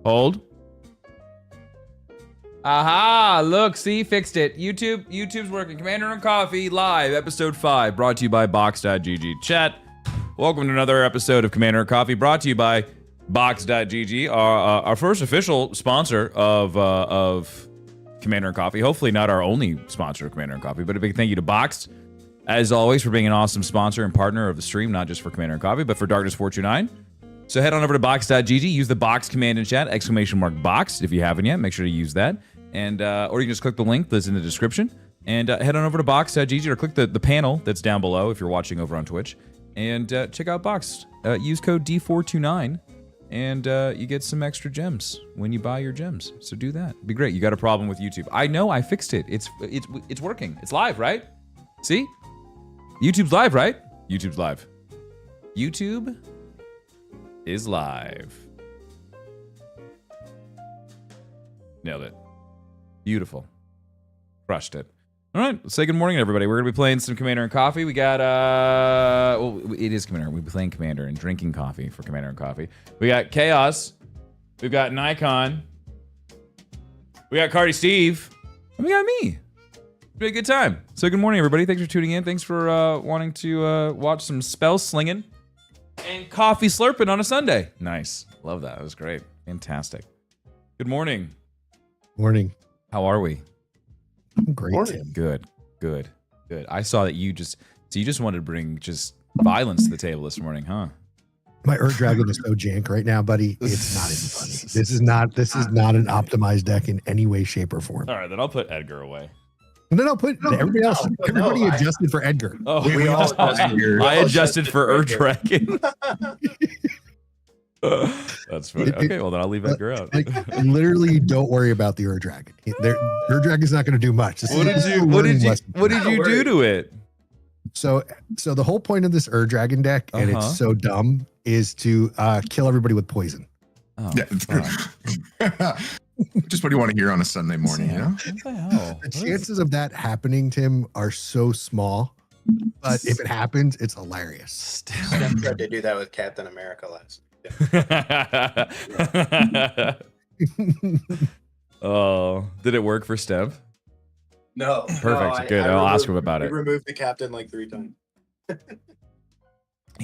Hold. Aha! Look, see, fixed it. YouTube's working. Commander and Coffee live, episode 5, brought to you by BoxedGG. Chat, welcome to another episode of Commander and Coffee, brought to you by BoxedGG, our first official sponsor of Commander and Coffee. Hopefully not our only sponsor of Commander and Coffee, but a big thank you to Boxed, as always, for being an awesome sponsor and partner of the stream, not just for Commander and Coffee, but for Darkness 429. So head on over to Boxed.gg, use the box command in chat, !boxed, if you haven't yet, make sure to use that. And or you can just click the link that's in the description, and head on over to Boxed.gg, or click the panel that's down below if you're watching over on Twitch, and check out Boxed. Use code D429, and you get some extra gems when you buy your gems. So do that. It'd be great. You got a problem with YouTube. I know, I fixed it. It's working. It's live, right? See? YouTube's live, right? YouTube's live. YouTube is live. Nailed it. Beautiful. Crushed it. All right, let's say good morning, everybody. We're gonna be playing some Commander and Coffee. We got well, it is Commander. We'll be playing Commander and drinking coffee for Commander and Coffee. We got Chaos. We've got Nikon. We got Cardi Steve. And we got me. It'll be a good time. So good morning, everybody. Thanks for tuning in. Thanks for wanting to watch some spell slinging and coffee slurping on a Sunday. Nice. Love that. That was great. Fantastic. Good morning. Morning. How are we? I'm great. Tim. Good. I saw that you just wanted to bring just violence to the table this morning, huh? My Earth Dragon is so jank right now, buddy. It's not even funny. This is not an optimized deck in any way, shape, or form. All right, then I'll put Edgar away. No, everybody else. Everybody adjusted for Edgar. Oh, we all adjusted. I adjusted for Earth Dragon. That's funny. Okay, well then I'll leave Edgar out. Literally, don't worry about the Earth Dragon. Earth Dragon's not going to do much. What did you do to it? So the whole point of this Earth Dragon deck, and it's so dumb, is to kill everybody with poison. Oh, just what do you want to hear on a Sunday morning? You know? What the hell? The chances of that happening, Tim, are so small. But if it happens, it's hilarious. Steph tried to do that with Captain America last. Oh, did it work for Steph? No. Perfect. Good. I'll ask him about it. He removed the captain like 3 times.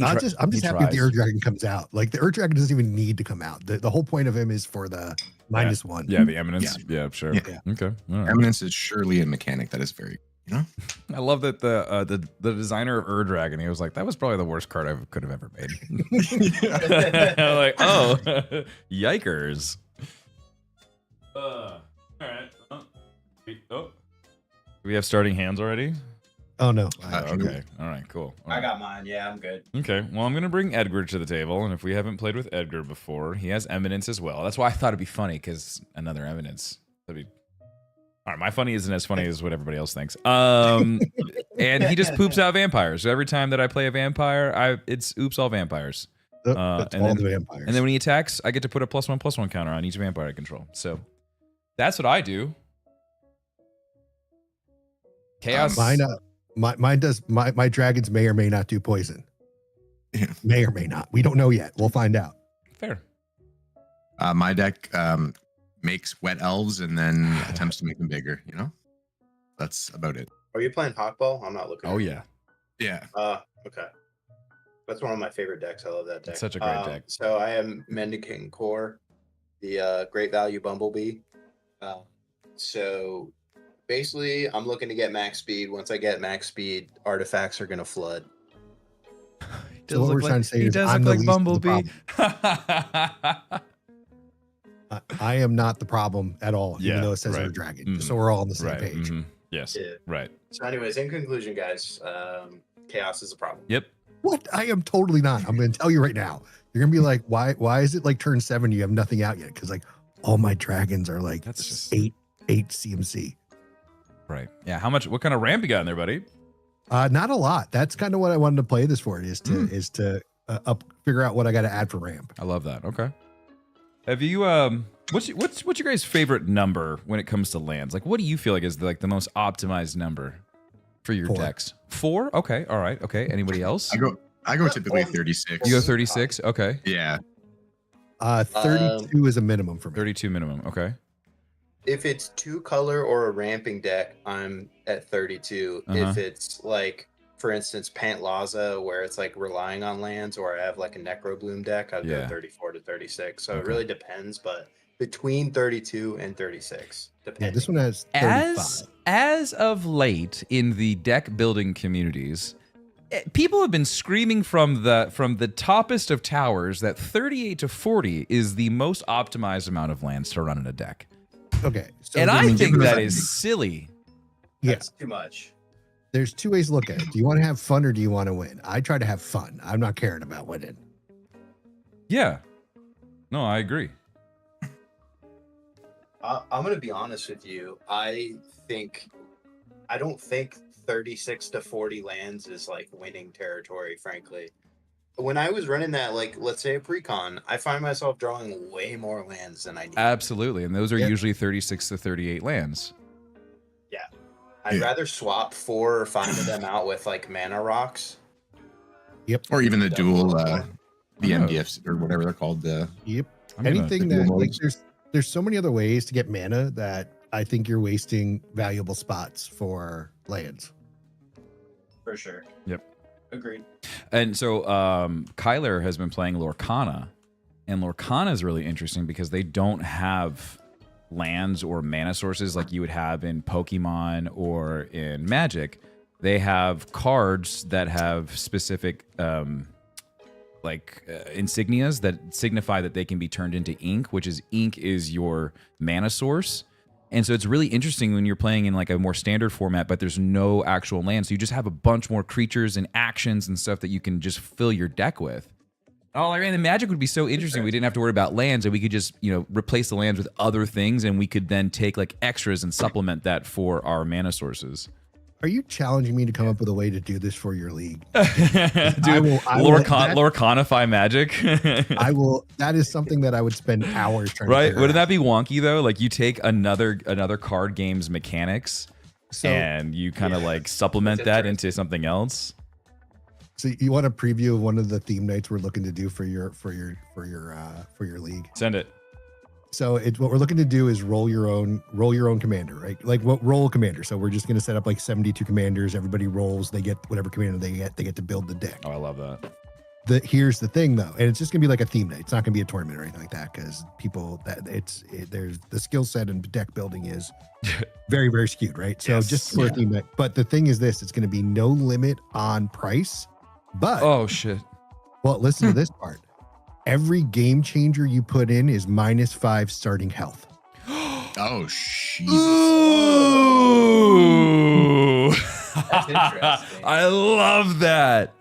I'm just happy if the Earth Dragon comes out. Like, the Earth Dragon doesn't even need to come out. The whole point of him is for the -1. Yeah, the Eminence. Yeah, sure. Yeah. Okay. All right. Eminence is surely a mechanic that is very, I love that the designer of Ur Dragon, he was like, that was probably the worst card I could have ever made. I'm like, oh, yikers. All right. Oh. Do we have starting hands already? Oh no. Okay. All right. Cool. All right. I got mine. Yeah, I'm good. Okay. Well, I'm gonna bring Edgar to the table, and if we haven't played with Edgar before, he has Eminence as well. That's why I thought it'd be funny, because another Eminence. That'd be. All right, my funny isn't as funny as what everybody else thinks. And he just poops out vampires. So every time that I play a vampire, it's oops all vampires. That's all the vampires. And then when he attacks, I get to put a +1/+1 counter on each vampire I control. So that's what I do. Chaos. My dragons may or may not do poison. Yeah. May or may not. We don't know yet. We'll find out. Fair. my deck makes wet elves and then attempts to make them bigger. That's about it. Are you playing Hawkball? I'm not looking. Oh yeah. Yeah. Okay. That's one of my favorite decks. I love that deck. It's such a great deck. So I am Mendicant Core, the Great Value Bumblebee. So basically, I'm looking to get max speed. Once I get max speed, artifacts are going to flood. So what we're trying to say is I'm look the like Bumblebee. I am not the problem at all, even though it says right. I'm a dragon. So we're all on the same Right. page. Mm-hmm. Yes. Yeah. Right. So anyways, in conclusion, guys, chaos is a problem. Yep. What? I am totally not. I'm going to tell you right now. You're going to be like, why is it like turn 7? You have nothing out yet? Because like all my dragons are like That's just 8 CMC. Right. Yeah. What kind of ramp you got in there, buddy? Not a lot. That's kind of what I wanted to play this for. Is to figure out what I got to add for ramp. I love that. Okay. Have you what's your guys' favorite number when it comes to lands? Like, what do you feel like is the most optimized number for your 4. decks? 4? Okay. All right. Okay. Anybody else? I go typically 36. You go 36. Okay. Yeah. 32 is a minimum for me. 32 minimum. Okay. If it's 2-color or a ramping deck, I'm at 32. If it's like, for instance, Pantlaza, where it's like relying on lands, or I have like a Necrobloom deck, I'd go 34 to 36. So it really depends, but between 32 and 36, depending. Yeah, this one has 35. As of late in the deck building communities, people have been screaming from the toppest of towers that 38 to 40 is the most optimized amount of lands to run in a deck. Okay. So And I think that is silly. That's too much. There's two ways to look at it. Do you want to have fun or do you want to win? I try to have fun. I'm not caring about winning. Yeah. No, I agree. I'm going to be honest with you. I don't think 36 to 40 lands is like winning territory, frankly. When I was running that, like, let's say a precon, I find myself drawing way more lands than I need. Absolutely. And those are usually 36 to 38 lands. Yeah. I'd rather swap 4 or 5 of them out with like mana rocks. Yep. Or even the dual, the MDFs or whatever they're called. Yep. Anything that, like, there's so many other ways to get mana that I think you're wasting valuable spots for lands. For sure. Yep. Agreed. And so Kyler has been playing Lorcana, and Lorcana is really interesting because they don't have lands or mana sources like you would have in Pokemon or in Magic. They have cards that have specific insignias that signify that they can be turned into ink, which is ink is your mana source. And so it's really interesting when you're playing in like a more standard format, but there's no actual land. So you just have a bunch more creatures and actions and stuff that you can just fill your deck with. Oh, I mean, the Magic would be so interesting. We didn't have to worry about lands, and we could just, replace the lands with other things, and we could then take like extras and supplement that for our mana sources. Are you challenging me to come up with a way to do this for your league? Lorcanify Magic. I will. That is something that I would spend hours trying to figure Wouldn't that out. be wonky though? Like you take another card game's mechanics and you kind of like supplement that into something else. So you want a preview of one of the theme nights we're looking to do for your league? Send it. So what we're looking to do is roll your own commander, right? Like roll a commander. So we're just going to set up like 72 commanders. Everybody rolls. They get whatever commander they get. They get to build the deck. Oh, I love that. Here's the thing though, and it's just gonna be like a theme night. It's not gonna be a tournament or anything like that because there's the skill set and deck building is very, very skewed, right? So just for a theme night. But the thing is this, it's gonna be no limit on price. But oh shit. Well, listen to this part. Every game changer you put in is -5 starting health. Oh shit. Ooh. That's interesting. I love that.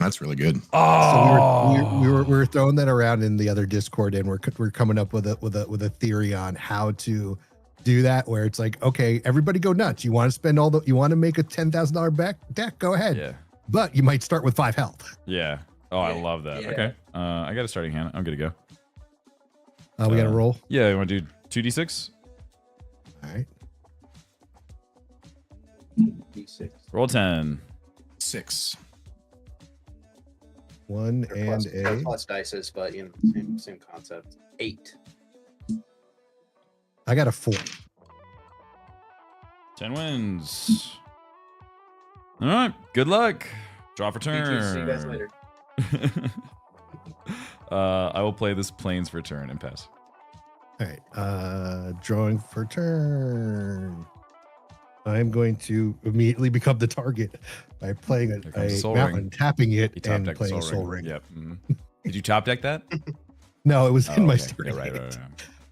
That's really good. Oh, So we were throwing that around in the other Discord, and we're coming up with a theory on how to do that. Where it's like, okay, everybody go nuts. You want to spend you want to make a $10,000 deck? Go ahead. Yeah. But you might start with 5 health. Yeah. Oh, I love that. Yeah. Okay. I got a starting hand. I'm good to go. We got to roll. Yeah. You want to do 2d6? All right. D6. Roll 10. 6. 1 and a. Plus dices, but same concept. 8. I got a 4. 10 wins. All right. Good luck. Draw for turn. See you guys later. I will play this planes for turn and pass. All right. Drawing for turn. I'm going to immediately become the target by playing a mountain, tapping it, and playing a soul ring. Yep. Mm-hmm. Did you top deck that? No, it was in my okay. starting Yeah, hand.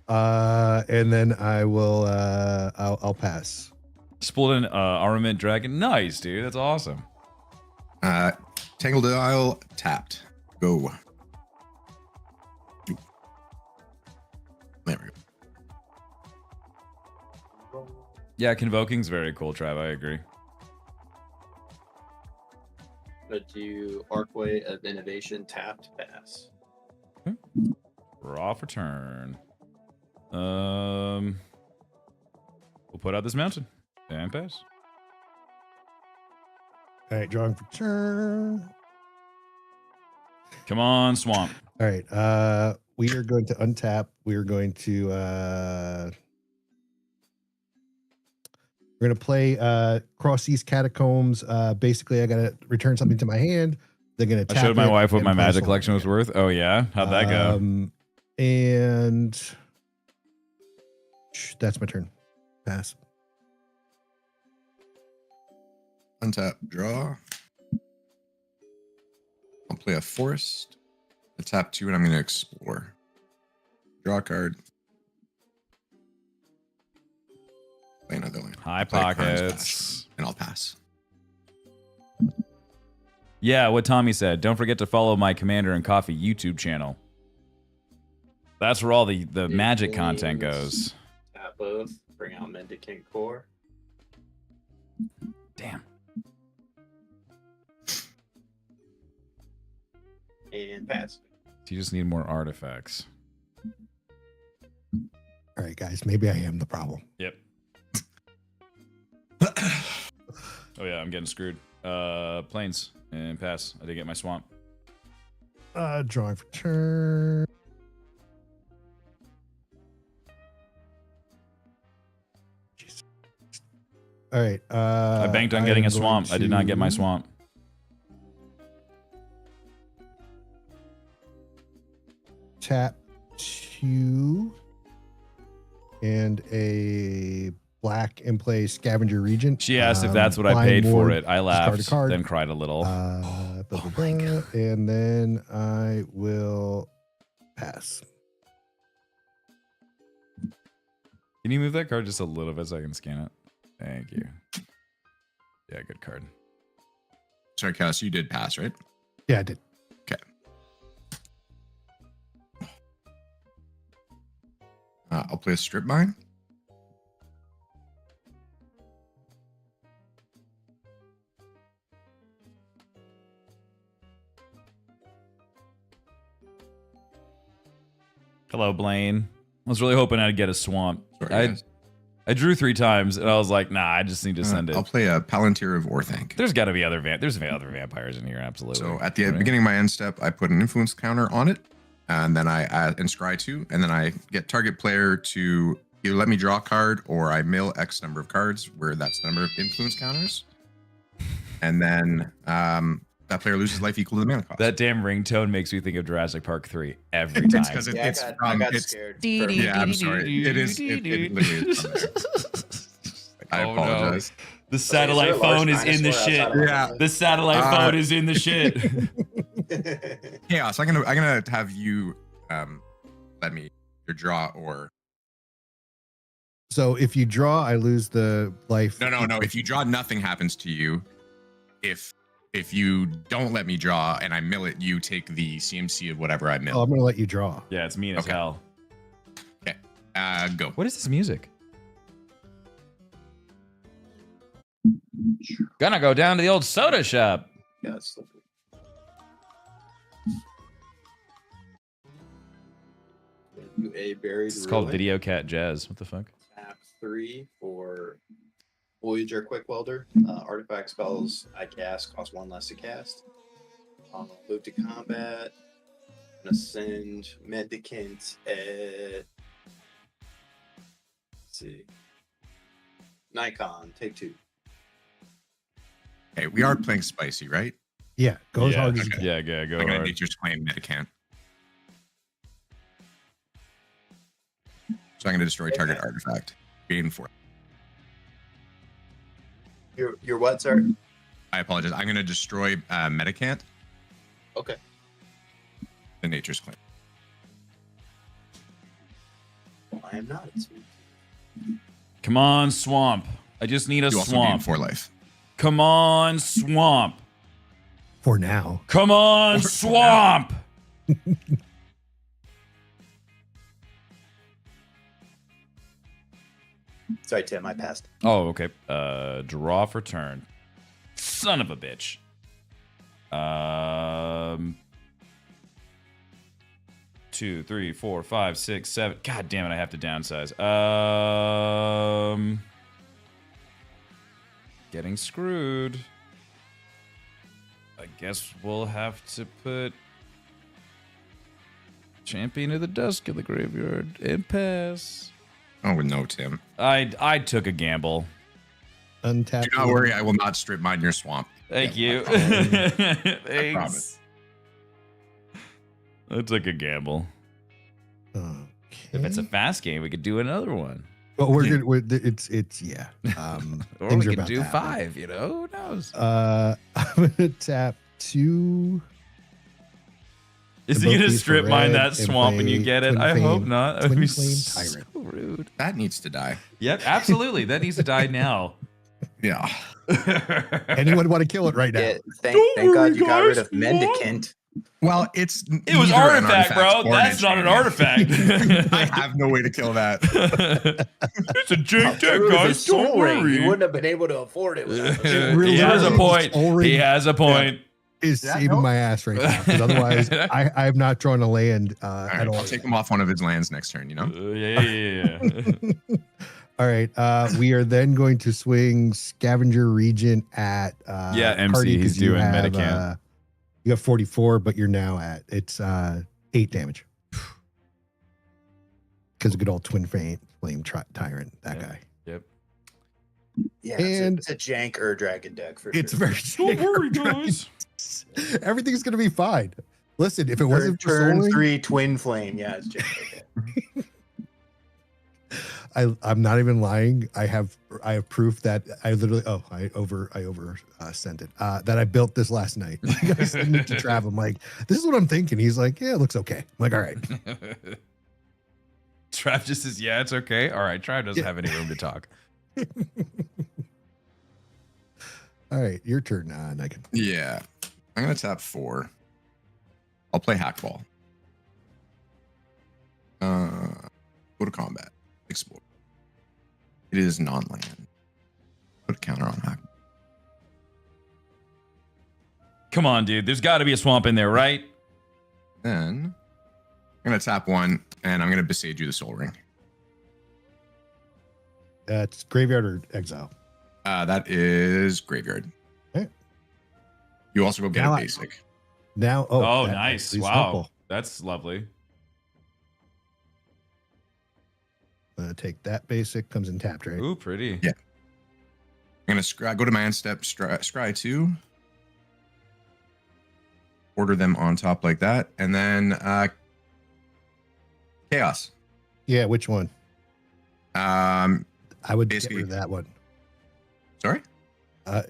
right. And then I will. I'll pass. Spooled an armament dragon. Nice, dude. That's awesome. Tangled Isle tapped. Go. There we go. Yeah, Convoking's very cool, Trav. I agree. But do Arcway of Innovation tapped pass. Draw for turn. We'll put out this mountain and pass. All right, drawing for turn. Come on, swamp. All right. we are going to untap. We are going to we're gonna play Cross These Catacombs. Basically, I gotta return something to my hand. They're gonna. I Tap showed my it wife what and my play a magic song collection was again. worth. Oh yeah, how'd that go? And that's my turn. Pass. Untap, draw. I'll play a forest. I tap 2 and I'm going to explore. Draw a card. Play another land. High Play a Karn's pockets. Bash, and I'll pass. Yeah, what Tommy said. Don't forget to follow my Commander and Coffee YouTube channel. That's where all the magic content goes. Tap both. Bring out Mendicant Core. Damn. And pass. You just need more artifacts. All right, guys. Maybe I am the problem. Yep. Oh yeah, I'm getting screwed. Plains and pass. I did get my swamp. Drawing for turn. Jesus. All right. I banked on getting a swamp. I did not get my swamp. Tap 2 and a black and play Scavenger Regent. She asked if that's what I paid for it. I laughed, card. then cried a little. And then I will pass. Can you move that card just a little bit so I can scan it? Thank you. Yeah, good card. Sorry, Cass, you did pass, right? Yeah, I did. Okay. I'll play a strip mine. Hello, Blaine. I was really hoping I'd get a swamp. Sorry, I drew 3 times and I was like, nah, I just need to send it. I'll play a Palantir of Orthanc. There's got to be other other vampires in here, absolutely. So at the beginning of my end step, I put an influence counter on it, and then I add and scry 2, and then I get target player to either let me draw a card or I mill X number of cards, where that's the number of influence counters. And then that player loses life equal to the mana cost. That damn ringtone makes me think of Jurassic Park 3 every time. It's because I got scared. Yeah, I'm sorry. It is. It literally is. From there. I apologize. No. The satellite phone is in the shit. Yeah. The satellite phone is in the shit. Chaos. I'm gonna have you let me your draw or. So if you draw, I lose the life. No. If you draw, nothing happens to you. If you don't let me draw and I mill it, you take the CMC of whatever I mill. Oh, I'm gonna let you draw. Yeah, it's mean as hell. Okay. Go. What is this music? Gonna go down to the old soda shop. Yes. Do a buried. It's called ruin. Video Cat Jazz. What the fuck? Tap 3 for Voyager Quick Welder. Artifact spells I cast cost 1 less to cast. Move to combat. Gonna send Mendicant at. Let's see. Nikon, take 2. Okay, we are playing spicy, right? Yeah, go as Yeah, hard as you okay. can. Yeah, go I'm gonna hard. nature's claim Medicant. So I'm gonna destroy target artifact. Gain 4. Your what, sir? I apologize. I'm gonna destroy Medicant. Okay. The nature's claim. Well, I am not. It's me. Come on, swamp. I just need a You also gain swamp. 4 life. Come on, swamp. For now. Come on, swamp. Sorry, Tim. I passed. Oh, okay. Draw for turn. Son of a bitch. 2, 3, 4, 5, 6, 7. God damn it, I have to downsize. Getting screwed. I guess we'll have to put Champion of the Dusk in the graveyard. And pass. Oh no, Tim. I took a gamble. Untap. Do not worry, I will not strip mine your swamp. Thank you. I promise. Thanks. I took a gamble. Okay. If it's a fast game, we could do another one. Well, we're good. It's yeah. Or things we are could about do to happen. 5, you know? Who knows? I'm gonna tap 2. Is both he gonna these for strip mine red that and swamp when you play get it? Twin I hope Flame- not. That would Twin be Flame so Tyrant. rude. That needs to die. Yep, absolutely. That needs to die now. Yeah. Anyone want to kill it right now? Yeah, thank Don't God worry, you got rid guys, of Mendicant. Well, it's It was neither an artifact, bro. artifact or That's not an enchantment. artifact. I have no way to kill that. It's a jank deck, Through guys. his Don't soul ring, worry. He wouldn't have been able to afford it. Without it. He has a Literally, point. Soul Ring- He has a point. Is Does that saving help? my ass right now because otherwise I have not drawn a land All at right, all. I'll take him off one of his lands next turn, you know? Yeah. All right. We are then going to swing Scavenger Regent at Yeah, MC, Party, 'cause he's you doing have, Metacamp. you have 44, but you're now at 8 damage. Because of good old Twin Flame Tyrant, that Yeah. guy. Yep. Yeah, And- it's a jank dragon deck for It's sure. very Don't worry, guys. Everything's gonna be fine. Listen, if it Turn, wasn't for turn Soul Ring, 3 Twin Flame. Yeah, it's jank. Okay. I'm not even lying. I have proof that I literally I over sent it. That I built this last night. I sent it to Trav. I'm like, this is what I'm thinking. He's like, yeah, it looks okay. I'm like, all right. Trav just says, yeah, it's okay. All right, Trav doesn't have any room to talk. All right, your turn, Nikan. Yeah. I'm going to tap 4. I'll play Hackball. Go to combat. Explore. It is non-land. Put a counter on Hackball. Come on, dude. There's got to be a swamp in there, right? Then I'm going to tap 1, and I'm going to Besage you the Soul Ring. It's graveyard or exile. That is Graveyard. Okay. You also go get Now a I- basic. Now, Oh, that nice. actually is Wow. helpful. That's lovely. Take that basic. Comes in tapped, right? Ooh, pretty. Yeah. I'm going to go to my end step, scry 2. Order them on top like that. And then Chaos. Yeah, which one? Um, I would Basically- get rid of that one. sorry?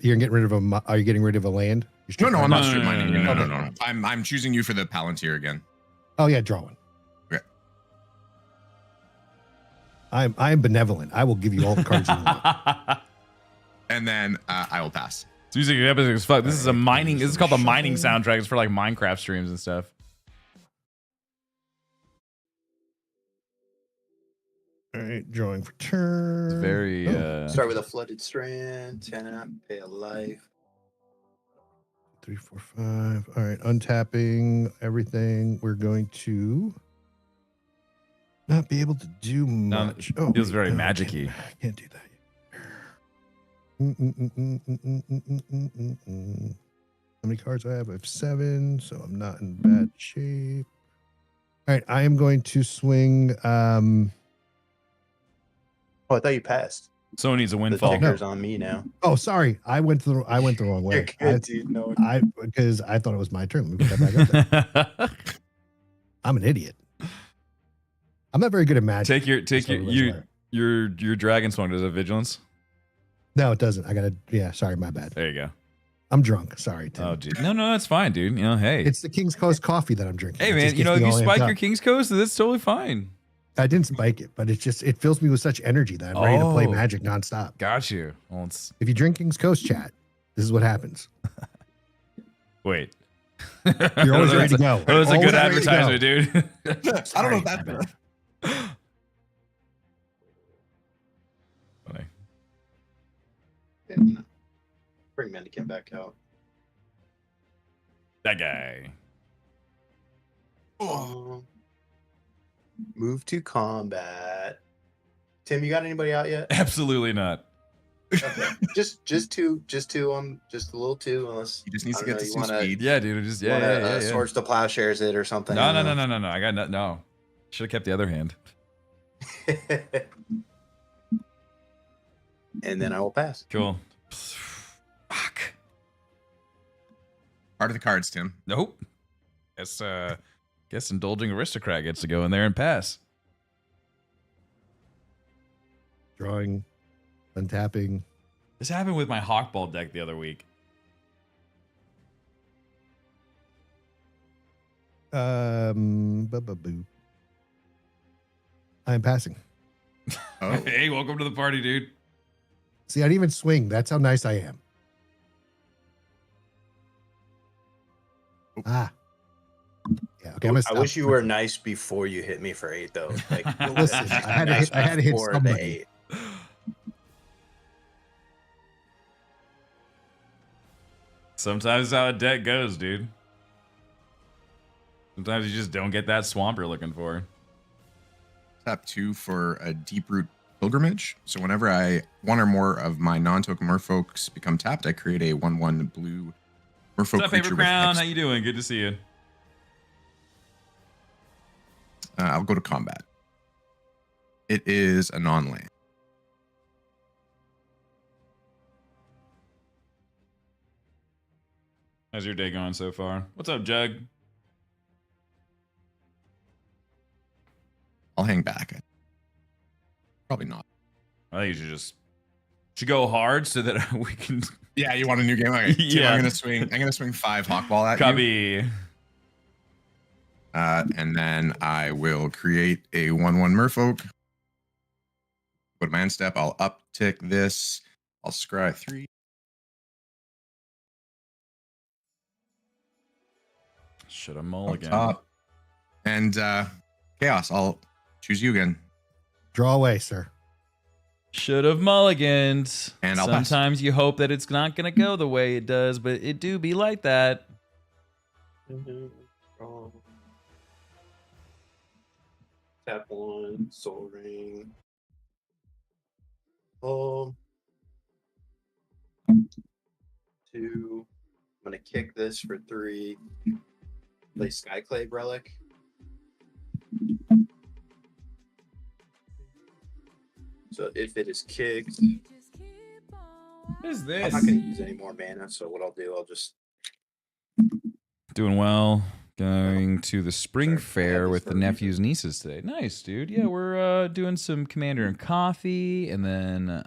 You're getting rid of are you getting rid of a land? You're No, I'm not No, strip no, mining. no, No, no, no, no. I'm choosing you for the Palantir again. Oh yeah, draw one. Okay. I'm benevolent. I will give you all the cards you want. And then I will pass. It's music epic as fuck. This is a mining. This is called the mining Shuffle. soundtrack. It's for like Minecraft streams and stuff. All right, drawing for turn. It's very. Oh, Start with a flooded strand, tap, pay a life. 3, 4, 5. All right, untapping everything. We're going to not be able to do No, much. it feels very no, magic-y. Can't do that. How many cards do I have? I have 7, so I'm not in bad shape. All right, I am going to swing. Oh, I thought you passed. Someone needs a The windfall. ticker's on me now. Oh, sorry, I went the wrong way. You're good, dude. No, Because I thought it was my turn. Let me put that back up there. I'm an idiot. I'm not very good at magic. take your so everybody's aware. your dragon song. Does it have vigilance? No, it doesn't. I gotta. Yeah, sorry, my bad. There you go. I'm drunk. Sorry, Tim. Oh, dude. No, that's fine, dude. You know, hey. It's the King's Coast coffee that I'm drinking. Hey, It man. just You gets know, if me you all amped spike up. your King's Coast, that's totally fine. I didn't spike it, but it fills me with such energy that I'm ready to play Oh. Magic nonstop. Got you. Well, it's If you drink King's Coast, chat, this is what happens. wait. You're always ready to go. That was a Always good ready to go. advertisement, dude. I don't know if that's Funny. no. Bring Mendicant back out. That guy. Move to combat. Tim, you got anybody out yet? Absolutely not. Okay. Just two on just a little two, unless He just needs I to don't get know, to you some wanna speed. Yeah, dude. Just yeah, wanna yeah, yeah. Swords to Plowshares it or something. No, I no, no, don't no, no, no. I got no. Should have kept the other hand. know. And then I will pass. Cool. Fuck. Part of the cards, Tim. Nope. Guess indulging aristocrat gets to go in there and pass. Drawing, untapping. This happened with my Hawkball deck the other week. Boo. I'm passing. Oh, Hey, welcome to the party, dude. See, I didn't even swing. That's how nice I am. Ah. Yeah. Okay. I wish you were nice before you hit me for 8, though. Like, Well, listen, I had to hit before the somebody. 8. Sometimes how a deck goes, dude. Sometimes you just don't get that swamp you're looking for. tap 2 for a Deep Root Pilgrimage. So whenever one or more of my non-token merfolks become tapped, I create a 1/1 blue merfolk What's up, creature Paper with Crown? X. How you doing? Good to see you. I'll go to combat. It is a non-land. How's your day going so far? What's up, Jug? I'll hang back. Probably not. I think you should go hard so that we can Yeah, you want a new game? Okay. Tim, Yeah. I'm gonna swing 5 Hawkball at you. copy. And then I will create a 1/1 merfolk. Go to my end step. I'll uptick this. I'll scry 3. Should have Up mulligan. top. And Chaos, I'll choose you again. Draw away, sir. Should have mulliganed. And I'll pass. Sometimes you hope that it's not gonna go the way it does, but it do be like that. Tap 1, Soul Ring. 2. I'm gonna kick this for 3. Play Skyclave Relic. So if it is kicked, What is I'm this? not gonna use any more mana. So what I'll do, I'll just Doing well. Going to the spring Sorry, I fair had this with for the a reason. nephews, nieces today. Nice, dude. Yeah, we're doing some Commander and coffee, and then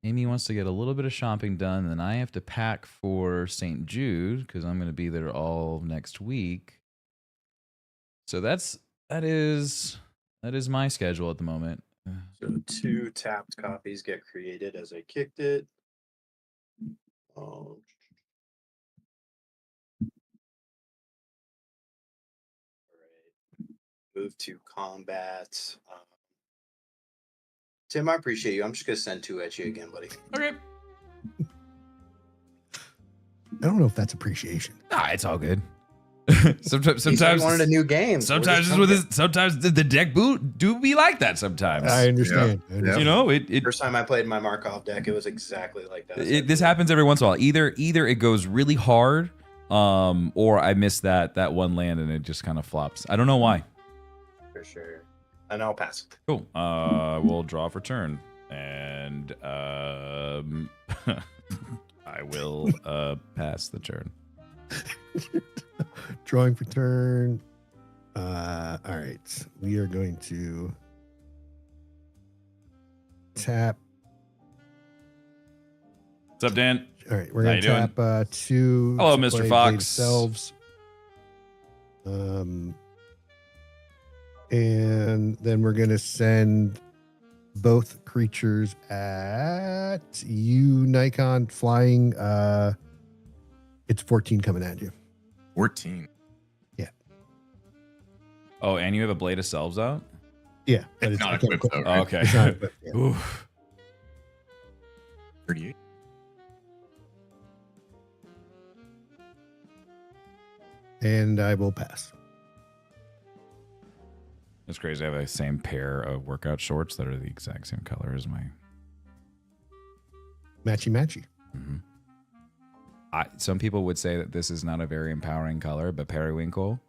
Amy wants to get a little bit of shopping done. And then I have to pack for St. Jude because I'm going to be there all next week. So that is my schedule at the moment. so 2 tapped copies get created as I kicked it. Move to combat. Tim, I appreciate you. I'm just gonna send 2 at you again, buddy. Okay. I don't know if that's appreciation. It's all good. sometimes He said he wanted a new game. so we're Sometimes just it's with gonna his, sometimes the deck boot do be like that sometimes. I understand. I understand. You know, get- First time I played my Markov deck, it was exactly like that. this happens every once in a while. Either it goes really hard, or I miss that one land and it just kind of flops. I don't know why. For sure. And I'll pass. Cool. We'll draw for turn, and I will pass the turn. Drawing for turn. All right. We are going to tap. What's up, Dan? All right. We're How going to you doing? tap 2. Hello, to Mr. play Fox. Blade of Selves. And then we're going to send both creatures at you, Nikon, flying. It's 14 coming at you. 14. Oh, and you have a Blade of Selves out? Yeah. But It's not I can't equipped equip though, it. right? Okay. It's not equipped, yeah. Oof. 38. And I will pass. It's crazy. I have the same pair of workout shorts that are the exact same color as my Matchy. Some people would say that this is not a very empowering color, but periwinkle,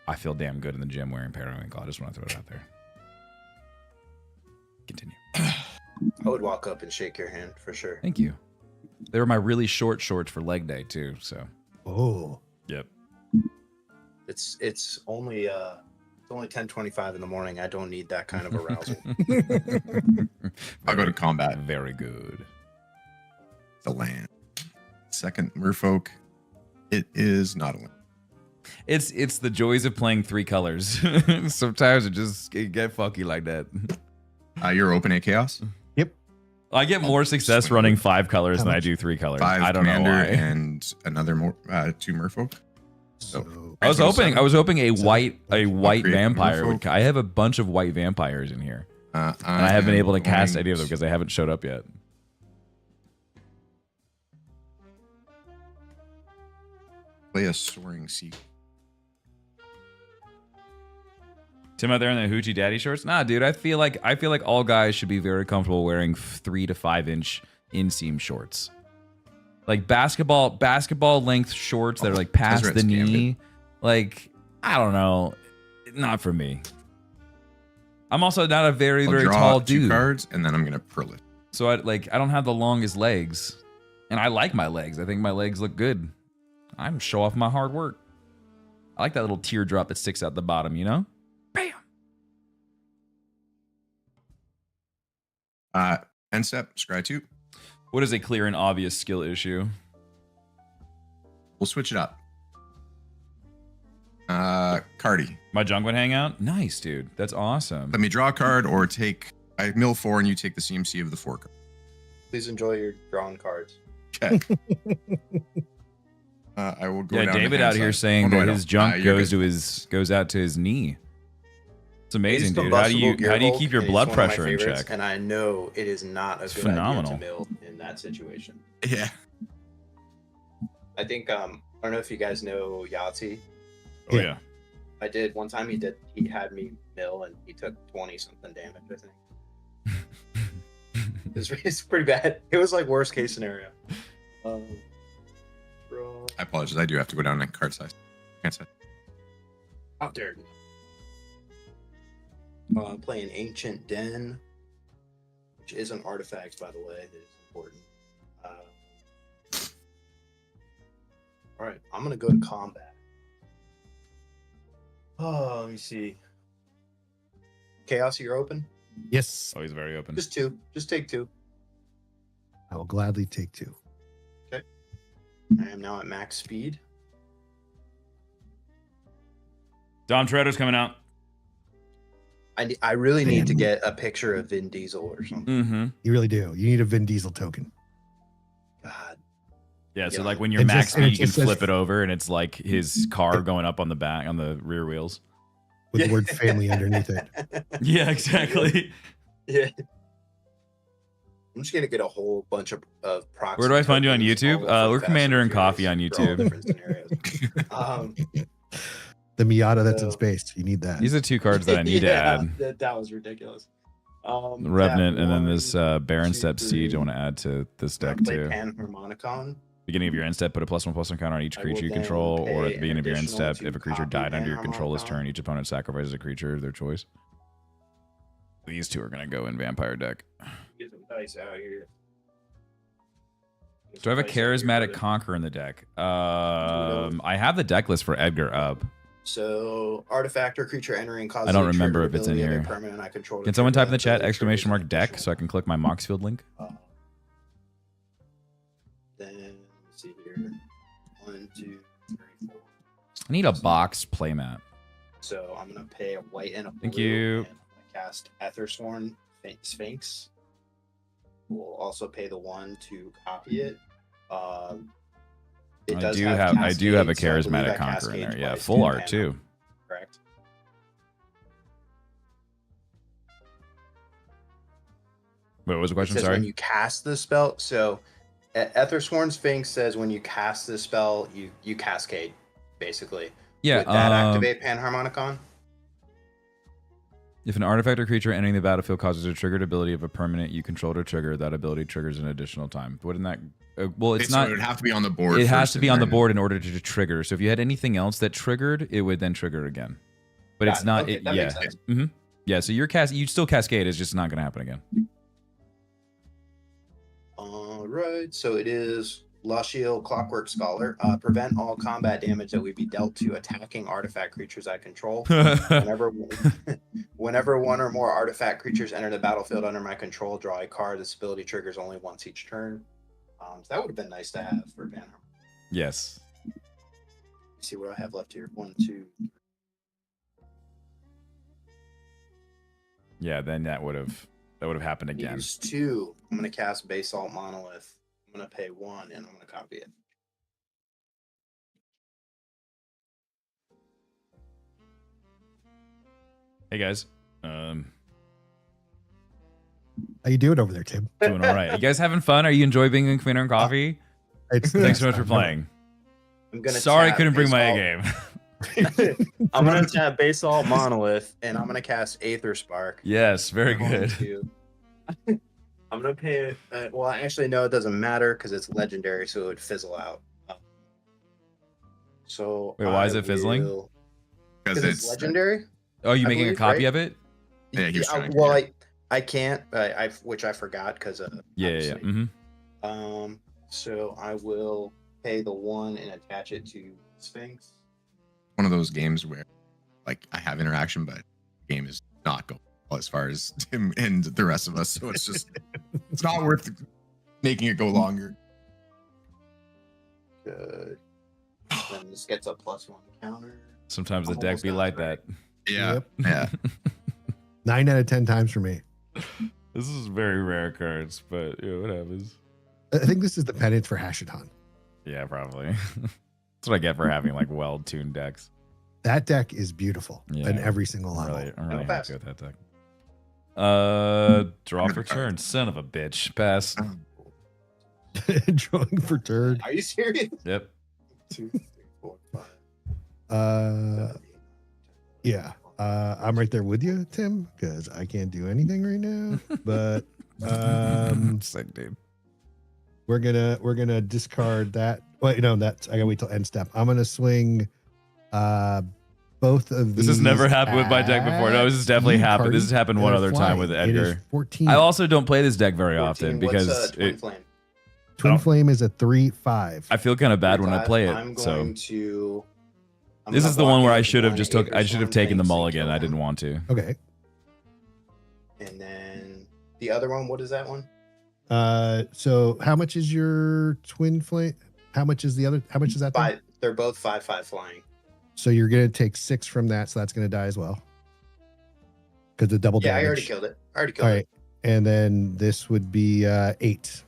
I feel damn good in the gym wearing periwinkle. I just want to throw it out there. Continue. I would walk up and shake your hand for sure. Thank you. They were my really short shorts for leg day too. So. Oh. Yep. It's only 10:25 in the morning. I don't need that kind of arousal. I'll go to combat. Very good. The land. Second merfolk. It is not a land. It's the joys of playing 3 colors. Sometimes it get funky like that. You're open at chaos. Yep. I get more success running 5 colors than I do 3 colors. 5 I don't know commander why. and another more 2 merfolk. So I was hoping a white create vampire would. merfolk. I have a bunch of white vampires in here, And and I haven't been able to cast any of them because they haven't showed up yet. Play a soaring sea. Tim out there in the hoochie daddy shorts? Nah, dude. I feel like all guys should be very comfortable wearing 3 to 5 inch inseam shorts, like basketball length shorts that are like past the knee. Like, I don't know, not for me. I'm also not a very tall dude. 2 cards and then I'm gonna pearl it. So I don't have the longest legs, and I like my legs. I think my legs look good. I'm show off my hard work. I like that little teardrop that sticks out the bottom, you know? Bam. End step, scry 2. What is a clear and obvious skill issue? We'll switch it up. Cardi. My junk would hang out? Nice, dude. That's awesome. Let me draw a card or I mill 4 and you take the CMC of the 4 card. Please enjoy your drawn cards. Okay. I will go. Yeah, down to David hand out here side. saying Oh, no, that I his don't. junk You're goes good. goes out to his knee. It's amazing, He's dude. How do you combustible keep your Gearhulk, blood and he's one of my pressure in favorites, check? And I know it is not a It's good phenomenal. idea to mill in that situation. Yeah. I think I don't know if you guys know Yahtzee. Oh yeah. I did one time. He had me mill and he took 20 something damage. I think it's pretty bad. It was like worst case scenario. Draw. I apologize. I do have to go down in card size. Can't say. How dare you? Playing Ancient Den, which is an artifact, by the way, that is important. All right, I'm gonna go to combat. Oh, let me see. Chaos, you're open. yes, Oh, he's very open. Just 2. Just take 2. I will gladly take 2. I am now at max speed. Dom Toretto's coming out. I really need to get a picture of Vin Diesel or something. Mm-hmm. You really do. You need a Vin Diesel token. God. Yeah, so Yeah. like when you're It max just- speed, it you can just says- flip it over, and it's like his car going up on the back on the rear wheels. With the word family underneath it. Yeah, exactly. Yeah. I'm just gonna get a whole bunch of proxy. Where do I find you on tokens, YouTube? all We're from Commander and Fast Coffee on Furious for all YouTube. different scenarios. The Miata that's in So- space. You need that. These are 2 cards that I need to Yeah, add. that was ridiculous. Revenant, and then this Baron 1, Step 2, Siege I 3. want to add to this I'm deck gonna play too. Panharmonicon. Beginning of your end step, put a +1/+1 counter on each I will creature you then control, or at pay the beginning of your end additional step, to if a creature copy died under your control this Panharmonicon. turn, each opponent sacrifices a creature of their choice. These 2 are going to go in Vampire deck. Get some dice out here. Do I have a Charismatic Conqueror in the deck? I have the deck list for Edgar up. So, artifact or creature entering causes I don't a remember triggered if it's in ability of a here. permanent I control to Can someone trigger type in the that chat ability exclamation mark triggers deck additional- so I can click my Moxfield link? Then, let's see here. 1, 2, 3, 4. I need a boxed playmat. So, I'm going to pay a white and a blue. Thank you. And I'm gonna cast Ethersworn Sphinx. We'll also pay the 1 to copy it. It I does do have a Cascade, so I believe Charismatic that Conqueror in Cascade there. Yeah, twice full to art mana, too. Correct. Wait, what was the It question? says when Sorry. you cast the spell. So, Ethersworn Sphinx says when you cast the spell, you cascade, basically. Yeah. Would that activate Panharmonicon? If an artifact or creature entering the battlefield causes a triggered ability of a permanent you controlled or trigger, that ability triggers an additional time. Wouldn't that? Well, it's not. It would have to be on the board. It has first to be on and the then- board in order to trigger. So if you had anything else that triggered, it would then trigger again. But Got it's it. not. Okay, that Yeah. makes sense. Mm-hmm. Yeah. So you still cascade. It's just not going to happen again. All right, so it is Lashiel Clockwork Scholar. Prevent all combat damage that would be dealt to attacking artifact creatures I control. Whenever one or more artifact creatures enter the battlefield under my control, draw a card. This ability triggers only once each turn. So that would have been nice to have for Banner. Yes. Let's see what I have left here. 1, 2. Yeah. Then that would have happened again. Use 2. I'm going to cast Basalt Monolith. I'm going to pay 1 and I'm going to copy it. Hey guys. How you doing over there, Tim? Doing all right. You guys having fun? Are you enjoying being in Commander and Coffee? Thanks so much for playing. I'm gonna Sorry, I tap couldn't bring my A Basalt- game. I'm going to tap Basalt Monolith and I'm going to cast Aether Spark. Yes, very I'm going good. to- I'm going to pay. Well, actually, no, it doesn't matter because it's legendary, so it would fizzle out. So Wait, why is I it fizzling? will- Because it's legendary. Oh, you I making a believe, copy right? of it? Yeah, he was Yeah, trying to well, get I can't. Which I forgot because Yeah. Mm-hmm. So I will pay the 1 and attach it to Sphinx. one of those games where like I have interaction, but the game is not going well as far as Tim and the rest of us. So it's just it's not worth making it go longer. Good. Then this gets a +1 counter. Sometimes the I'm deck almost be done, like right? that. Yeah. Yep. Yeah. 9 out of 10 times for me. This is very rare cards, but yeah, what happens? I think this is the penance for Hashaton. Yeah, probably. That's what I get for having like well-tuned decks. That deck is beautiful Yeah. in every single I'm level. really pass. happy with that deck. Draw for turn. Son of a bitch. Pass. Drawing for turn. Are you serious? Yep. 2, 3, 4, 5. Yeah. I'm right there with you, Tim, because I can't do anything right now. But Sick, dude. we're gonna discard that. Wait, no, that's I gotta wait till end step. I'm gonna swing both of these. This has never happened with my deck before. No, this has definitely at happened. This has party happened that one are other time flying. with It is Edgar. 14. I also don't play this deck very 14. often What's, because Twin Flame? Twin Flame is a 3/5. I feel kind of bad when I play I'm it. So going to. I'm this gonna is the one block where it I with should have one just took. I Acre should have Storm taken the Thing, mulligan. Saint I didn't Kilman. want to. Okay. And then the other one, what is that one? So how much is your Twin Flame? How much is the other? How much is that? thing? 5. They're both 5/5 flying. So you're gonna take 6 from that, so that's gonna die as well. Because the double Yeah, damage. I already killed it. I already All killed right, and then this would be 8. it.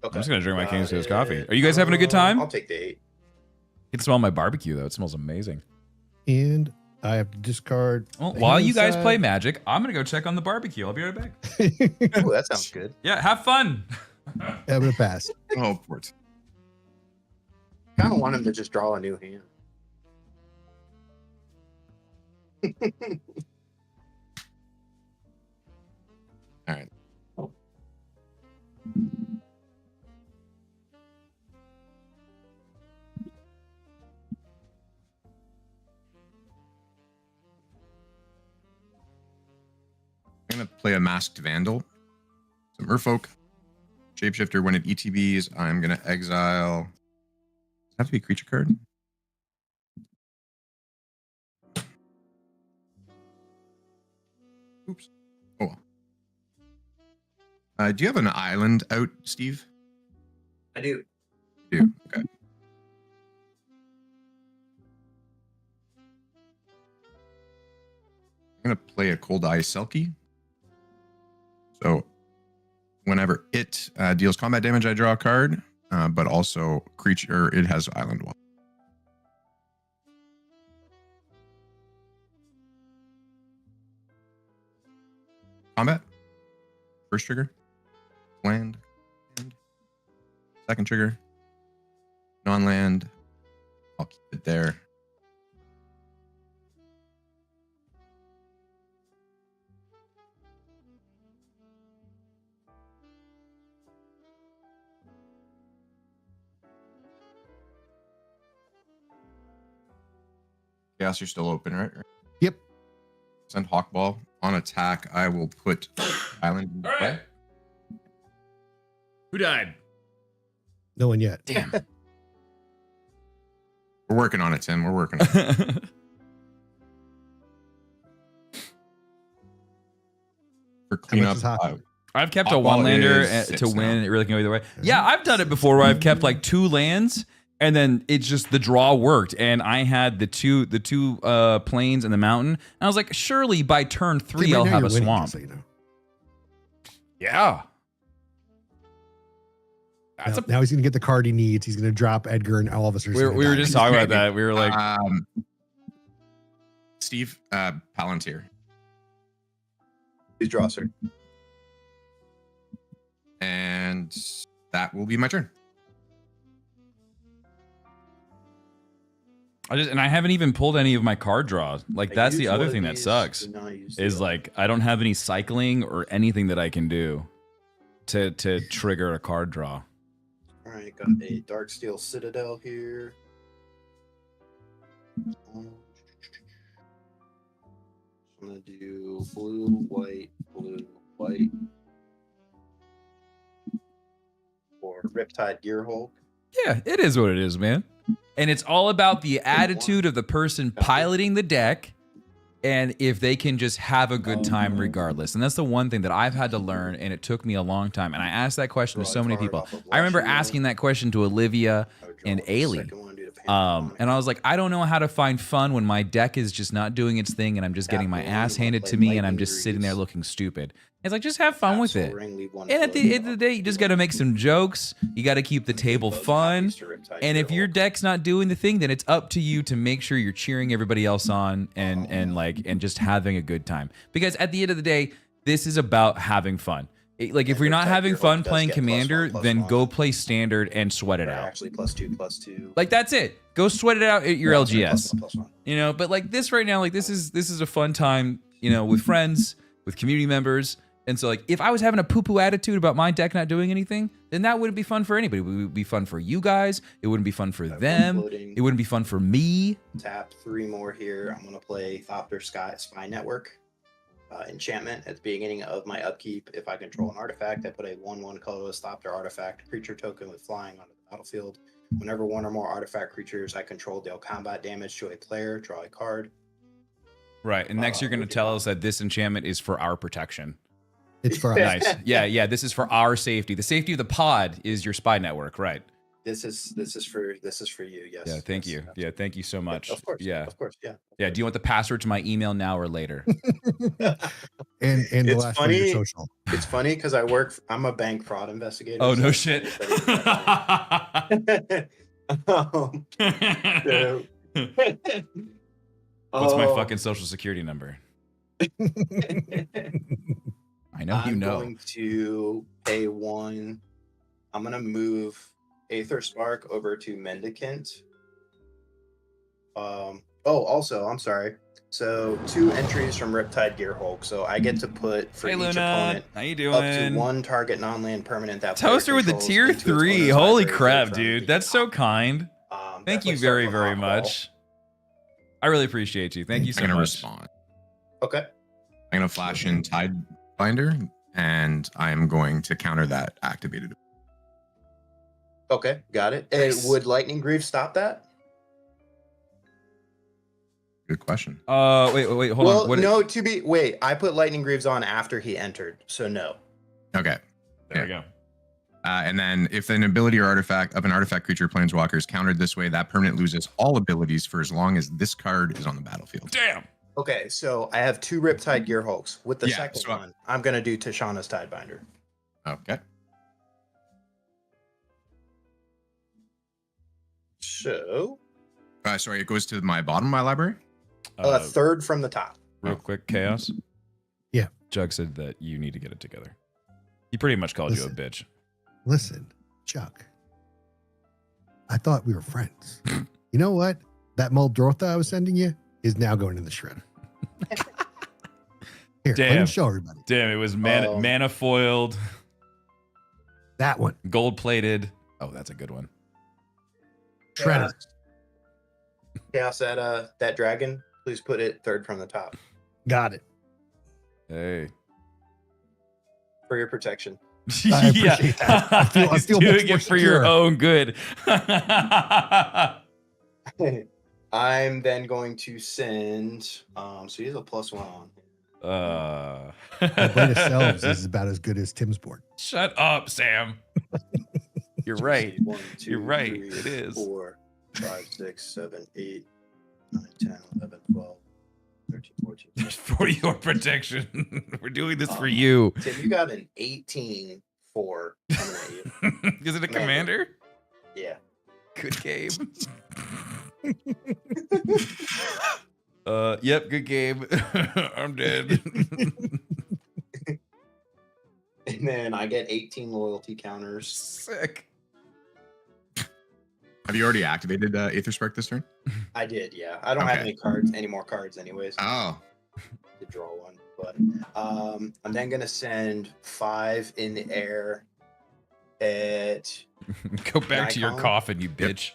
Okay. I'm just gonna drink my King's Got Coast coffee. it. Are you guys having a good time? I'll take the 8. You can smell my barbecue though. It smells amazing. And I have to discard. Well, the while hand you guys side. play Magic, I'm gonna go check on the barbecue. I'll be right back. Ooh, that sounds good. Yeah, have fun. I'm gonna pass. Oh, poor Tim. Kind of want him to just draw a new hand. All right. I'm gonna play a Masked Vandal, some Merfolk, Shapeshifter. When it ETBs, I'm gonna exile. Does it have to be a creature card? Oops. Oh well. Do you have an island out, Steve? I do. You do. Okay. I'm gonna play a Cold Eye Selkie. So whenever it deals combat damage, I draw a card, but also creature. It has Island Wall. Combat. First trigger. Land. Second trigger. Non-land. I'll keep it there. Chaos, you're still open, right? Yep. Send Hawkball. On attack, I will put Island in All play. right. Who died? No one yet. Damn. We're working on it, Tim. We're working on it. For cleanup, is hockey? I've kept a Hawkball one lander is to 6 win. now. It really can go either way. Yeah, I've done it before where I've kept like 2 lands and then it's just the draw worked. And I had the two plains and the mountain. And I was like, surely by turn 3 Tim, right I'll now have you're a winning, swamp. just so you know. Yeah. That's Now he's gonna get the card he needs. He's gonna drop Edgar, and all of us are. we were just talking about that. We were like, Steve Palantir. Please draw, sir. And that will be my turn. I haven't even pulled any of my card draws. Like I that's the used other one thing of that these, sucks. did not use Is the like I don't have any cycling or anything that I can do to trigger a card draw. All right, got a Dark Steel Citadel here. I'm gonna do blue, white, or Riptide Gearhulk. Yeah, it is what it is, man. And it's all about the attitude of the person piloting the deck and if they can just have a good time regardless. And that's the one thing that I've had to learn, and it took me a long time. And I asked that question to so many people. I remember asking that question to Olivia and Ailey. And I was like, I don't know how to find fun when my deck is just not doing its thing and I'm just getting my ass handed to me and I'm just sitting there looking stupid. It's like, just have fun with it. And at the end of the day, you just got to make some jokes. You got to keep the table fun. And if your deck's not doing the thing, then it's up to you to make sure you're cheering everybody else on and just having a good time. Because at the end of the day, this is about having fun. Like if you're not having fun playing Commander, then go play Standard and sweat it out. Actually, +2/+2. Like that's it. Go sweat it out at your LGS. +1/+1. You know, but like this right now, like this is a fun time, you know, with friends, with community members. And so like if I was having a poo-poo attitude about my deck not doing anything, then that wouldn't be fun for anybody. It would be fun for you guys. It wouldn't be fun for them. It wouldn't be fun for me. Tap 3 more here. I'm gonna play Thopter Spy Network. Enchantment at the beginning of my upkeep. If I control an artifact, I put a 1/1 colorless Thopter artifact creature token with flying onto the battlefield. Whenever one or more artifact creatures I control deal combat damage to a player, draw a card. Right. And next you're going to tell us that this enchantment is for our protection. It's for us. Nice. Yeah. This is for our safety. The safety of the pod is your spy network, right? This is for you. Yes. Yeah. Thank you. Absolutely. Yeah. Thank you so much. Of course. Yeah. Of course. Yeah. Yeah. Do you want the password to my email now or later? and the It's last one of your funny. social. It's funny because I'm a bank fraud investigator. Oh, no so- shit. What's my fucking social security number? I know you I'm know. going to pay 1. I'm going to move Aether Spark over to Mendicant. Also, I'm sorry. So 2 entries from Riptide Gearhulk. So I get to put for Hey, each Luna. opponent How you up to doing? 1 target non-land permanent that player Toaster with the controls tier into its 3. owner's Holy library crap, from dude. the That's so top. kind. Thank That's you like very, Circle very Hawkball. much. I really appreciate you. Thank you so I'm gonna much. respond. Okay. I'm gonna flash in Tidebinder, and I'm going to counter that activated. Okay. Got it. Nice. Would Lightning Greave stop that? Good question. Wait, hold Well, on. What no, wait, I put Lightning Greaves on after he entered, so no. Okay. There we go. And then if an ability or artifact of an artifact creature planeswalker is countered this way, that permanent loses all abilities for as long as this card is on the battlefield. Damn. Okay, so I have 2 Riptide Gearhulks. With the Yeah, second so- one, I'm gonna do Tashana's Tidebinder. Okay. So Sorry, it goes to my bottom of my library. third from the top. Real quick, Chaos. Yeah. Jug said that you need to get it together. He pretty much called you a Listen. bitch. Listen, Chuck. I thought we were friends. You know what? That Muldrotha I was sending you is now going in the shredder. Here, let Damn. me show everybody. Damn, it was mana foiled, That one. gold plated. Oh, that's a good one. Shredder. Chaos, that dragon, please put it third from the top Got it. Hey. for your protection. I appreciate that. I feel He's much doing more it for your secure. own good. I'm then going to send. So he has a +1 on. My Blade of Selves is about as good as Tim's board. Shut up, Sam. You're right. 1, 2, You're right. 3, It is. 4, 5, 6, 7, 8, 9, 10, 11, 12, 13, 14. For your protection. We're doing this for you. Tim, you got an 18 4 coming at you. Is it a commander? Yeah. Good game. Yep, good game. I'm dead. And then I get 18 loyalty counters. Sick. Have you already activated Aetherspark this turn? I did, yeah. I don't have Okay. any more cards anyways. Oh, To draw one. But I'm then gonna send 5 in the air at Go back to your Icon? coffin, you bitch.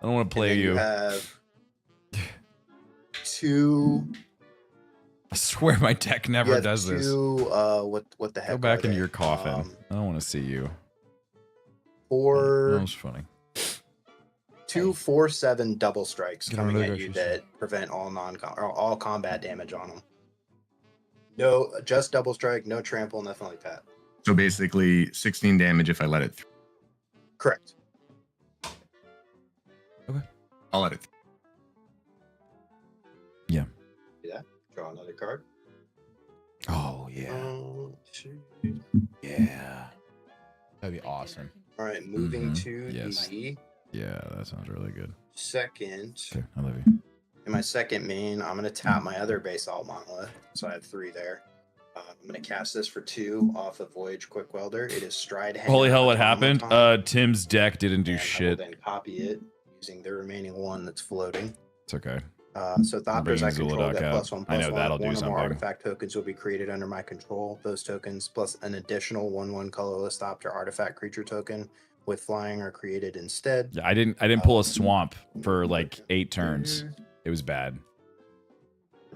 I don't want to and play then you. have 2. I swear my deck you never have does this. 2 what the heck? Go back are into they? your coffin. I don't want to see you. That 4 was funny. 2 4 7 double strikes Get coming another at you guy, that prevent all combat damage on them. No, just double strike, no trample, nothing like that. so basically 16 damage if I let it through. Correct. I'll let it through. Draw another card. Oh, yeah. Shoot. Yeah. That'd be awesome. All right, moving Mhm. to Yes. the Yeah, that sounds really good. second. Okay, I love you. In my second main, I'm going to tap my other basalt monolith. So I have 3 there. I'm going to cast this for 2 off of Voyage Quick Welder. It is Stride Hand. Holy hell, what happened? Tim's deck didn't do and I will shit. then copy it using the remaining 1 that's floating. It's okay. So Thopters I bringing control Zul'Adak get out. +1/+1. I know that'll do One or more something. artifact tokens will be created under my control. Those tokens plus an additional 1/1 colorless Thopter artifact creature token with flying are created instead. Yeah, I didn't pull a swamp for like 8 turns. It was bad.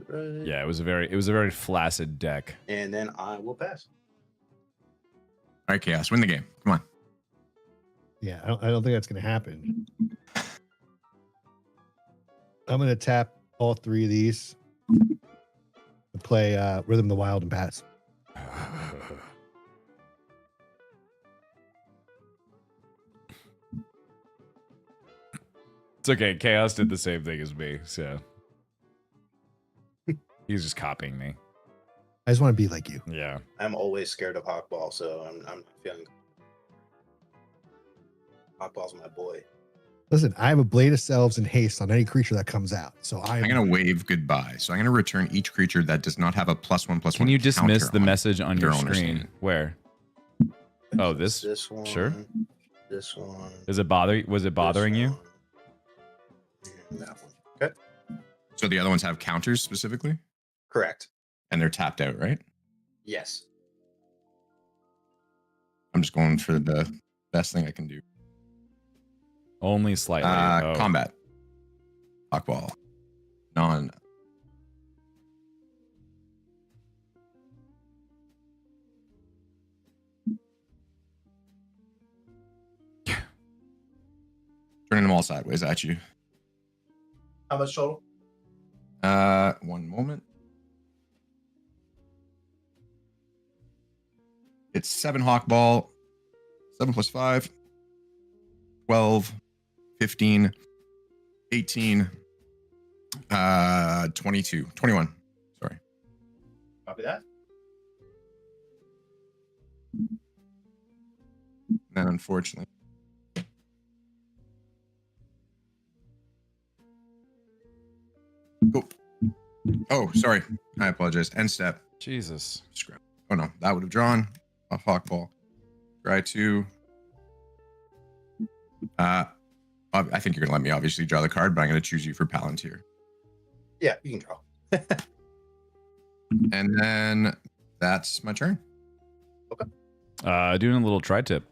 Right. Yeah, it was a very flaccid deck. And then I will pass. All right, Chaos, win the game. Come on. Yeah, I don't think that's going to happen. I'm going to tap all 3 of these and play Rhythm of the Wild and pass. It's okay. Chaos did the same thing as me, so he's just copying me. I just want to be like you. Yeah. I'm always scared of Hawkball, so I'm not feeling. Hawkball's my boy. Listen, I have a Blade of Selves and haste on any creature that comes out. So I'm going to wave goodbye. So I'm going to return each creature that does not have a +1/+1. Can you dismiss counter the on it. message on your Their owner's screen? name. Where? Oh, this. This one. Sure. This one. Was it bothering this you? one, and that one. Okay. So the other ones have counters specifically, Correct. and they're tapped out, right? Yes. I'm just going for the best thing I can do. Only slightly. Oh. Combat. Hawkball. Non. Turning them all sideways at you. How much total? One moment. It's 7 Hawkball. 7 + 5. 12. 15. 18. 22. 21. Sorry. Copy that. And then unfortunately. Oh, sorry. I apologize. End step. Jesus. Scrap. Oh no, that would have drawn off Hawkball. Try to. I think you're gonna let me obviously draw the card, but I'm gonna choose you for Palantir. Yeah, you can draw. And then that's my turn. Doing a little tri-tip.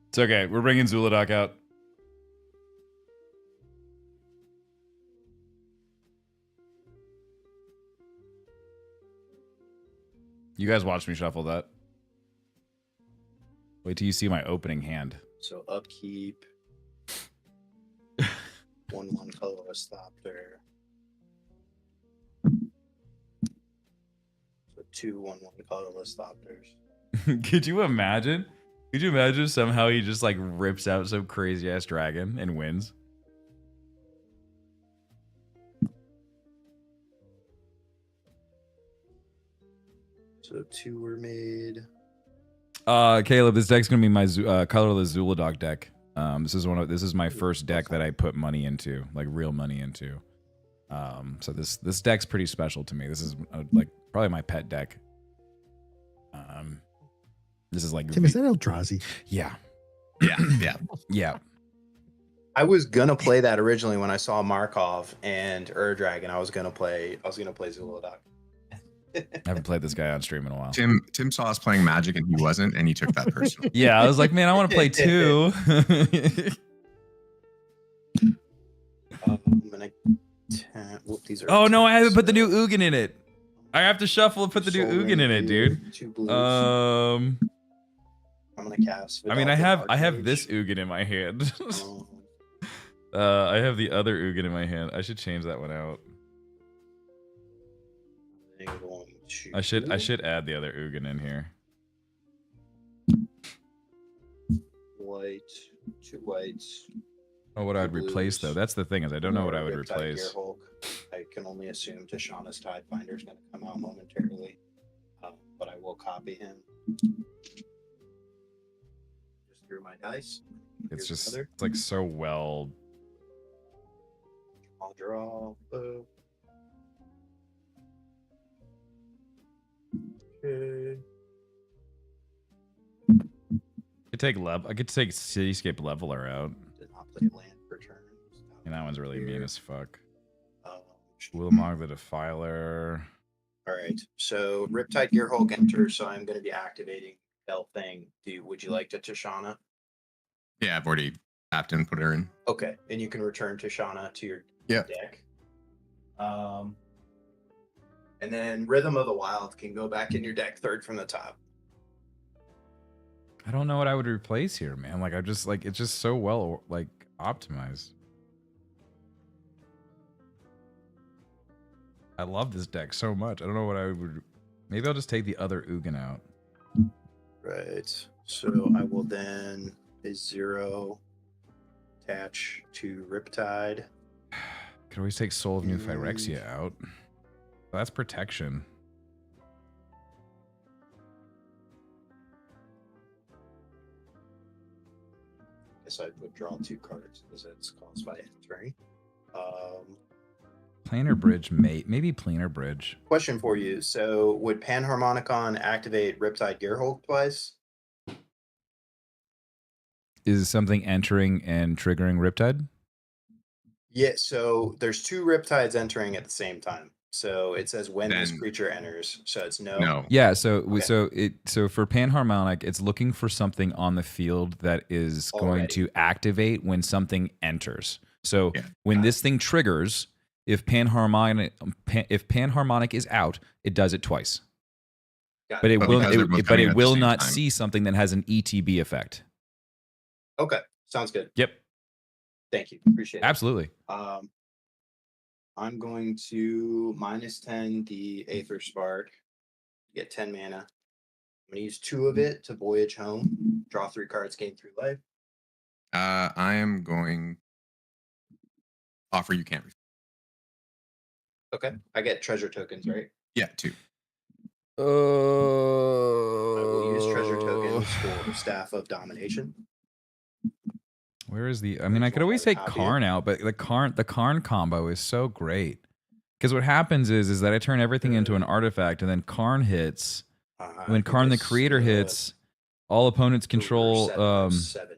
It's okay. We're bringing Zul'Adak out. You guys watch me shuffle that. Wait till you see my opening hand. So upkeep. 1/1 colorless Thopter. So 2/1/1 colorless Thopters. Could you imagine? Could you imagine somehow he just like rips out some crazy ass dragon and wins? So 2 were made. Caleb, this deck's gonna be my colorless Zuladog deck. This is my first deck that I put money into, like real money into. So this deck's pretty special to me. This is like probably my pet deck. This is like Tim, is that Eldrazi? Yeah. Yeah. I was gonna play that originally when I saw Markov and Dragon. I was gonna play Zulodok. I haven't played this guy on stream in a while. Tim saw us playing Magic and he wasn't, and he took that personally. Yeah, I was like, man, I want to play two. I'm gonna. Whoop, these are. Oh no, I haven't put the so- new Ugin in it. I have to shuffle and put the new Soul Ugin in it, dude. 2 blues. Um, I'm gonna cast. I mean, I have Archmage. this Ugin in my hand. Um, I have the other Ugin in my hand. I should change that one out. I'm going to- I should add the other Ugin in here. White, 2 whites. Oh, what I'd Blues. replace though. That's the thing is I don't know what I would Riptide replace. Gearhulk. I can only assume Tishana's Tidefinder is going to come out momentarily, but I will copy him. Just threw my dice. It's Here's just another. it's like so well. I'll draw. Okay. I could take Cityscape Leveler out. Did not play land per turn. And that one's really mean Here. as fuck. Um, Willamog the Defiler. All right. So Riptide Gearhulk enters, so I'm going to be activating Bell Thing. Would you like to Tishana? Yeah, I've already tapped and put her in. Okay, and you can return Tishana to your Yeah. deck. And then Rhythm of the Wild can go back in your deck, third from the top. I don't know what I would replace here, man. Like I just like it's just so well like optimized. I love this deck so much. I don't know what I would. Maybe I'll just take the other Ugin out. Right. So I will then a 0 attach to Riptide. Could always take Soul of New Phyrexia out. That's protection. Guess I'd withdraw 2 cards because it's caused by entering. Planar Bridge, maybe Planar Bridge. Question for you. So would Panharmonicon activate Riptide Gearhulk twice? Is something entering and triggering Riptide? Yeah, so there's 2 Riptides entering at the same time. So it says when this Then- creature enters. So it's no. No. Yeah, so Okay. so for Panharmonic, it's looking for something on the field that is going Already. to activate when something enters. So Yeah. when this thing triggers, if Panharmonic is out, it does it twice. Got But it But will because they're both coming at the same not time. see something that has an ETB effect. Okay, sounds good. Yep, Thank you. Appreciate it. absolutely. I'm going to -10 the Aether Spark, get 10 mana. I'm going to use 2 of it to Voyage Home, draw 3 cards, gain 3 life. I am going offer you can't refuse. Okay, I get treasure tokens, right? Yeah, 2. I will use treasure tokens for Staff of Domination. Where is the? I mean, I There's could one always more take copy. Karn out, but the Karn combo is so great because what happens is that I turn everything into an artifact, and then Karn hits. When Karn the Creator hits, all opponents control 7 here.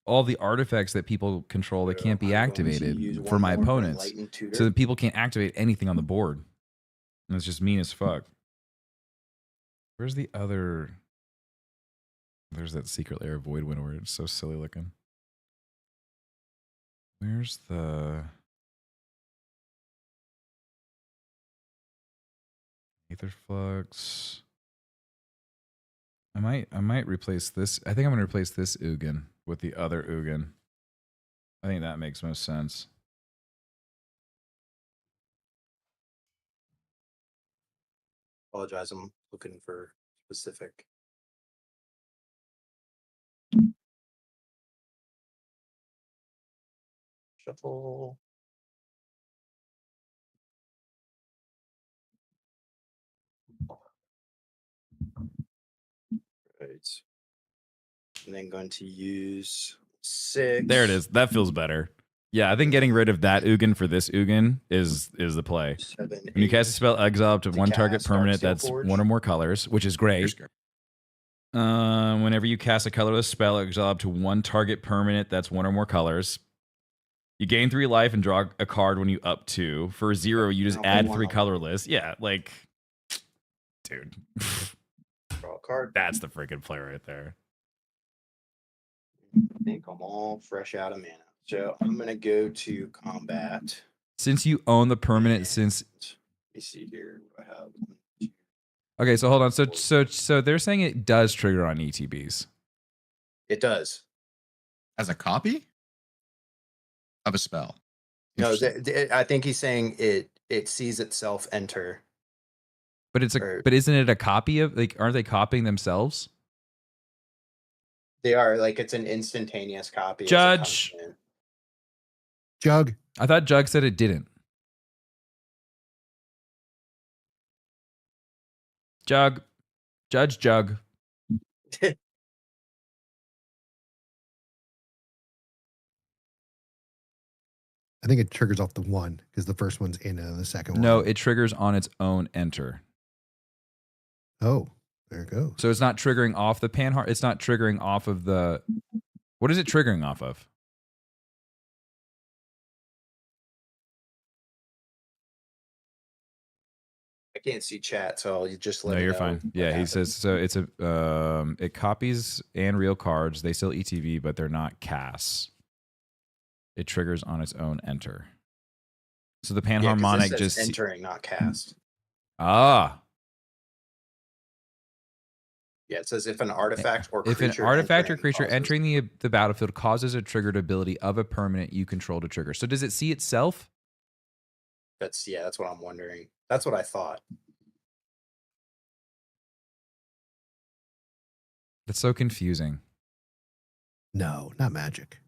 all the artifacts that people control. They So can't be I'm going to use activated for one my more opponents, Enlightened Tutor. so that people can't activate anything on the board. And it's just mean as fuck. Where's the other? There's that secret layer of Void Wind where it's so silly looking. Where's the Aether Flux? I might replace this. I think I'm gonna replace this Ugin with the other Ugin. I think that makes most sense. Apologize, I'm looking for specific. Shuffle. Right. And then going to use 6. There it is. That feels better. Yeah, I think getting rid of that Ugin for this Ugin is the play. 7, When you cast a spell, exile up to to one target cast permanent Darksteel that's Forge. one or more colors, which is You're great. scared. Whenever you cast a colorless spell, exile up to one target permanent that's one or more colors. You gain 3 life and draw a card when you up 2. For 0, you just I'll put add one 3 on. colorless. Yeah, like, dude, Draw a card. that's the freaking play right there. I think I'm all fresh out of mana. So I'm gonna go to combat. Since you own the permanent, since Let me see here. What I have. okay, so hold on. So they're saying it does trigger on ETBs. It does. As a copy of a spell. No, Interesting. I think he's saying it sees itself enter. But it's Or- but isn't it a copy of, like, aren't they copying themselves? They are like it's an instantaneous copy. as it Judge. comes in. Jug. I thought Jug said it didn't. Jug. Judge Jug. I think it triggers off the one because the first one's in the second No, one. it triggers on its own enter. Oh, there it goes. So it's not triggering off the Panhard. It's not triggering off of the. What is it triggering off of? I can't see chat, so you just let No, me you're know fine. what Yeah, he happens. says so. It's a it copies and real cards. They still ETB, but they're not casts. It triggers on its own enter. So the Yeah, 'cause this panharmonic says just entering, not cast. ah. Yeah, it says if an artifact or If an creature artifact or entering creature causes- entering the battlefield causes a triggered ability of a permanent you control to trigger. So does it see itself? That's what I'm wondering. That's what I thought. That's so confusing. No, not magic.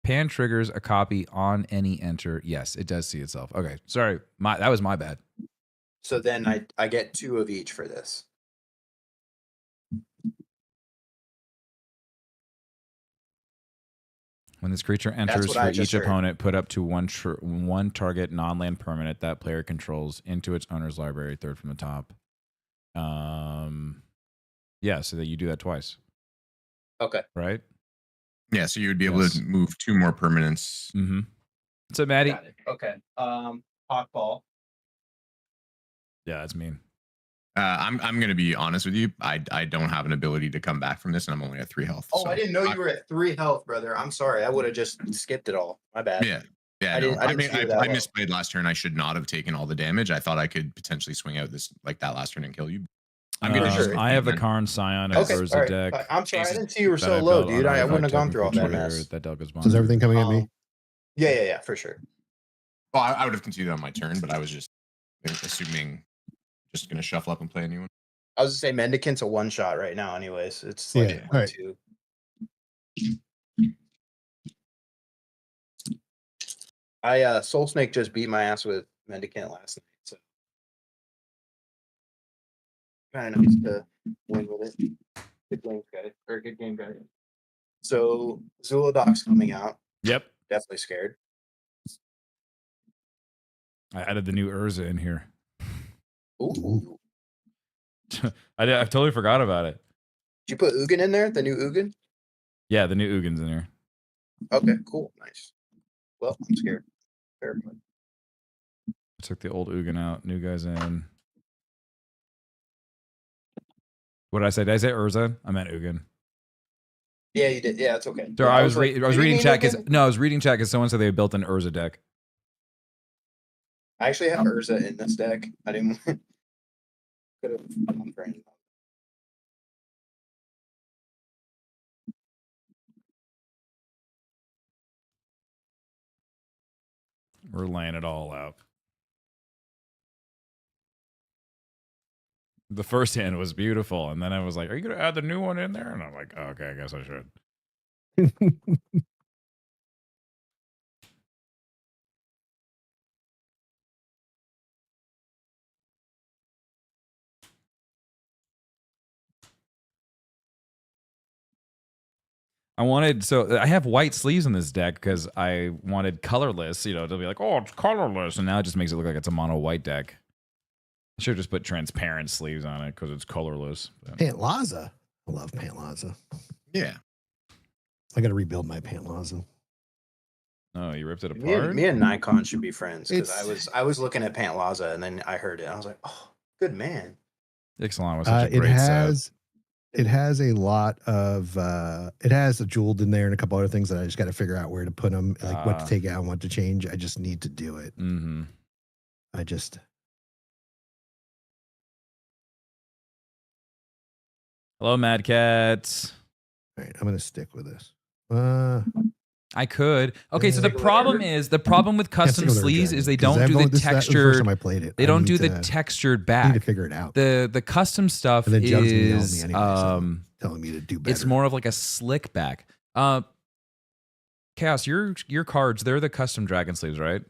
Pan triggers a copy on any enter. Yes, it does see itself. Okay, sorry, that was my bad. So then I get 2 of each for this. When this creature enters what for I each just heard. opponent, put up to one target non-land permanent that player controls into its owner's library, third from the top. Yeah, so that you do that twice, Okay. right? Yeah, so you would be able Yes. to move 2 more permanents. Mm-hmm. So Maddie, Got it. Okay. Hawk ball. yeah, that's mean. I'm gonna be honest with you. I don't have an ability to come back from this, and I'm only at 3 health. Oh, so I didn't know you were at 3 health, brother. I'm sorry. I would have just skipped it all. My bad. Yeah. Yeah, I no. didn't see it that I low. misplayed last turn. I should not have taken all the damage. I thought I could potentially swing out this like that last turn and kill you. I'm gonna sure. I have the then. Karn Scion of Okay. Urza All right. deck. I'm sorry. I Jesus. didn't see you were that so I low, built on dude. I artifact wouldn't have gone token through all that creature mess. That dealt as So is everything coming at me? Yeah, for sure. Well, I would have continued on my turn, but I was just assuming just gonna shuffle up and play a new one. I was to say Mendicant's a one shot right now, anyways. It's like Yeah, all right. 2. Soul Snake just beat my ass with Mendicant last night, so kind of nice to win with it. Good game, guys. Or good game, guys. So Zulodoc's coming out. Yep, Definitely scared. I added the new Urza in here. Ooh. I totally forgot about it. Did you put Ugin in there? The new Ugin? Yeah, the new Ugin's in here. Okay, cool. Nice. Well, I'm scared. Terrified. I took the old Ugin out. New guy's in. What did I say? Did I say Urza? I meant Ugin. Yeah, you did. Yeah, it's okay. So Yeah, I was like, I was "Did you reading mean chat because Ugin?" no, I was reading chat because someone said they built an Urza deck. I actually have Urza in this deck. I didn't could have gone for anything. We're laying it all out. The first hand was beautiful, and then I was like, "Are you gonna add the new one in there?" And I'm like, oh, "Okay, I guess I should." I have white sleeves in this deck because I wanted colorless, to be like, oh, it's colorless. And now it just makes it look like it's a mono white deck. I should just put transparent sleeves on it because it's colorless. Pant Laza. I love Pant Laza. Yeah. I got to rebuild my Pant Laza. Oh, you ripped it apart? Me and Nikon should be friends because I was looking at Pant Laza and then I heard it. And I was like, oh, good man. Ixalan was such a great set. It has a lot of it has a jeweled in there and a couple other things that I just got to figure out where to put them, like what to take out and what to change. I just need to do it. Mm-hmm. Hello, Mad Cats. All right, I'm gonna stick with this. I could. Okay, so the problem with custom sleeves is they don't do the textured. Time I played it. They don't do the textured back. I need to figure it out. The custom stuff and then Joe's is me anyway, telling me to do better. It's more of like a slick back. Chaos, your cards, they're the custom dragon sleeves, right?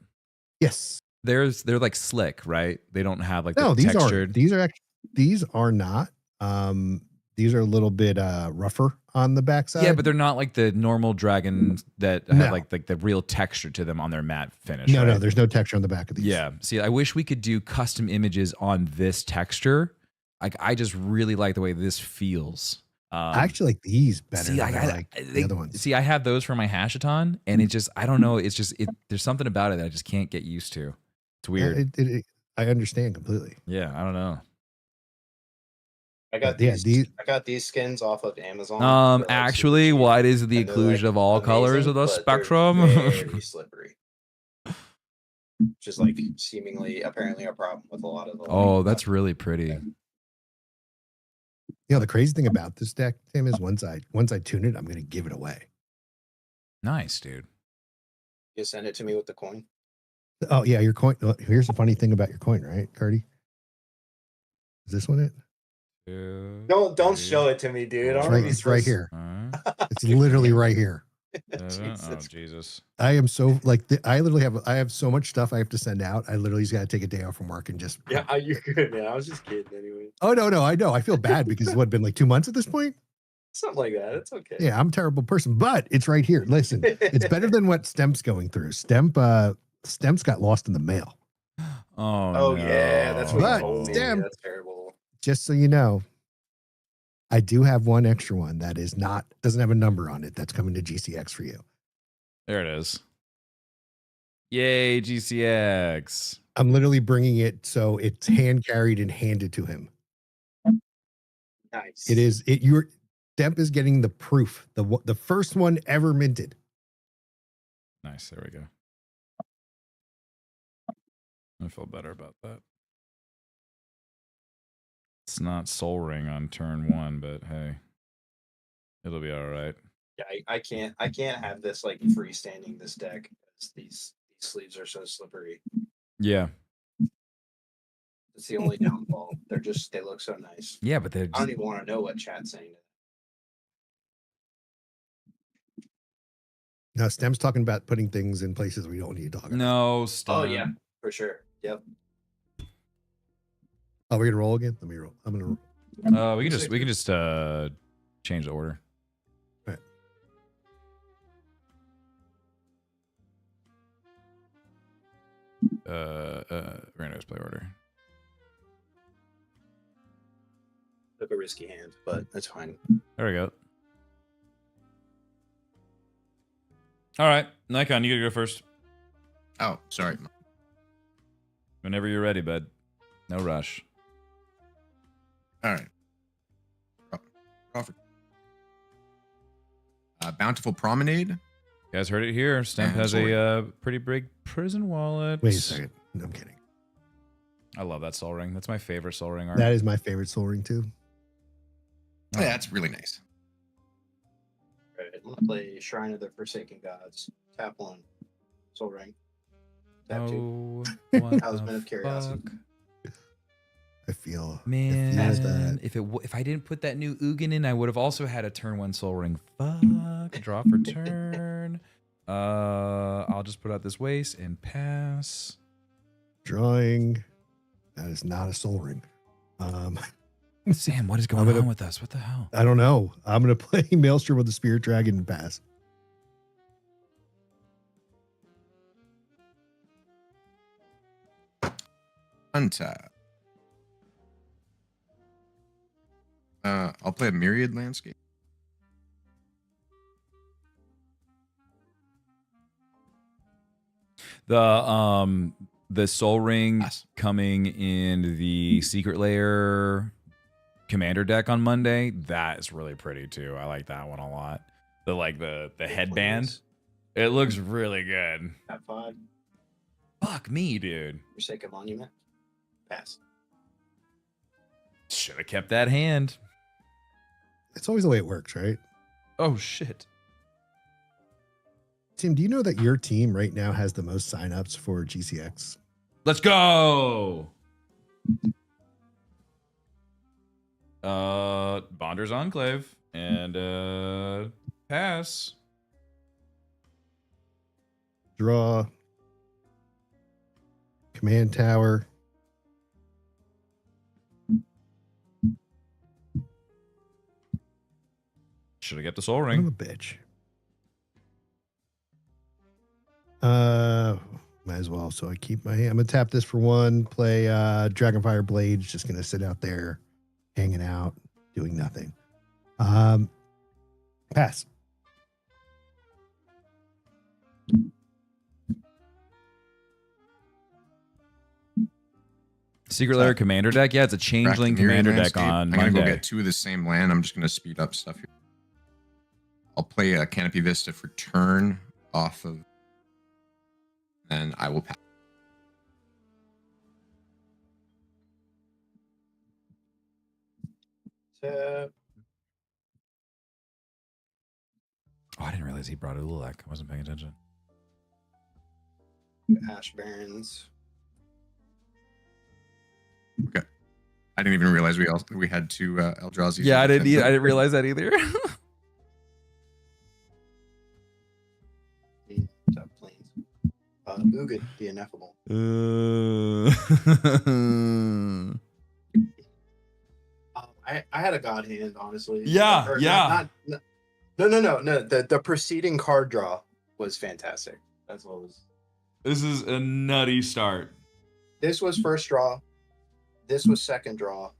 Yes. They're like slick, right? They don't have like the textured. These are not. These are a little bit rougher on the backside. Yeah, but they're not like the normal dragons that have like the real texture to them on their matte finish. No, right? no, there's no texture on the back of these. Yeah. See, I wish we could do custom images on this texture. Like, I just really like the way this feels. I actually like these better see, than the other ones. See, I have those for my Hashaton, and it just, I don't know. It's just, there's something about it that I just can't get used to. It's weird. I understand completely. Yeah, I don't know. I got these skins off of Amazon. Actually, why is the inclusion of all colors of the spectrum? Very slippery. Just like seemingly, apparently, a problem with a lot of the. Oh, that's really pretty. The crazy thing about this deck, Tim, is once I tune it, I'm going to give it away. Nice, dude. You send it to me with the coin. Oh yeah, your coin. Here's the funny thing about your coin, right, Cardi? Is this one it? Don't show it to me, dude. It's right here. It's literally right here. Oh Jesus! I am so I have so much stuff I have to send out. I literally just got to take a day off from work and just. Yeah, you're good, man. I was just kidding anyway. Oh no, I know. I feel bad because it's been like 2 months at this point. Something like that. It's okay. Yeah, I'm a terrible person, but it's right here. Listen, it's better than what Stemp's going through. Stemp's got lost in the mail. Oh no. Yeah, that's what you told me. That's terrible. Just so you know, I do have one extra one that doesn't have a number on it that's coming to GCX for you. There it is. Yay, GCX. I'm literally bringing it so it's hand carried and handed to him. Nice. It is Stemp is getting the proof, the first one ever minted. Nice. There we go. I feel better about that. It's not Soul Ring on turn 1, but hey, it'll be all right. Yeah, I can't have this like freestanding this deck because these sleeves are so slippery. Yeah. It's the only downfall. They look so nice. Yeah, but I don't even want to know what chat's saying. No, Stem's talking about putting things in places we don't need to talk about. No, Stem. Oh yeah, for sure. Yep. Oh, we're gonna roll again. Let me roll. I'm gonna roll. We can just change the order. All right. Randos play order. Took a risky hand, but that's fine. There we go. All right, Nikon, you gotta go first. Oh, sorry. Whenever you're ready, bud. No rush. All right. Crawford. Bountiful Promenade. You guys heard it here. Stamp has a pretty big prison wallet. Wait a second. No, I'm kidding. I love that Soul Ring. That's my favorite Soul Ring art. That is my favorite Soul Ring too. Oh, yeah, that's really nice. Right, I'm gonna play Shrine of the Forsaken Gods. Tap 1. Soul Ring. Tap two. Oh, what Talisman of the Curiosity. fuck? I feel Man, that. if I didn't put that new Ugin in, I would have also had a turn 1 Soul Ring. Fuck. Draw for turn. I'll just put out this waste and pass. Drawing. That is not a soul ring. Sam, what is going on with us? What the hell? I don't know. I'm gonna play Maelstrom with the Spirit Dragon and pass. Untap. I'll play a Myriad Landscape. The Soul Ring Yes. coming in the Secret Lair Commander deck on Monday. That is really pretty too. I like that one a lot. The headband. It looks really good. Tap 5. Fuck me, dude. Forsaken Monument. Pass. Should have kept that hand. It's always the way it works, right? Oh shit. Tim, do you know that your team right now has the most signups for GCX? Let's go. Bonder's Enclave and pass. Draw. Command Tower. Should have kept the Soul Son of Ring. a bitch. Might as well. So I keep my hand. I'm gonna tap this for 1. Play Dragonfire Blades. Just gonna sit out there, hanging out, doing nothing. Pass. Secret Lair Commander deck. Yeah, it's a Changeling Commander deck on I'm gonna Monday. go get 2 of the same land. I'm just gonna speed up stuff here. I'll play a Canopy Vista for turn off of, and I will pass. Tap. Oh, I didn't realize he brought Ululek. I wasn't paying attention. Ash Barrens. Okay. I didn't even realize we had 2 Eldrazi. Yeah, I didn't realize that either. Tap Plains. Ugin, the Ineffable. I had a god hand, honestly. Yeah, Or yeah. No. The preceding card draw was fantastic. That's what was. This is a nutty start. This was first draw. This was second draw.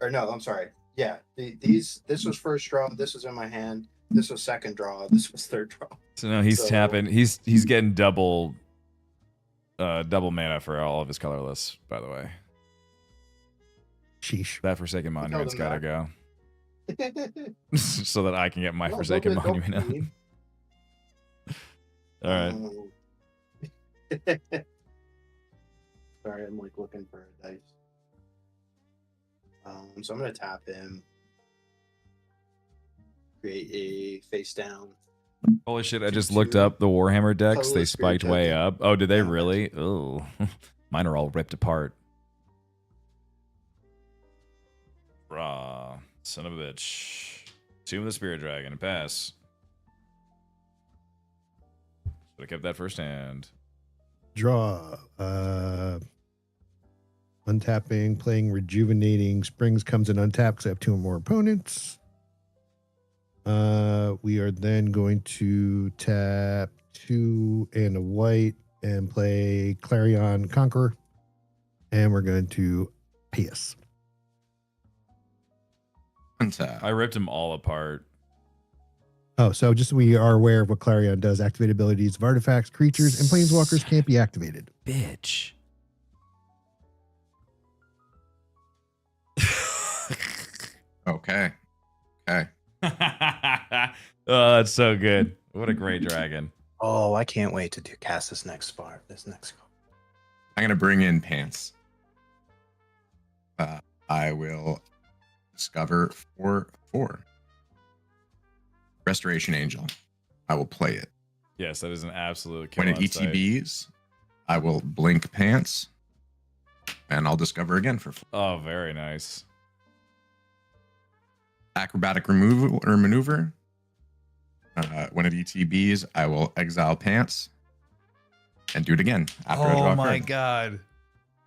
Or no, I'm sorry. Yeah, this was first draw. This was in my hand. This was second draw. This was third draw. So no, he's tapping. He's getting double mana for all of his colorless, by the way. Sheesh. That Forsaken Monument's them gotta go. So that I can get my No, Forsaken don't Monument out. leave. All right. Sorry, I'm like looking for a dice. So I'm gonna tap him. Create a face down. Holy shit, I just looked up the Warhammer decks. They Colorless Spirit spiked way Dragon. up. Oh, did they Yeah, really? Oh. Mine are all ripped apart. Raw. Son of a bitch. Tomb of the Spirit Dragon and pass. Should have kept that first hand. Draw. Untapping, playing Rejuvenating. Springs comes in untapped because I have 2 or more opponents. We are then going to tap 2 and a white and play Clarion Conqueror. And we're going to PS. Untap. I ripped them all apart. Oh, so just so we are aware of what Clarion does, activate abilities of artifacts, creatures, and planeswalkers can't be activated. Bitch. Okay. Okay. Oh, it's so good. What a great dragon. Oh, I can't wait to cast this next card. I'm gonna bring in Pants. I will discover 4/4. Restoration Angel. I will play it. Yes, that is an absolute kill When it on sight. ETBs, I will blink pants, and I'll discover again for Oh, very nice. acrobatic removal or maneuver. When it ETBs, I will exile pants and do it again after I draw a card. God.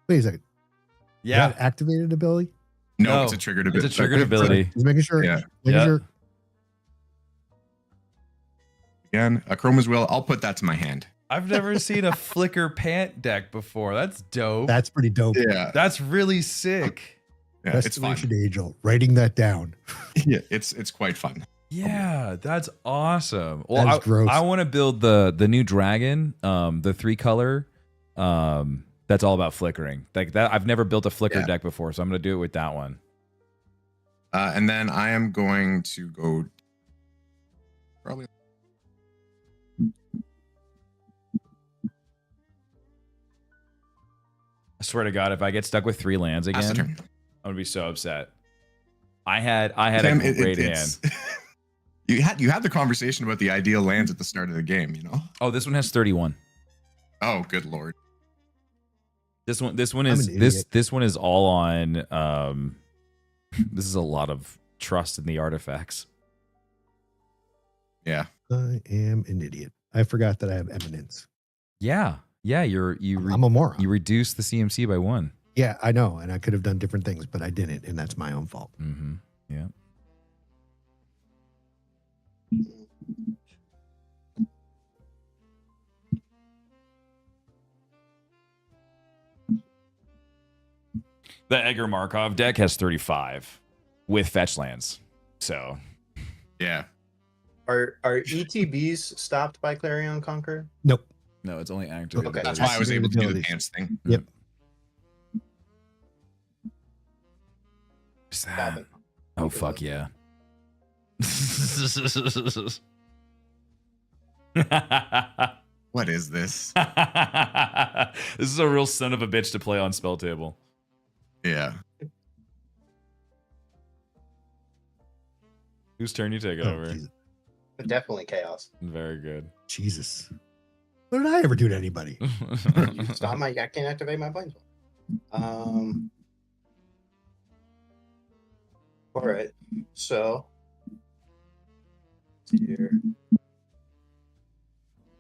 Wait a second. Is Yeah. that activated ability? No, it's a triggered ability. It's a triggered ability. Just making sure. Yeah. Making Yeah. sure. Again, a Chroma's Will. I'll put that to my hand. I've never seen a flicker pant deck before. That's dope. That's pretty dope. Yeah, That's really sick. yeah, it's fun. Destination Angel. Writing that down. Yeah, it's quite fun. Yeah, that's awesome. Well, That is gross. I want to build the new dragon, the 3-color. That's all about flickering. Like that, I've never built a flicker deck before, so I'm gonna do it with that one. And then I am going to go probably. I swear to God, if I get stuck with 3 lands Pass the again, turn. I'm gonna be so upset. I had Sam, a great hand. it's- you had the conversation about the ideal lands at the start of the game, you know? Oh, this one has 31. Oh, good lord. This one I'm is an idiot. this one is all on. This is a lot of trust in the artifacts. Yeah. I am an idiot. I forgot that I have eminence. Yeah, I'm a moron. you reduce the CMC by 1. Yeah, I know. And I could have done different things, but I didn't. And that's my own fault. Mm-hmm. Yeah. The Edgar Markov deck has 35 with fetch lands. So Yeah. Are ETBs stopped by Clarion Conqueror? Nope. no, it's only activated. Okay. That's why I was able to do the Abilities. pants thing. Yep. What's Stop that? it. Oh fuck yeah. What is this? This is a real son of a bitch to play on spell table. Yeah. Whose turn you take it Oh, over? Jesus. Definitely chaos. Very good. Jesus. What did I ever do to anybody? You stop my. I can't activate my planes. All right. So here,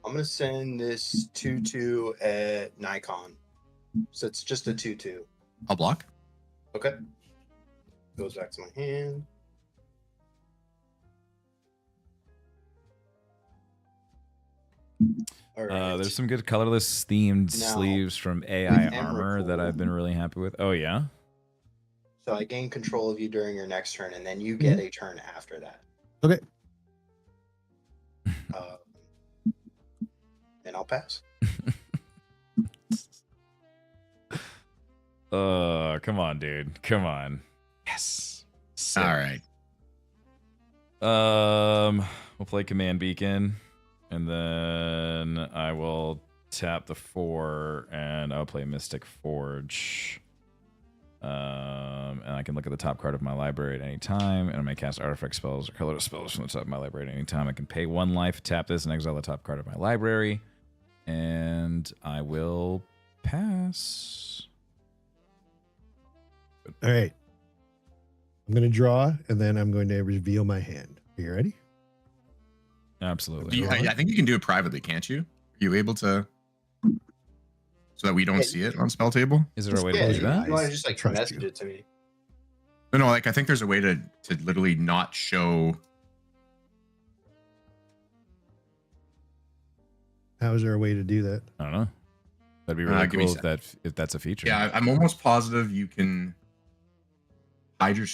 I'm gonna send this 2/2 at Nikon. So it's just a 2/2. I'll block. Okay. Goes back to my hand. All right. There's some good colorless themed Now, sleeves from AI with Armor that I've been really happy with. Oh yeah. So I gain control of you during your next turn, and then you get a turn after that. Okay. And I'll pass. Come on, dude. Come on. Yes. Sick. All right. We'll play Command Beacon, and then I will tap the 4, and I'll play Mystic Forge. And I can look at the top card of my library at any time, and I may cast artifact spells or colorless spells from the top of my library at any time. I can pay 1 life, tap this, and exile the top card of my library, and I will pass. All right. I'm going to draw, and then I'm going to reveal my hand. Are you ready? Absolutely. I think you can do it privately, can't you? Are you able to, so that we don't see it on spell table? Is there a way Yeah, to do that? you want to just like Trust message you. it to me? No, like I think there's a way to literally not show. How is there a way to do that? I don't know. That'd be really give me cool a if that's a feature. Yeah, I'm almost positive you can hide your.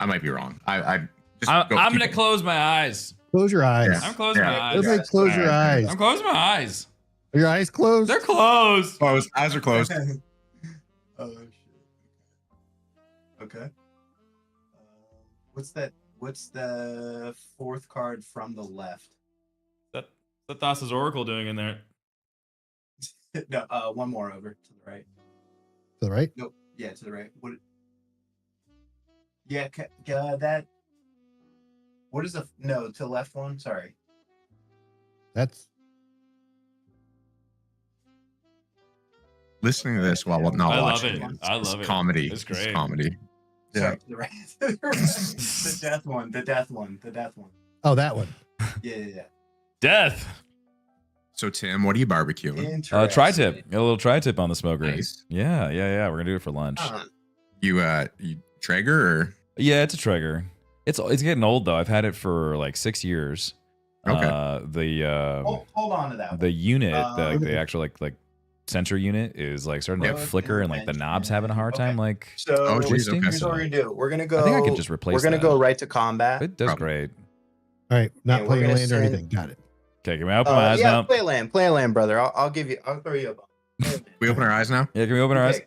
I might be wrong. I'm gonna close my eyes. Close your eyes. Yeah. I'm closing my eyes. Everybody close your eyes. I'm closing my eyes. Are your eyes closed? They're closed. Closed. Eyes are closed. Oh shit. Okay. What's that? What's the 4th card from the left? That Thassa's Oracle doing in there? No, one more over to the right. To the right? Nope. Yeah, to the right. What? Yeah, that. What is the no to the left one? Sorry. That's Listening to this while not I love watching it. is I love it. comedy. It's great. Comedy. Yeah. Sorry, the death one. The death one. The death one. oh that one. Yeah. Death. So Tim, what are you barbecuing? Interesting. Tri-tip. Got a little tri-tip on the smoker. Nice. Yeah. We're gonna do it for lunch. You Traeger or Yeah, it's a Traeger. It's getting old though. I've had it for like 6 years. Okay. Hold on to that. The unit, the Okay. actual like sensor unit is like starting to Road flicker and like the knobs having a hard time like So Oh, geez, twisting. okay. here's what we're gonna do. We're gonna go. I think I could just replace We're gonna that. go right to combat. It does Probably. great. All right, not Yeah, we're playing gonna land or send- anything. Got it. Okay, can we open my eyes yeah, now? play land, brother. I'll throw you a bone. we open our eyes now? Yeah, can we open our eyes?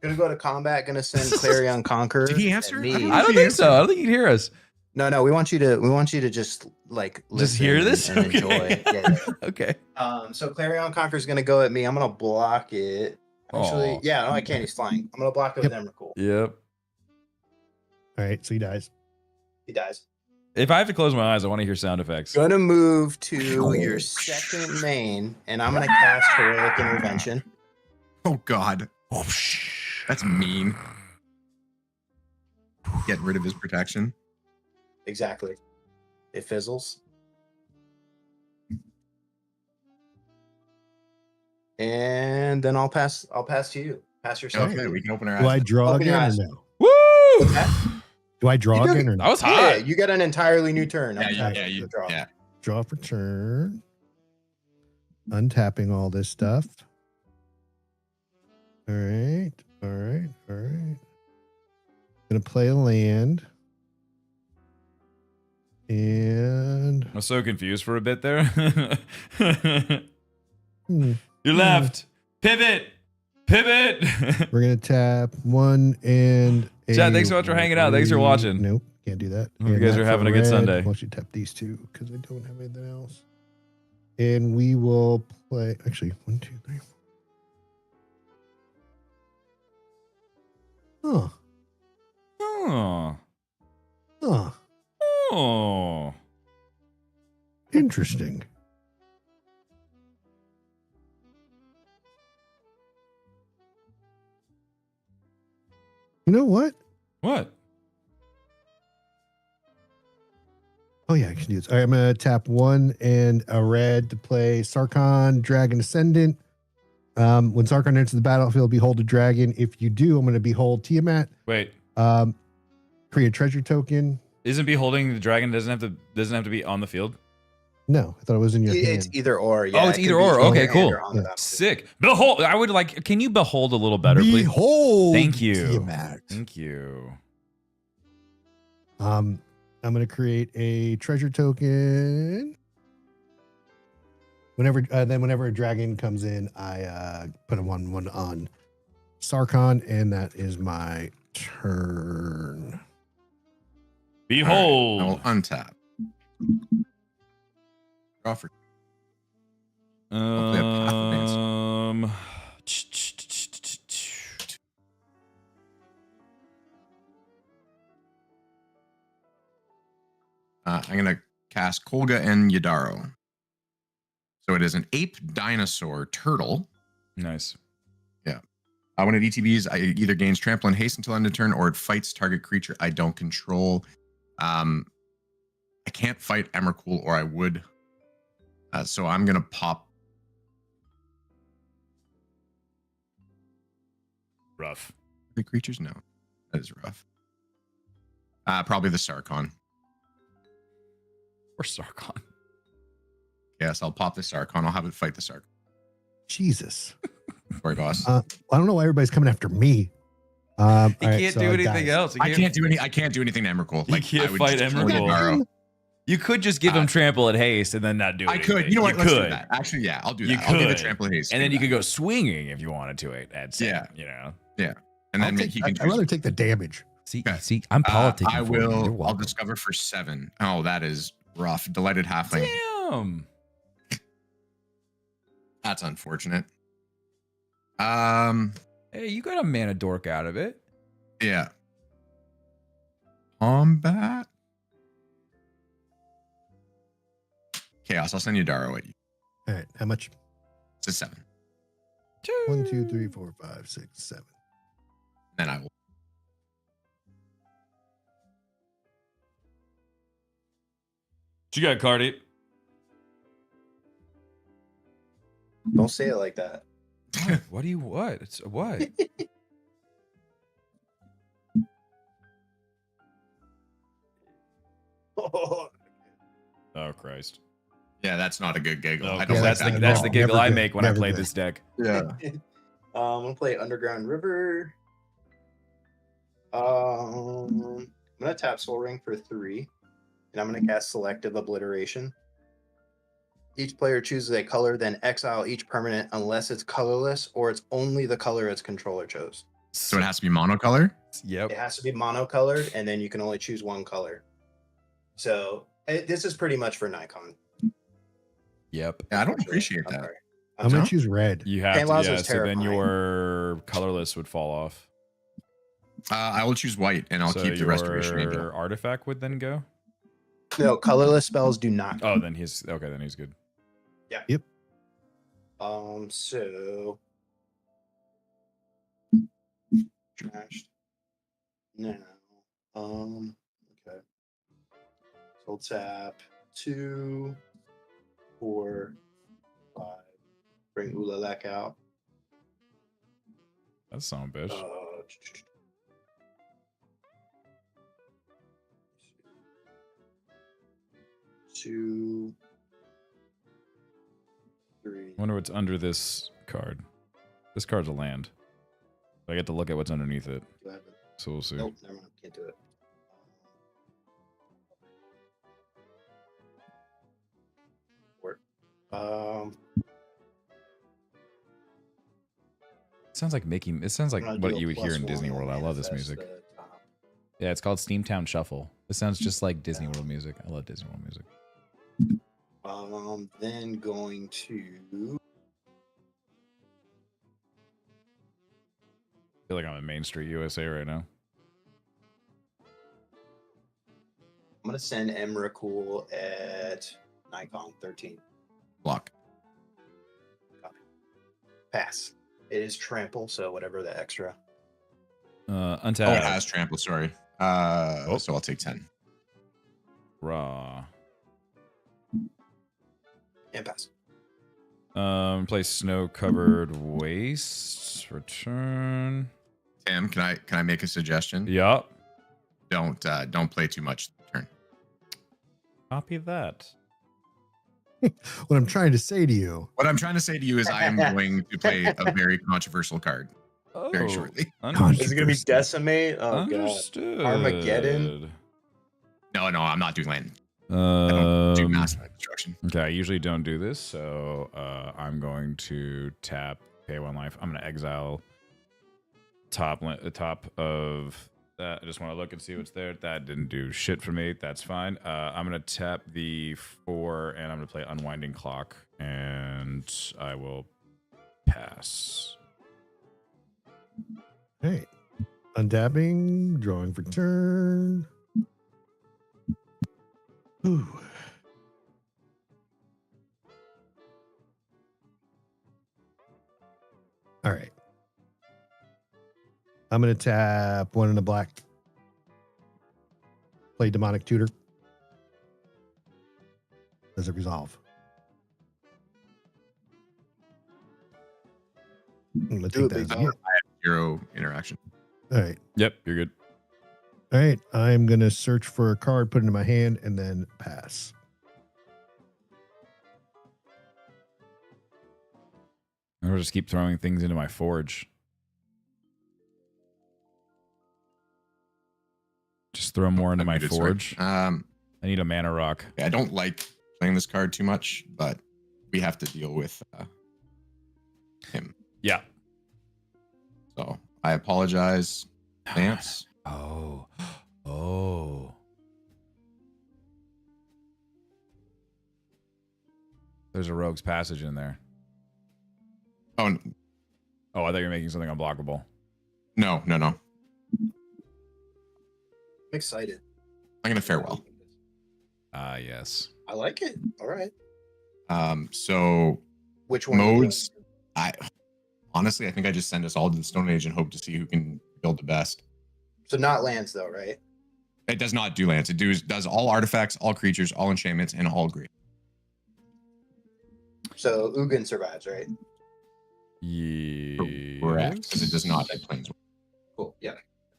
Gonna go to combat. Gonna send Clarion Conqueror. Did he answer? and I don't me. know. I don't think so. I don't think you can hear us. No, we want you to just like Just listen hear this? and enjoy. Okay. Yeah. Okay. So Clarion Conqueror is gonna go at me. I'm gonna block it. Actually, Aw. yeah, no, I can't. He's flying. I'm gonna block it with Emrakul. Yep. All right, so he dies. He dies. If I have to close my eyes, I want to hear sound effects. Gonna move to your second main, and I'm gonna cast Heroic Intervention. Oh God. That's mean. Get rid of his protection. Exactly. It fizzles. And then I'll pass to you. Pass your Okay, second. we can open our Do I eyes. draw Open your again or eyes. no? Woo! Do I draw You do- again or That no? was Yeah, hot. you get an entirely new turn. Yeah, I'm yeah, tapping you, the draw. yeah. Draw for turn. Untapping all this stuff. All right. Gonna play a land. And I was so confused for a bit there. hmm, You left. Pivot. we're gonna tap one and Chad, thanks so much for hanging out. Thanks for watching. Nope, can't do that. Hope you And guys that are having for a good red. Sunday. Why don't you tap these two because I don't have anything else. And we will play. Actually, 1, 2, 3, 4. Oh. Huh. Oh. Interesting. You know what? What? Oh yeah, I can do this. All right, I'm gonna tap 1 and a red to play Sarkhan, Dragon Ascendant. When Sarkhan enters the battlefield, behold a dragon. If you do, I'm gonna behold Tiamat. Wait. Create a treasure token. Isn't beholding the dragon doesn't have to be on the field? No, I thought it was in your It's hand. either or. Yeah, Oh, it's it either could be or. in Okay, your cool. hand or on the Yeah. battlefield. Sick. Behold. I would like. Can you behold a little better, please? Behold, Thank you. Tiamat. Thank you. I'm gonna create a treasure token. Whenever a dragon comes in, I put a 1/1 on Sarkhan, and that is my turn. Behold. I will untap. Draw for Hopefully I have Um. I'm gonna cast Kolga and Yadaro. So it is an ape dinosaur turtle. Nice. When it ETBs, it either gains trample and haste until end of turn, or it fights target creature I don't control. I can't fight Emrakul, or I would. So I'm gonna pop. Rough. The creatures? No, that is rough. Probably the Sarkhan. Or Sarkhan. Yes, I'll pop the Sarkhan. I'll have it fight the Sarkhan. Jesus. Sorry, boss. I don't know why everybody's coming after me. He All right, can't so do it anything dies. else. He I can't do anything to Emrakul. You can't I would fight just kill Emrakul. Yadaro. You could just give him trample at haste and then not do it. I could. You know what? Let's could. do that. Actually, yeah, I'll do You that. I'll give it could. trample haste. And then do you that. could go swinging if you wanted to it at Yeah. you know. And then I'd he can. rather take the damage. See, Okay. I'm politicking. I for you. You're will. I'll welcome. discover for 7. Oh, that is rough. Delighted halfling. Damn. That's unfortunate. Hey, you got a mana dork out of it. Yeah. Combat. Chaos. I'll send you Daro at you. All right. How much? It's a 7. 1, 2, 3, 4, 5, 6, 7. Then I will. What you got, Cardi? Don't say it like that. What do you what? It's what? Oh Christ. Yeah, that's not a good giggle. No, I don't Yeah, like that's that. that's the Never giggle I good. make when I Never play good. this deck. Yeah. I'm gonna play Underground River. I'm gonna tap Soul Ring for 3, and I'm gonna cast Selective Obliteration. Each player chooses a color, then exile each permanent unless it's colorless or it's only the color its controller chose. So it has to be monocolor? Yep. It has to be monocolored, and then you can only choose one color. So this is pretty much for Nikon. Yep. Yeah, I don't appreciate I'm that. sorry. I'm going sorry? to choose red. You have Pain to, Laws yeah, is so then terrifying. your colorless would fall off. I will choose white, and I'll So keep the restoration angel. your artifact would then go? No, colorless spells do not. Oh, then he's okay, then he's good. So trashed. Now, okay. So tap 2, 4, 5. Bring Ulalek out. That's son of a bitch. 2, 3. I wonder what's under this card. This card's a land. I get to look at what's underneath it. Do I have it? So we'll see. Nope, never mind. Can't do it. Work. It sounds like making. It sounds like I'm gonna what do a you would hear in +1 Disney World. I love this manifest music. the top. Yeah, it's called Steamtown Shuffle. It sounds just like Disney World music. I love Disney World music. Then going to I feel like I'm in Main Street, USA right now. I'm gonna send Emrakul at Nikon 13. Block. Pass. It is trample, so whatever the extra. Untap. Oh, it has trample, sorry. So I'll take 10. Raw. And pass. Play snow-covered wastes. Return. Tim, can I make a suggestion? Yup. Don't play too much turn. Copy that. What I'm trying to say to you. What I'm trying to say to you is I am going to play a very controversial card very shortly. Is it gonna be decimate? Oh Understood. Armageddon? No, I'm not doing land. I don't do mass destruction. Okay, I usually don't do this, so I'm going to tap K1 life. I'm going to exile the top of that. I just want to look and see what's there. That didn't do shit for me. That's fine. I'm going to tap the 4, and I'm going to play Unwinding Clock, and I will pass. Hey, undabbing, drawing for turn. Ooh. All right. I'm going to tap 1 in the black. Play Demonic Tutor. Does it resolve? I'm going to take that as a hit. 0 interaction. All right. Yep, you're good. All right. I'm going to search for a card, put it in my hand, and then pass. I'll just keep throwing things into my forge. Just throw more into my Muted, sorry. forge. I need a mana rock. Yeah, I don't like playing this card too much, but we have to deal with him. Yeah. So I apologize, Vance. Oh. Oh. There's a Rogue's Passage in there. Oh, Oh, I thought you were making something unblockable. no. I'm excited. I'm going to farewell. Ah, yes. I like it. All right. So Which one? modes, I honestly, I think I just send us all to the Stone Age and hope to see who can build the best. So not lands though, right? It does not do lands. It does all artifacts, all creatures, all enchantments, and all green. So Ugin survives, right? Correct, because it does not die planes. Cool. Yeah.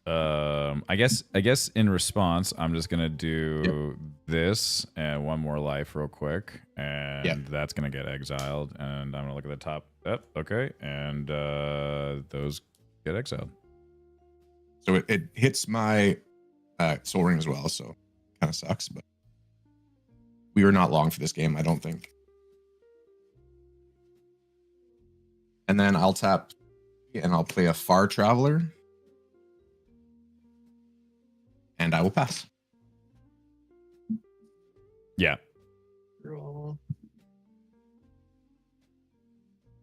I guess in response, I'm just gonna do this and one more life real quick, and that's gonna get exiled. And I'm gonna look at the top. Yep, okay, and those get exiled. So it hits my Soul Ring as well, so kind of sucks. But we were not long for this game, I don't think. And then I'll tap, and I'll play a Far Traveler. And I will pass. Yeah.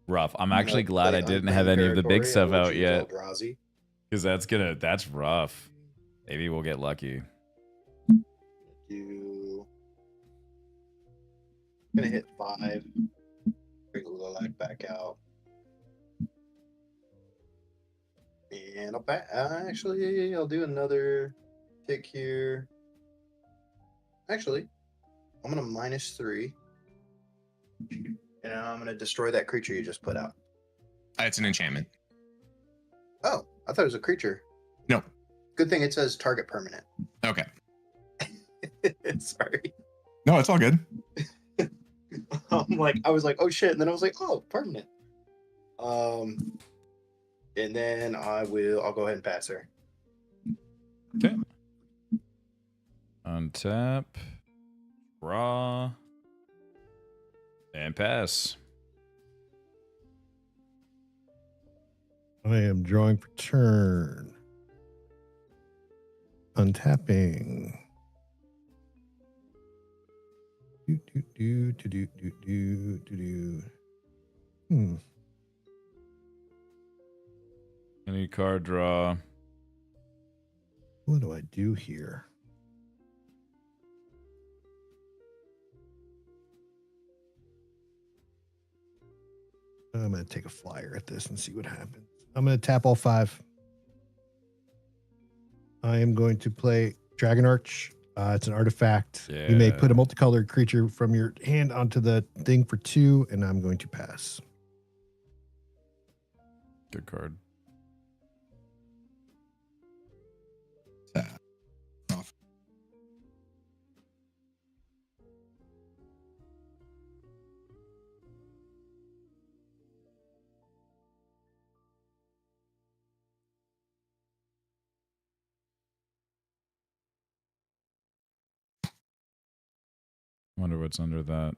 Rough. I'm actually glad I didn't have any of the big stuff out yet. Because that's rough. Maybe we'll get lucky. Gonna hit 5. Bring a little lag back out. And I'll back. Actually, I'll do another tick here. Actually, I'm gonna -3, and I'm gonna destroy that creature you just put out. It's an enchantment. Oh, I thought it was a creature. No. Good thing it says target permanent. Okay. Sorry. No, it's all good. I was like, oh shit, and then I was like, oh, permanent. And then I'll go ahead and pass her. Okay. Untap, draw, and pass. I am drawing for turn. Untapping. Any card draw. What do I do here? I'm going to take a flyer at this and see what happens. I'm going to tap all 5. I am going to play Dragon Arch. It's an artifact. Yeah. You may put a multicolored creature from your hand onto the thing for 2, and I'm going to pass. Good card. Off. Wonder what's under that.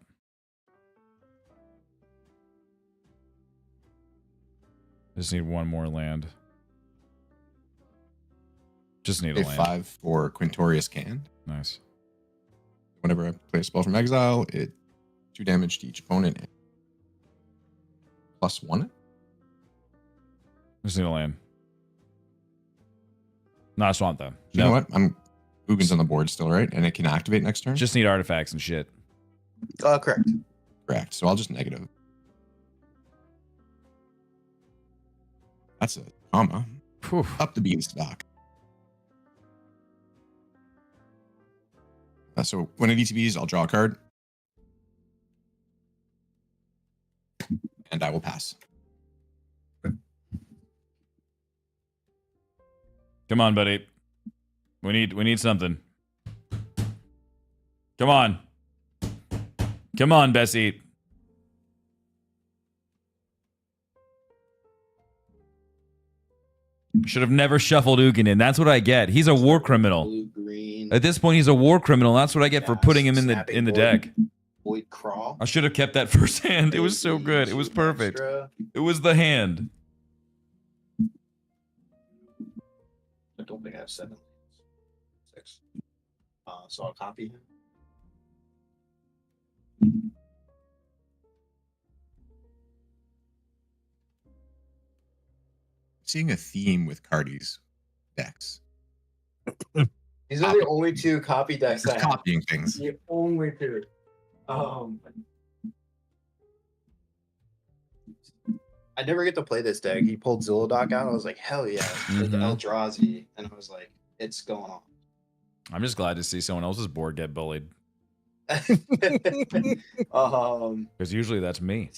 Just need one more land. Just need a land. 5 for Quintorius Can. Nice. Whenever I play a spell from exile, it 2 damage to each opponent. +1. Just need a land. Not a swamp though. You know what? Ugin's on the board still, right? And it can activate next turn? Just need artifacts and shit. Correct. Correct. So I'll just negative. That's a comma. Whew. Up the beanstalk. So when it ETBs, I'll draw a card. And I will pass. Come on, buddy. We need something. Come on. Come on, Bessie. Should have never shuffled Ugin in. That's what I get. He's a war criminal. Blue, green. At this point, he's a war criminal. That's what I get for putting him in the deck. Void Crawl. I should have kept that first hand. It was so good. It was perfect. It was the hand. I don't think I have 7. 6. So I'll copy him. Seeing a theme with Cardi's decks. These are the only 2 copy decks I Just have. copying things. The only 2. I never get to play this deck. He pulled Zillidock out. I was like, hell yeah. With Mhm. Eldrazi. And I was like, it's going on. I'm just glad to see someone else's board get bullied. Because usually that's me.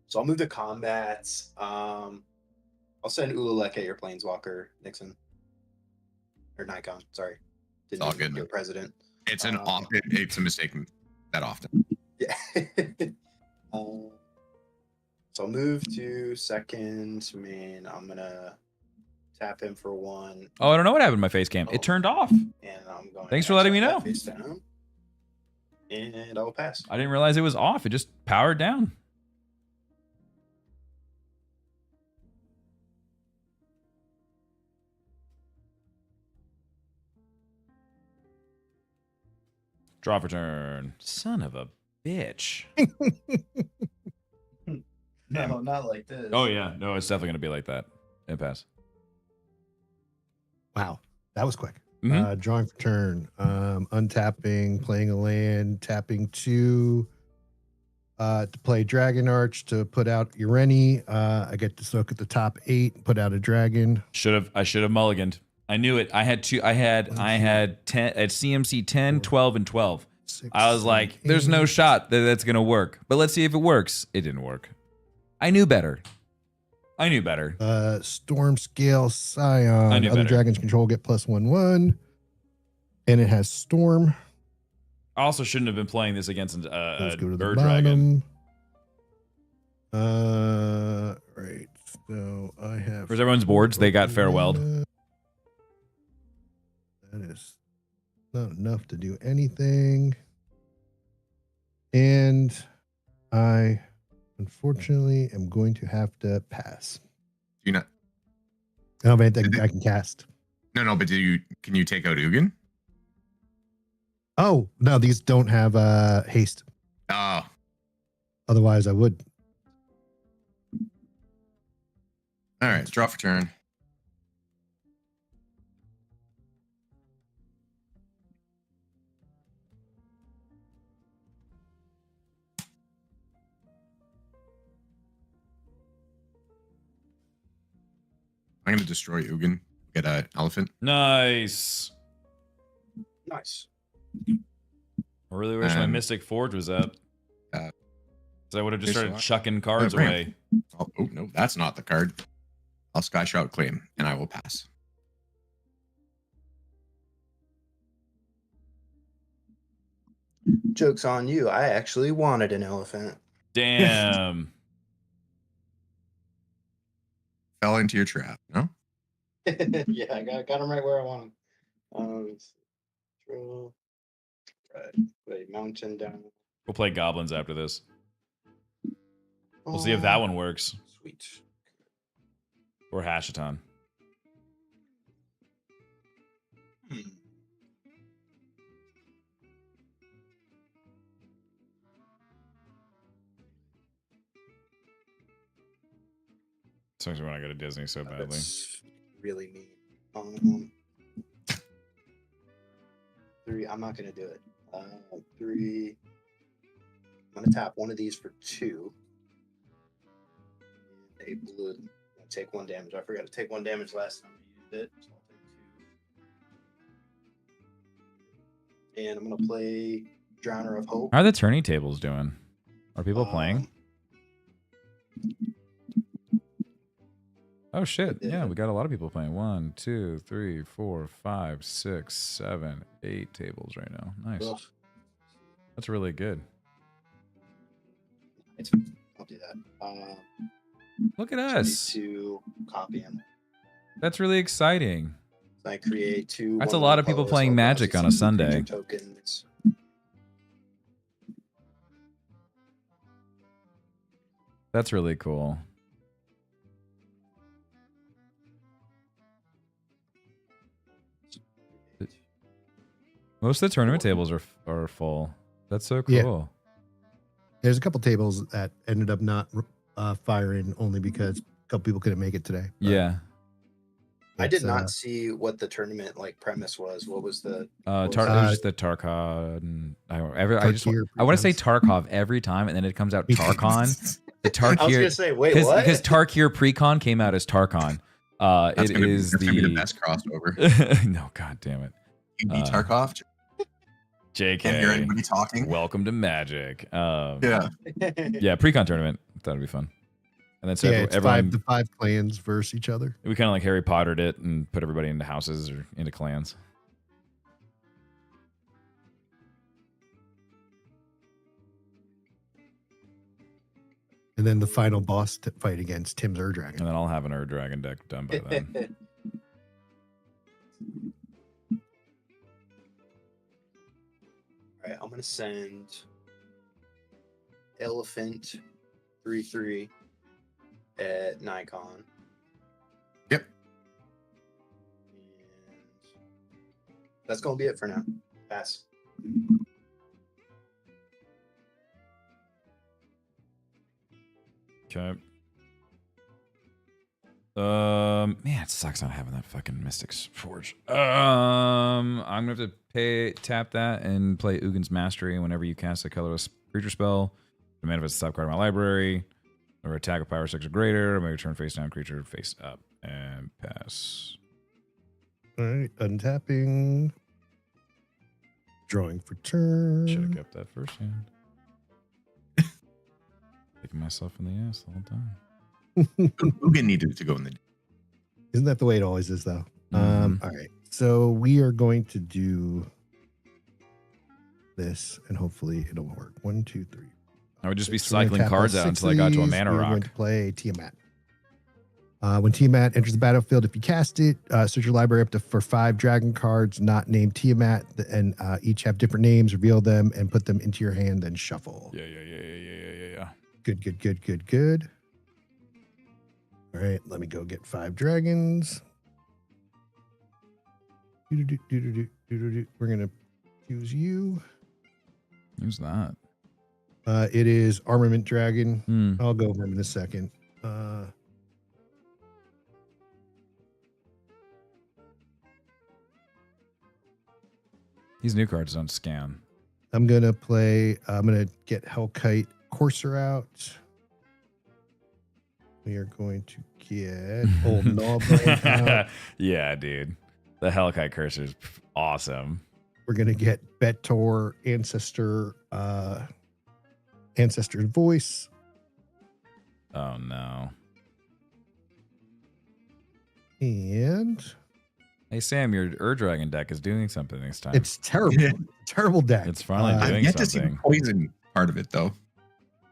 So I'll move to combats. I'll send Ululek at your planeswalker, Nixon. Or Nikon, sorry. Didn't all mean good. Your president. It's it's a mistake that often. Yeah. So I'll move to second main. I'm gonna tap him for 1. Oh, I don't know what happened to my face cam. It turned off. And I'm going. Thanks for letting me know. Face down, and I will pass. I didn't realize it was off. It just powered down. Draw for turn. Son of a bitch. No, not like this. Oh, yeah. No, it's definitely going to be like that. Impasse. Wow, that was quick. Mhm. Drawing for turn, untapping, playing a land, tapping 2 to play Dragon Arch to put out Ureni. I get to look at the top 8, put out a dragon. I should have mulliganed. I knew it. I had 10 at CMC 10, 12, and 12. 6, I was like, there's no shot that that's going to work. But let's see if it works. It didn't work. I knew better. Storm Scale Scion. I knew Other better. dragons control get +1/1. And it has Storm. I also shouldn't have been playing this against Let's a go to the bird dragon. bottom. Right. So I have. Where's everyone's boards? They got farewelled. That is not enough to do anything. And I, unfortunately, am going to have to pass. Do you not? I don't have anything I can cast. No, but can you take out Ugin? Oh, no, these don't have haste. Oh, Otherwise, I would. all right. Draw for turn. I'm gonna destroy Ugin. Get an elephant. Nice. Nice. I really wish my And- Mystic Forge was up. So I would have just here's started what- chucking cards Ramp. away. Oh no, that's not the card. I'll Sky Shroud Claim, and I will pass. Joke's on you. I actually wanted an elephant. Damn. Fell into your trap. No. Yeah, I got him right where I want him. Draw. Right. Play mountain down. We'll play goblins after this. We'll see if that one works. Sweet. Or Hashaton. Hmm. Especially when I go to Disney so badly. That's really mean. 3. I'm not gonna do it. 3. I'm gonna tap one of these for 2. And a blue. I'm gonna take 1 damage. I forgot to take 1 damage last time I used it. So I'll take 2. And I'm gonna play Drowner of Hope. How are the tourney tables doing? Are people playing? Oh shit. Yeah, we got a lot of people playing. 1, 2, 3, 4, 5, 6, 7, 8 tables right now. Nice. Ugh. That's really good. I'll do that. Look at us. To copy him. That's really exciting. So I create 2. That's a 1/1 lot of people colorless playing or Magic on a creature Sunday. Tokens. That's really cool. Most of the tournament tables are full. That's so cool. Yeah. There's a couple tables that ended up not firing only because a couple people couldn't make it today. But Yeah. I did It's, not see what the tournament like premise was. What was the? It what was was just the Tarkon. Tarkir I want to say precons. Tarkov every time, and then it comes out Tarkon. The Tarkir. I was gonna say, wait, what? Because Tarkir Precon came out as Tarkon. That's It gonna is be the the best crossover. no, god damn it. You beat Tarkov. JK. Can't hear anybody talking. Welcome to Magic. Yeah. Yeah, Precon tournament. That'd be fun. And then so Yeah, it's everyone, the five clans versus each other. we kind of like Harry Pottered it and put everybody into houses or into clans. And then the final boss fight against Tim's Ur-Dragon. And then I'll have an Ur Dragon deck done by then. All right, I'm gonna send Elephant 3/3 at Nikon. Yep. And that's gonna be it for now. Pass. Okay. Man, it sucks not having that fucking Mystic's Forge. I'm gonna have to tap that and play Ugin's Mastery. Whenever you cast a colorless creature spell, the manifest the top card of my library, or attack with power 6 or greater, make a turn face down creature face up and pass. All right, untapping. Drawing for turn. Should have kept that first hand. Kicking myself in the ass the whole time. Ugin needed to go in the. Isn't that the way it always is, though? Mhm. All right. So we are going to do this, and hopefully it'll work. 1, 2, 3. I would just be So we're gonna cycling tap cards all out 6 until I got to a of these. mana We're going rock. to play Tiamat. When Tiamat enters the battlefield, if you cast it, search your library for 5 dragon cards not named Tiamat, and each have different names. Reveal them and put them into your hand, then shuffle. Yeah. Good. All right, let me go get 5 dragons. We're gonna choose you. Who's that? It is Armament Dragon. Hmm. I'll go over him in a second. These new cards don't scan. I'm gonna get Hellkite Courser out. We are going to get Old Gnawbrain out. Yeah, dude. The Hellkite Cursor is awesome. We're gonna get Betor Ancestor's Voice. Oh no. And Hey Sam, your Ur-Dragon deck is doing something this time. it's terrible. Yeah. Terrible deck. It's finally I've doing yet to see the something. poison part of it though.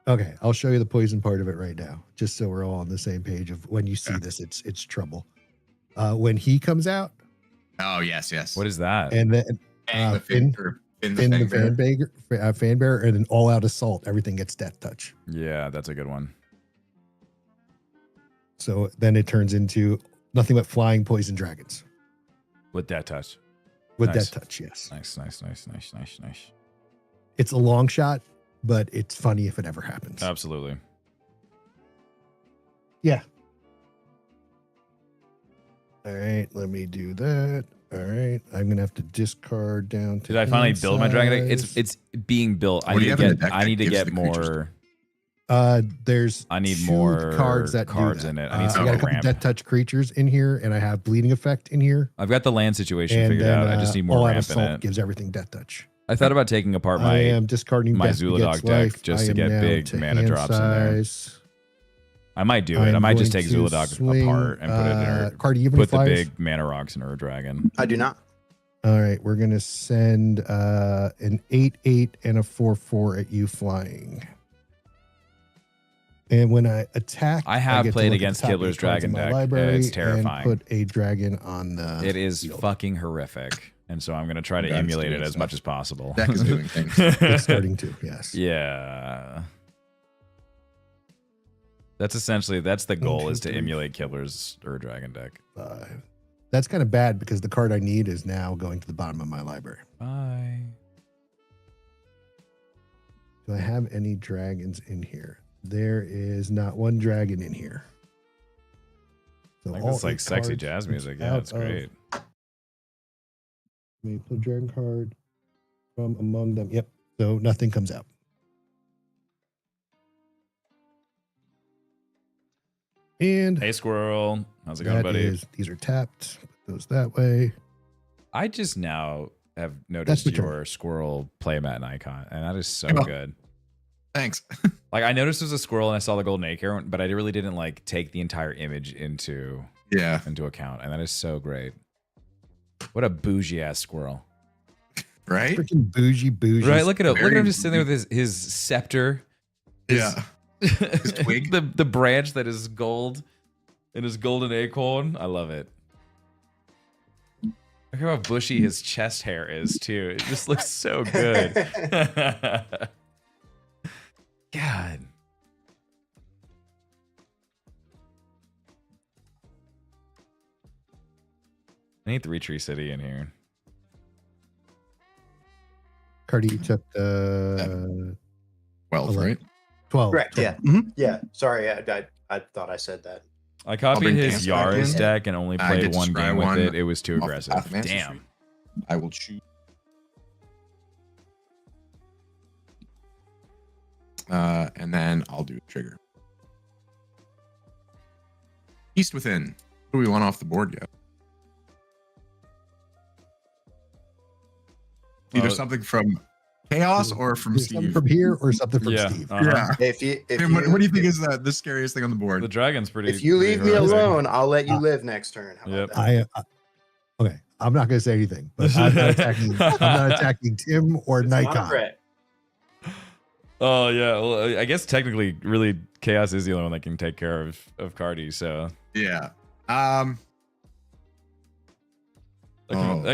Okay, I'll show you the poison part of it right now, just so we're all on the same page of when you see Yeah. this, it's trouble. When he comes out, Oh yes. What is that? and then Fang the Finn Finn the the Fang bear. fan bearer, and then all out assault, everything gets death touch. Yeah, that's a good one. So then it turns into nothing but flying poison dragons With that touch. with Nice. death touch. Yes, Nice. it's a long shot, but it's funny if it ever happens. Absolutely. Yeah. All right, let me do that. All right, I'm gonna have to discard down to. Did I finally hand build my dragon deck? size. It's being built. What do you have in the deck I that need to gives get the creatures more. There's I need 2 more cards that do cards that. in it. I need I some got a more couple ramp. death touch creatures in here, and I have bleeding effect in here. I've got the land situation And figured then out. I just need all more out ramp in assault it. gives everything death touch. I thought about taking apart I my am discarding my death Zula'dog begets deck life. just I to am get now big to mana hand drops in there. size. I might do it. I I'm might just going take to Zula'dog swing, apart and put it in her. Cardi, you have any Put the flyers? big mana rocks in her dragon. I do not. All right, we're gonna send an 8/8 and a 4/4 at you flying. And when I attack, I have get to played look at the against top 8 Kibler's cards in dragon my deck. library It's and terrifying. put a dragon on the. It is field. fucking horrific. And so I'm going to try to That is emulate it doing as stuff. much as possible. Deck is doing things. It's starting to. Yes. Yeah. That's the goal, two, is to three. emulate Kibler's Ur-Dragon deck. 5. That's kind of bad because the card I need is now going to the bottom of my library. Bye. Do I have any dragons in here? There is not one dragon in here. So Like all this like 8 sexy cards jazz music. Yeah, out it's great. We pull a dragon card from among them. Yep. So nothing comes out. And Hey, squirrel. How's it going, that buddy? is, these are tapped. Put those that way. I just now have That's noticed the turn. your squirrel playmat icon, and that is so Oh. good. Thanks. Like I noticed it was a squirrel and I saw the golden acorn, but I really didn't like take the entire image into account, and that is so great. What a bougie ass squirrel. Right? Freaking bougie. Right, look at him. Look at him Very just sitting there with his scepter. Yeah. His twig. the branch that is gold and his golden acorn. I love it. Look how bushy his chest hair is too. It just looks so good. God. I need 3 Tree City in here. Cardi, you took 12, 11. right? 12. Correct. 12. Yeah. Mhm. Yeah. Sorry, I thought I said that. I copied bring his Dance back Yaris in. deck and only I played did one scry game with one it. It was too off the aggressive. Path of Ancestry. Damn. I will choose. And then I'll do a trigger. East Within. What do we want off the board yet? Either something from Chaos or from There's something Steve. from here or something from Yeah. Steve. Uh-huh. Yeah. If Tim, what do you think is the scariest thing on the board? The dragon's pretty. if you pretty leave me horrific. alone, I'll let you live next turn. How about Yep. that? Okay, I'm not going to say anything, but I'm not attacking Tim or It's not a Nikon. threat. Oh yeah. Well, I guess technically, really, Chaos is the only one that can take care of Cardi. So Yeah. that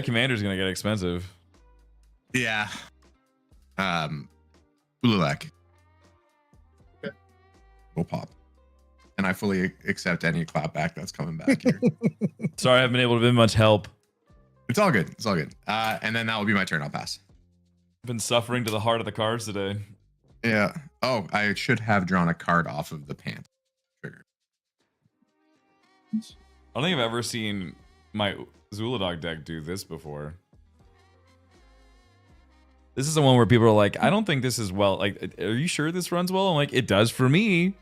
commander's gonna get expensive. Yeah. Ululak. Okay. Will pop. And I fully accept any clapback that's coming back here. Sorry, I haven't been able to be much help. It's all good. It's all good. And then that will be my turn. I'll pass. Been suffering to the heart of the cards today. Yeah. Oh, I should have drawn a card off of the pant trigger. I don't think I've ever seen my Zuladog deck do this before. This is the one where people are like, I don't think this is well. Like, are you sure this runs well? I'm like, it does for me.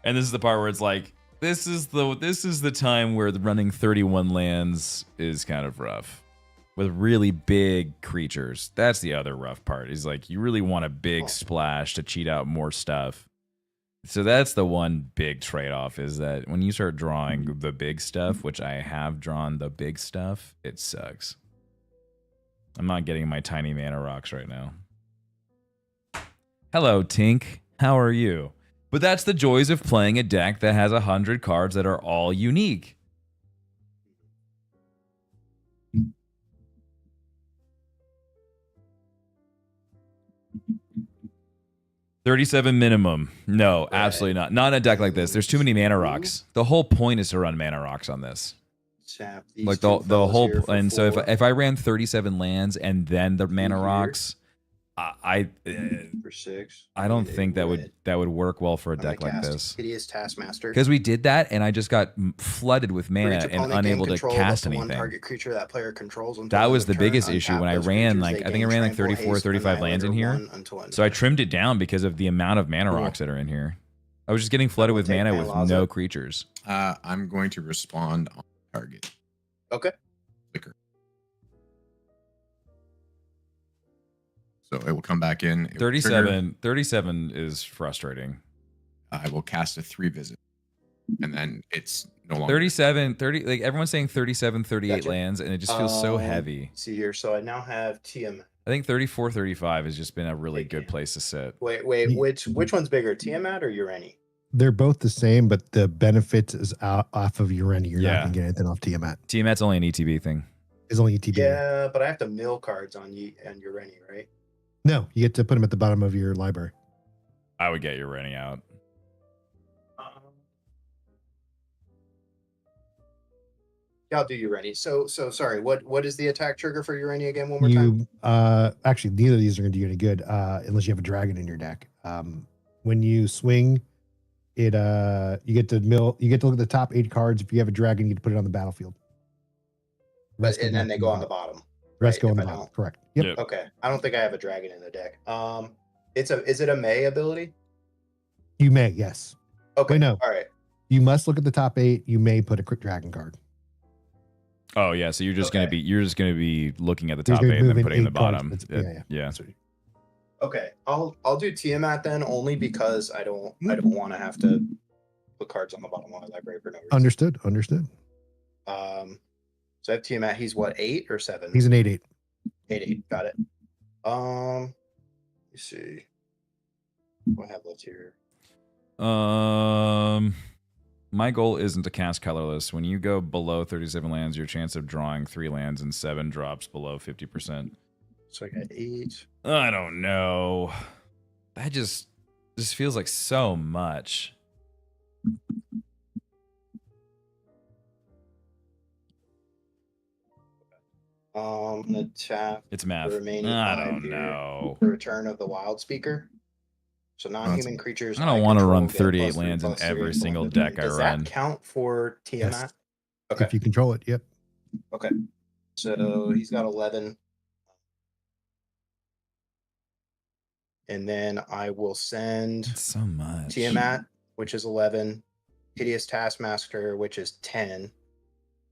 And this is the part where it's like, this is the time where the running 31 lands is kind of rough. With really big creatures. That's the other rough part. Is like you really want a big splash to cheat out more stuff. So that's the one big trade-off is that when you start drawing the big stuff, which I have drawn the big stuff, it sucks. I'm not getting my tiny mana rocks right now. Hello, Tink. How are you? But that's the joys of playing a deck that has 100 cards that are all unique. $37 minimum. No, absolutely not. Not in a deck like this. There's too many mana rocks. The whole point is to run mana rocks on this. Sap these Like two the fellas whole here for and so 4 if I ran 37 lands and then the mana Here. rocks, I for 6. don't It think that would work well for a I'm deck gonna like cast this. Hideous Taskmaster. Because we did that and I just got flooded with For mana each and opponent unable gain to control of cast up to one anything. target creature that player controls until That end was of the turn. biggest issue Untap when I those ran creatures, like they I think I gain ran like trample, 34 haste, 35 lands in Annihilator here. 1 until end So I of turn. trimmed it down because of the amount of mana Cool. rocks that are in here. I was just getting flooded with take mana mana with laws no up. creatures. I'm going to respond on target. Okay. Clicker. So it will come back in. It will trigger. 37 is frustrating. I will cast a 3 visit. And then it's no longer 37, 30, like everyone's saying 37, 38 Gotcha. lands, and it just feels so heavy. See here. So I now have Tiamat. I think 34, 35 has just been a really Big good game. place to sit. Wait, Ye- which one's bigger, Tiamat or Urani? They're both the same, but the benefit is off of Urani. You're Yeah. not going to get anything off Tiamat. Tiamat's only an ETB thing. It's only ETB. Yeah, but I have to mill cards on Urani, right? No, you get to put them at the bottom of your library. I would get your running out. Yeah, I'll do Urani. So sorry. What is the attack trigger for Urani again? One more time. You actually neither of these are going to do you any good unless you have a dragon in your deck. When you swing, you get to mill. You get to look at the top 8 cards. If you have a dragon, you get to put it on the battlefield. And then they go on the bottom. Rest go on if the I bottom. don't. Correct. Yep. Yep. Okay. I don't think I have a dragon in the deck. Is it a May ability? You may, yes. Okay. Wait, no. All right. You must look at the top 8. You may put a quick dragon card. Oh yeah, so you're just Okay. gonna be looking at the You're top gonna 8 and then move in putting the 8 cards. bottom. Yeah. Yeah. That's what- Okay. I'll do Tiamat then, only because I don't want to have to put cards on the bottom of my library for no reason. Understood. So I have Tiamat. He's what, 8 or 7? He's an 8/8. 8/8. Got it. Let's see. What I have left here? My goal isn't to cast colorless. When you go below 37 lands, your chance of drawing 3 lands and 7 drops below 50%. So I got 8. I don't know. That just feels like so much. The tap. It's math. The remaining I 5 don't here. know. The Return of the Wild Speaker. So non-human creatures. I don't want to control run get 38 +3, lands in +3, every and single +3. deck I Does run. that count for Tiamat? Okay. If you control it, yep. Okay. So he's got 11. And then I will send It's so much. Tiamat, which is 11. Hideous Taskmaster, which is 10.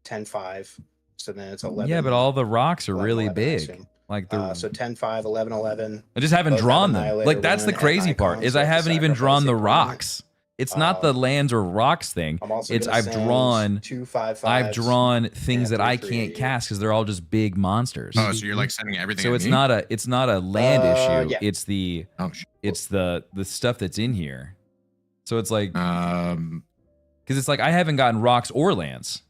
10/5. So then it's 11. Yeah, but all the rocks are 11, really 11, I big. assume. Like the So 10/5, 11/11. I just haven't both have drawn them. Annihilator Like that's the 1 and crazy part Icon, is so I I have to haven't even drawn sacrifice the a permanent. rocks. It's not the lands or rocks thing. I'm also It's gonna I've send drawn 2 5/5s. I've drawn things and that I 3 can't 3/8. cast because they're all just big monsters. Oh, so you're like sending everything. So at it's me? not a land issue. Yeah. It's the Oh, shit. it's the stuff that's in here. So it's like because Um. it's like I haven't gotten rocks or lands.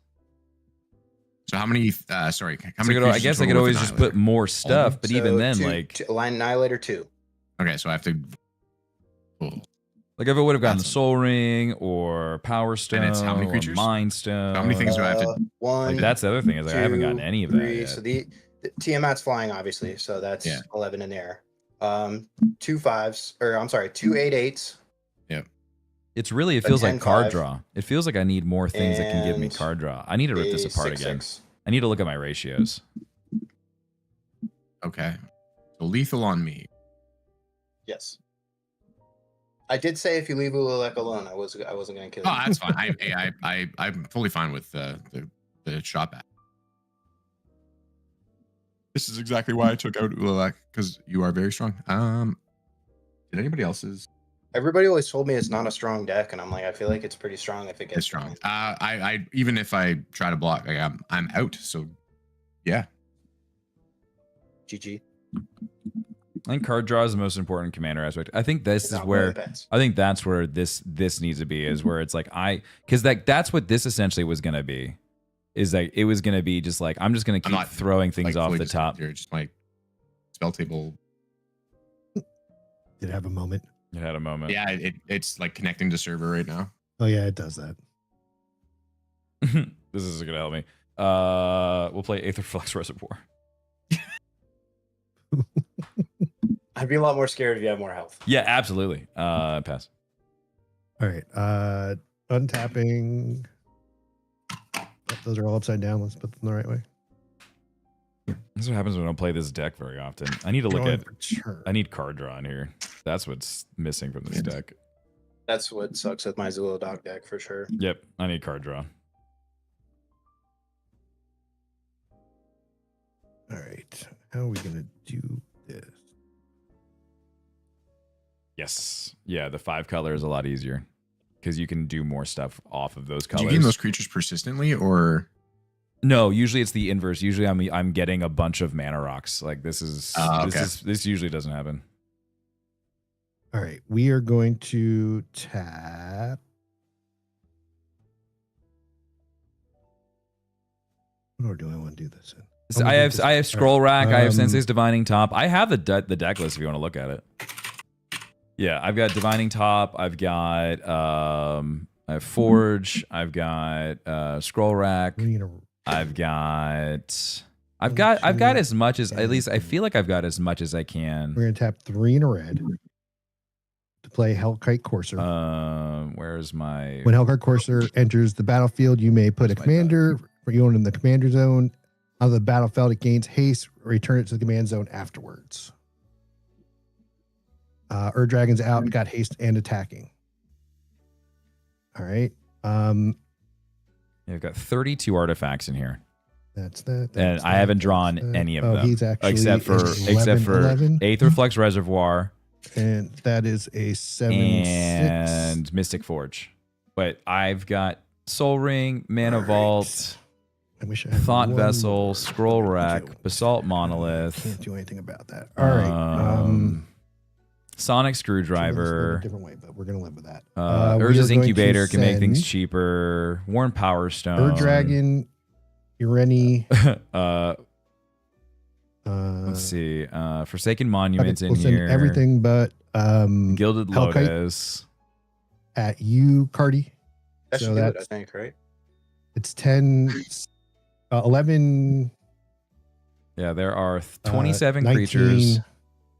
So how many? Sorry. How So many? I creatures guess I total could with always just Annihilator? put more stuff, but even then, like Line Annihilator 2. Okay, so I have to. Oh. if I would have gotten That's- Soul Ring or Power Stone it's how many or creatures? Mind Stone. How many things do I have to? 1. Like that's the other thing is like I haven't gotten 2, any of that 3. yet. So the Tiamat's flying, obviously. So that's Yeah. 11 in there. 2 5s, or I'm sorry, 2 8/8s. It's really it A feels like card 10/5. draw. It feels like I need more things that can give me And card draw. I need to rip this a apart 6, again. 6. I need to look at my ratios. Okay. So lethal on me. Yes. I did say if you leave Ululek alone, I wasn't going to kill Oh, you. that's fine. I'm fully fine with the shot back. This is exactly why I took out Ululek, because you are very strong. Did anybody else's? Everybody always told me it's not a strong deck, and I'm like, I feel like it's pretty strong if it gets It's strong. I even if I try to block, like, I'm out. So yeah. GG. I think card draw is the most important commander aspect. I think this is Not where really bets. I think that's where this needs to be is where it's like because that's what this essentially was gonna be. Is like it was gonna be just like I'm just gonna keep not, throwing things like, off fully the top. Here, just my spell table. Did it have a moment? It had a moment. Yeah, it's like connecting to server right now. Oh yeah, it does that. This is gonna help me. We'll play Aetherflux Reservoir. I'd be a lot more scared if you had more health. Yeah, absolutely. Pass. All right. Untapping. Oh, those are all upside down. Let's put them the right way. This is what happens when I don't play this deck very often. I need to look Drawing at. return. I need card draw in here. That's what's missing from this deck. That's what sucks with my Zulu Dog deck for sure. Yep, I need card draw. All right. How are we gonna do this? Yes. Yeah, the 5 color is a lot easier because you can do more stuff off of those Did colors. you gain those creatures persistently, or No, usually it's the inverse. Usually I'm getting a bunch of mana rocks. Like this is okay. this usually doesn't happen. All right. We are going to tap. What order do I want to do this in? So I have Scroll Rack. I have Um, Sensei's Divining Top. I have the deck list if you want to look at it. Yeah, I've got Divining Top. I've got I have Forge. I've got Scroll Rack. We're gonna- I've got as much as at least I feel like I've got as much as I can. We're gonna tap 3 in a red to play Hellkite Courser. Where's my? When Hellkite Courser enters the battlefield, you may put a commander for you in the commander zone. On the battlefield, it gains haste. Return it to the command zone afterwards. Dragon's out. Got haste and attacking. All right. You've got 32 artifacts in here. That's that. And I haven't drawn any of them. He's actually except for 11. Aetherflux Reservoir. And that is a 7/6. And Mystic Forge. But I've got Soul Ring, Mana Vault, I wish I had Thought one Vessel, more. Scroll Rack, Basalt Monolith. Can't do anything about that. All right. Sonic A Screwdriver. different way, but we're gonna live with that. Urza's we are going Incubator to can make things send cheaper. Worn Power Stone. Dragon, Ureni. Let's see. Forsaken Monuments we'll in send here. everything but Gilded Hellkite. Lotus. at you, Cardi. That So should do it, I that's think, right? it's 10, 11. Yeah, there are 27 19 creatures,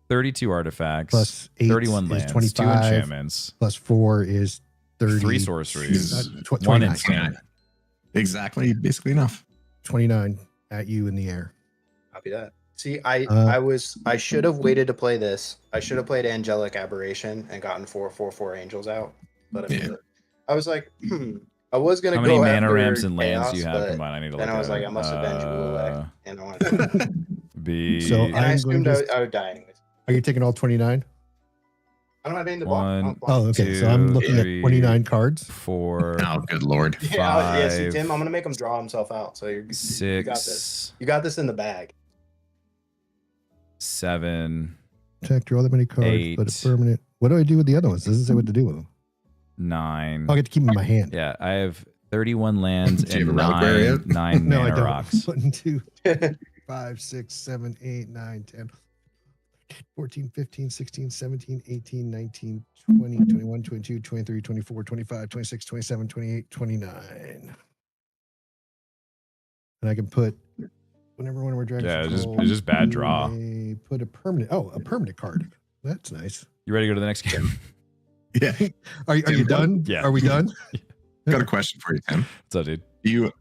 32 artifacts, plus 8 31 is lands, 2 25. enchantments, Plus 4 is 30. 3 sorceries, 1 29. instant. Exactly, basically enough. 29 at you in the air. Copy that. See, I should have waited to play this. I should have played Angelic Aberration and gotten 4/4/4 angels out. But I was like, I was gonna How go many mana after ramps and lands Chaos, do you have but combined? I need to then look I was at like, it. I must have been Gulak, and I wanted to. Be So And I I'm assumed going to- I would die anyways. Are you taking all 29? I don't have any in the One, block. Oh, okay. So I'm looking three, at 29 cards. 4, Oh, good lord. Yeah, see, 5, Tim, I'm gonna make him draw himself out. So you got 6, this. You got this in the bag. 7, Check, draw that many cards, 8. but a permanent. What do I do with the other ones? Doesn't say what to do with them. 9. I'll get to keep them in my hand. Yeah, I have 31 lands Do you and have a reliquary yet? 9 No, I mana don't. rocks. 1, 2, 5, 6, 7, 8, 9, 10, 14, 15, 16, 17, 18, 19, 20, 21, 22, 23, 24, 25, 26, 27, 28, 29. And I can put whenever one of our dragons. Yeah, it's control, just bad you draw. may put a permanent. Oh, a permanent card. That's nice. You ready to go to the next game? Yeah. Are you done? Yeah. Are we done? Got a question for you, Tim. What's up, dude? Do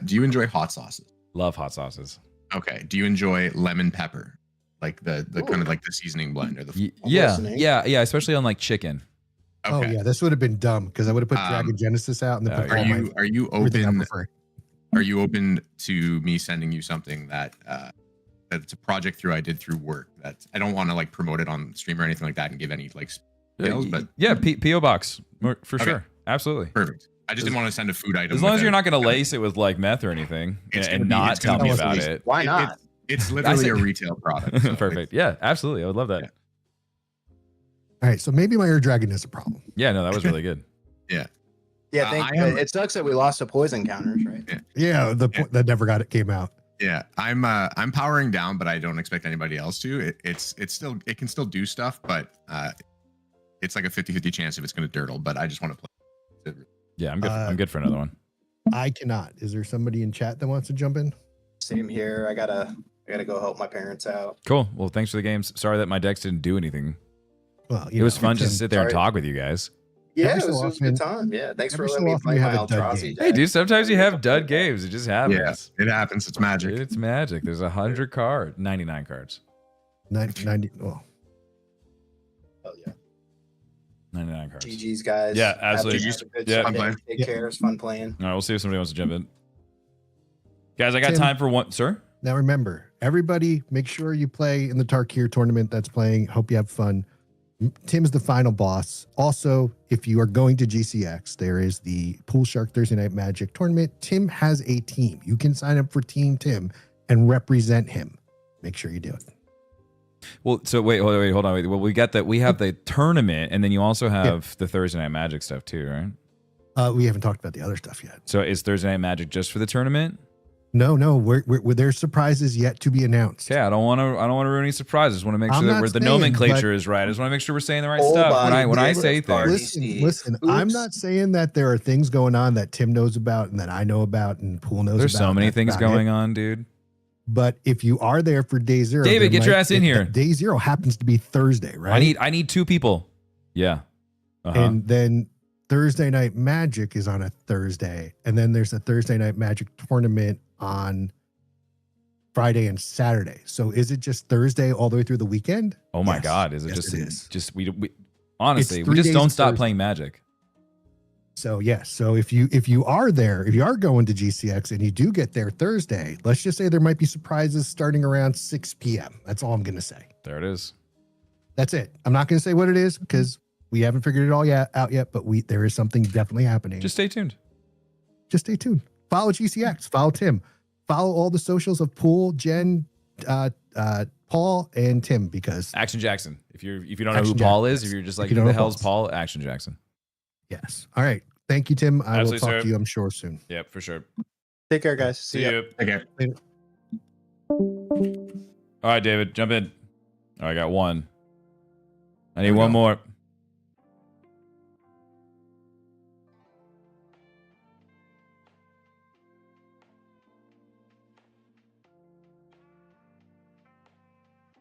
you enjoy hot sauces? Love hot sauces. Okay. Do you enjoy lemon pepper? Like the kind of like the seasoning blend or the Yeah, listening. yeah, especially on like chicken. okay. Oh yeah, this would have been dumb because I would have put Dragon Genesis out and then put yeah, all my Are you everything I open prefer. are you open to me sending you something that that it's a project I did through work that I don't want to like promote it on stream or anything like that and give any like sales, but Yeah, PO box for Okay. sure. Absolutely. perfect. I just didn't want to send a food item. As long as with you're a- not going to lace it with like meth or anything It's and gonna be- not it's tell gonna me be about released. it. Why not? It's literally a said- retail product. so Perfect. Yeah, absolutely. I would love that. Yeah. All right, so maybe my Air Dragon is a problem. Yeah, no, that was really good. Yeah, I am- it sucks that we lost to poison counters, right? Yeah, the point that never came out. Yeah, I'm powering down, but I don't expect anybody else to. It can still do stuff, but it's like a 50-50 chance if it's going to dirtle. But I just want to play. Yeah, I'm good. I'm good for another one. I cannot. Is there somebody in chat that wants to jump in? Same here. I gotta go help my parents out. Cool. Well, thanks for the games. Sorry that my decks didn't do anything. Well, It was fun just to Tim, sit there and sorry. talk with you guys. Yeah, Every it was so a good often- time. Yeah, thanks for every so letting me often play you my have a dud Eldrazi game. Hey, deck. dude, sometimes you have dud games. It just happens. Yeah, it happens. It's magic. It's magic. There's 100 cards, 99 cards. 90. Well, Oh, yeah. 99 cards. GG's guys. Yeah, absolutely. Have a good Yeah. Sunday. Fun playing. Take Yeah. care. It's fun playing. All right, we'll see if somebody wants to jump in. Guys, I got Tim. time for one. Sir? now remember, everybody, make sure you play in the Tarkir tournament that's playing. Hope you have fun. Tim's the final boss. Also, if you are going to GCX, there is the Pool Shark Thursday Night Magic tournament. Tim has a team. You can sign up for Team Tim and represent him. Make sure you do it. Well, so wait, hold on. Wait. Well, we got that. We have the tournament, and then you also have the Thursday Night Magic stuff too, right? We haven't talked about the other stuff yet. So is Thursday Night Magic just for the tournament? No, there's surprises yet to be announced. Okay, I don't want to ruin any surprises. I just want to make I'm sure that not the saying, nomenclature but- is right. I just want to make sure we're saying the right Whole stuff body when I big say party. things. Listen, I'm Oops. not saying that there are things going on that Tim knows about and that I know about and Pool knows There's about. so many That's things about going it. on, dude. But if you are there for day zero, David, there get your might- ass in here. Day zero happens to be Thursday, right? I need 2 people. Yeah. And then Thursday Night Magic is on a Thursday. And then there's a Thursday Night Magic tournament on Friday and Saturday. So is it just Thursday all the way through the weekend? Oh my Yes. God. Is it Yes, just, it is. just, we honestly, It's we 3 just days don't of stop Thursday. playing Magic. So yes. So if you are there, if you are going to GCX and you do get there Thursday, let's just say there might be surprises starting around 6 p.m. That's all I'm going to say. There it is. That's it. I'm not going to say what it is because we haven't figured it all out yet, but there is something definitely happening. Just stay tuned. Just stay tuned. Follow GCX, follow Tim, follow all the socials of Pool, Jen, Paul, and Tim, because Action Jackson. If you don't know Action who Paul Jackson, is, yes. if you're just If like, you who don't the know hell's Paul. Paul? Action Jackson. yes. All right. Thank you, Tim. I will Absolutely, talk sir. to you, I'm sure, soon. Yep, for sure. Take care, guys. See ya. you. Okay. All right, David, jump in. All right, I got one. I need There we one go. more.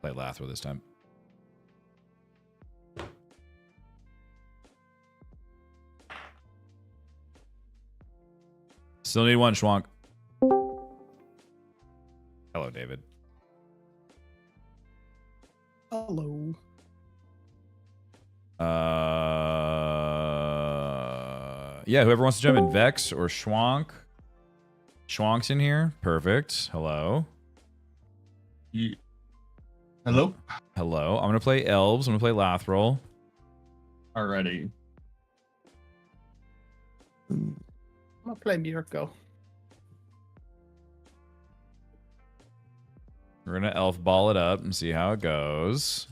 Play Lathro this time. Still need one, Schwank. Hello, David. Hello. Yeah, whoever wants to jump in, Vex or Schwank. Schwank's in here. Perfect. Hello. Hello? Hello. I'm gonna play Elves. I'm gonna play Lathril. Already. I'm gonna play Mirko. We're gonna elf ball it up and see how it goes.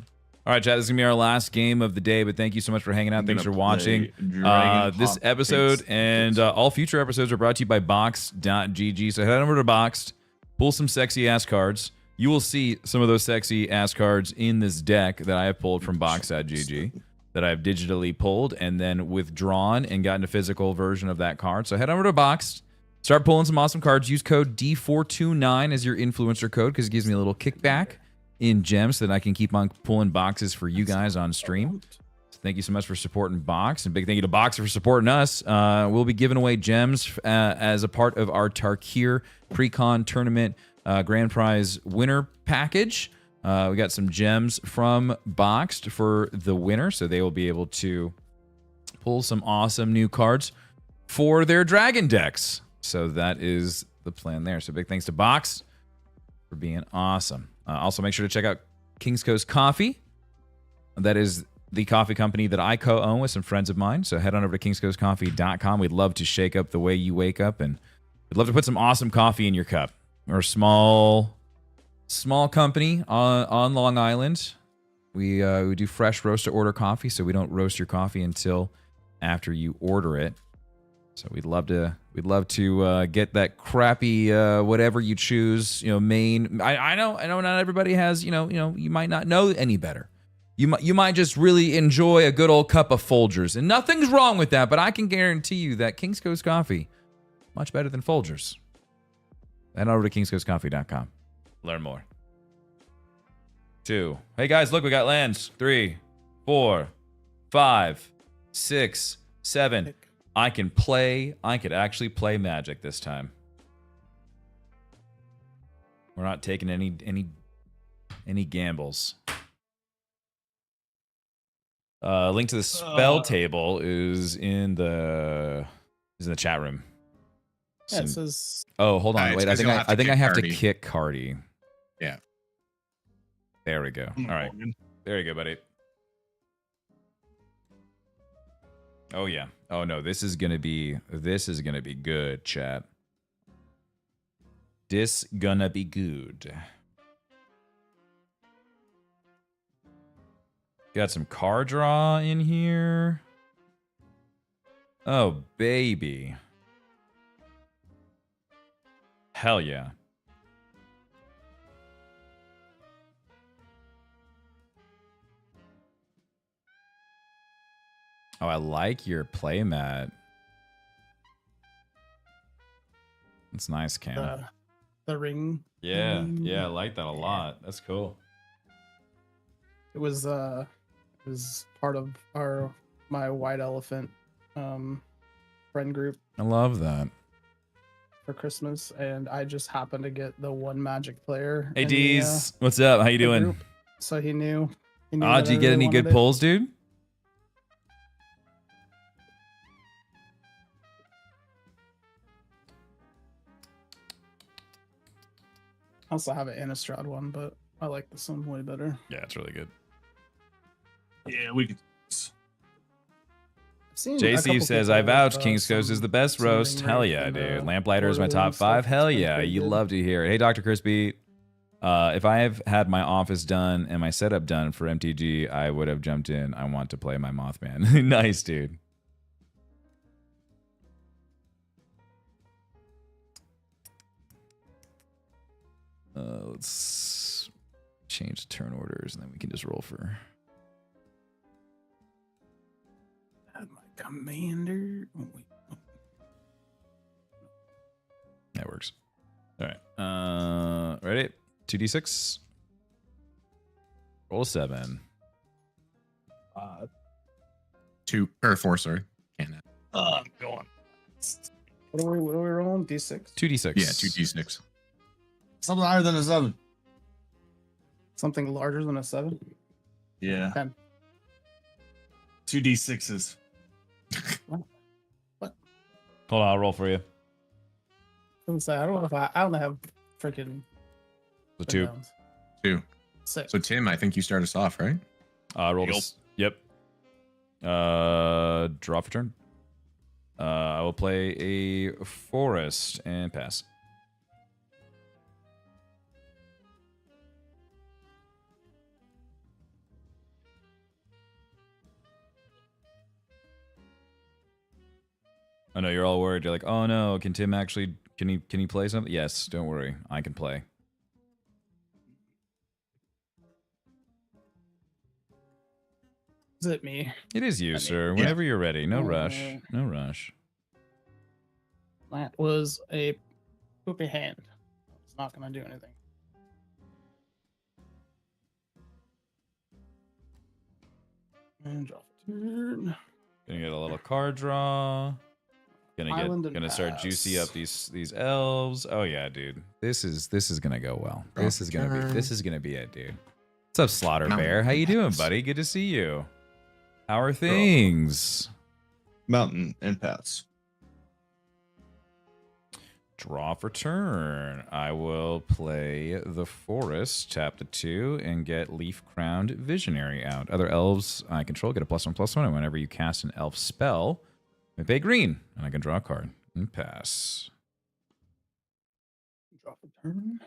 All right, chat. This is gonna be our last game of the day, but thank you so much for hanging out. Thanks for watching. This episode and all future episodes are brought to you by Boxed.gg. So head on over to Boxed, pull some sexy ass cards. You will see some of those sexy ass cards in this deck that I have pulled from Box.gg, that I have digitally pulled and then withdrawn and gotten a physical version of that card. So head over to Boxed, start pulling some awesome cards. Use code D429 as your influencer code because it gives me a little kickback in gems so that I can keep on pulling boxes for you guys on stream. So thank you so much for supporting Box, and big thank you to Boxer for supporting us. We'll be giving away gems as a part of our Tarkir Pre-Con Tournament Grand Prize winner package. We got some gems from Boxed for the winner, so they will be able to pull some awesome new cards for their dragon decks. So that is the plan there. So big thanks to Box for being awesome. Also, make sure to check out King's Coast Coffee. That is the coffee company that I co-own with some friends of mine. So head on over to kingscoastcoffee.com. We'd love to shake up the way you wake up, and we'd love to put some awesome coffee in your cup. We're a small company on Long Island. We do fresh roast to order coffee, so we don't roast your coffee until after you order it. So we'd love to get that crappy whatever you choose, main. I know not everybody has, you might not know any better. You might just really enjoy a good old cup of Folgers, and nothing's wrong with that. But I can guarantee you that King's Coast Coffee much better than Folgers. Head over to kingscoastcoffee.com. Learn more. 2. Hey guys, look, we got lands. 3, 4, 5, 6, 7. I could actually play Magic this time. We're not taking any gambles. Link to the spell table is in the chat room. Yeah, it says Oh, hold on. Wait, I think I have to Cardi. kick Cardi. Yeah. There we go. All right. There you go, buddy. Oh yeah. Oh no, this is gonna be good, chat. This gonna be good. Got some card draw in here. Oh baby. Hell yeah. Oh, I like your playmat. That's nice, Cam. the ring. Yeah, I like that a lot. That's cool. It was is part of my white elephant friend group I love that. for Christmas, and I just happened to get the one Magic player. Hey in the, D's, what's up? How you the doing? group, so he knew. Did you get any good pulls, dude? I also have an Innistrad one, but I like this one way better. Yeah, it's really good. Yeah, we could. JC says, I vouch King's Coast is the best roast. Hell yeah, dude. Lamplighter is my top 5. Hell yeah. You love to hear it. Hey, Dr. Crispy. If I have had my office done and my setup done for MTG, I would have jumped in. I want to play my Mothman. Nice, dude. Let's change the turn orders and then we can just roll for... My commander. Oh, wait. That works. All right. Ready? 2d6. Roll 7. 2 or 4, sorry. Can't have. Go on. What are we rolling? D6? 2d6. Yeah, 2d6. Something higher than a 7. Something larger than a 7? Yeah. 10. 2d6s. What? Hold on, I'll roll for you. I don't know if I don't have freaking The 2. rebounds. 2. 6. So Tim, I think you start us off, right? I rolled Yup. Yep. Draw for turn. I will play a forest and pass. I know you're all worried. You're like, oh no, can Tim actually can he play something? Yes, don't worry. I can play. Is it me? It is you, I mean, sir. yeah. Whenever you're ready. No rush. No rush. That was a poopy hand. It's not gonna do anything. And draw for turn. Gonna get a little card draw. Island and Gonna start pass. juicy up these elves. Oh yeah, dude. This is gonna go well. This is gonna be it, dude. What's up, Slaughter Bear? How you doing, buddy? Good to see you. How are things? Mountain and pass. Draw for turn. I will play the forest, tap the 2, and get Leaf Crowned Visionary out. Other elves I control get a +1/+1, and whenever you cast an elf spell, I pay green, and I can draw a card and pass. Draw for turn.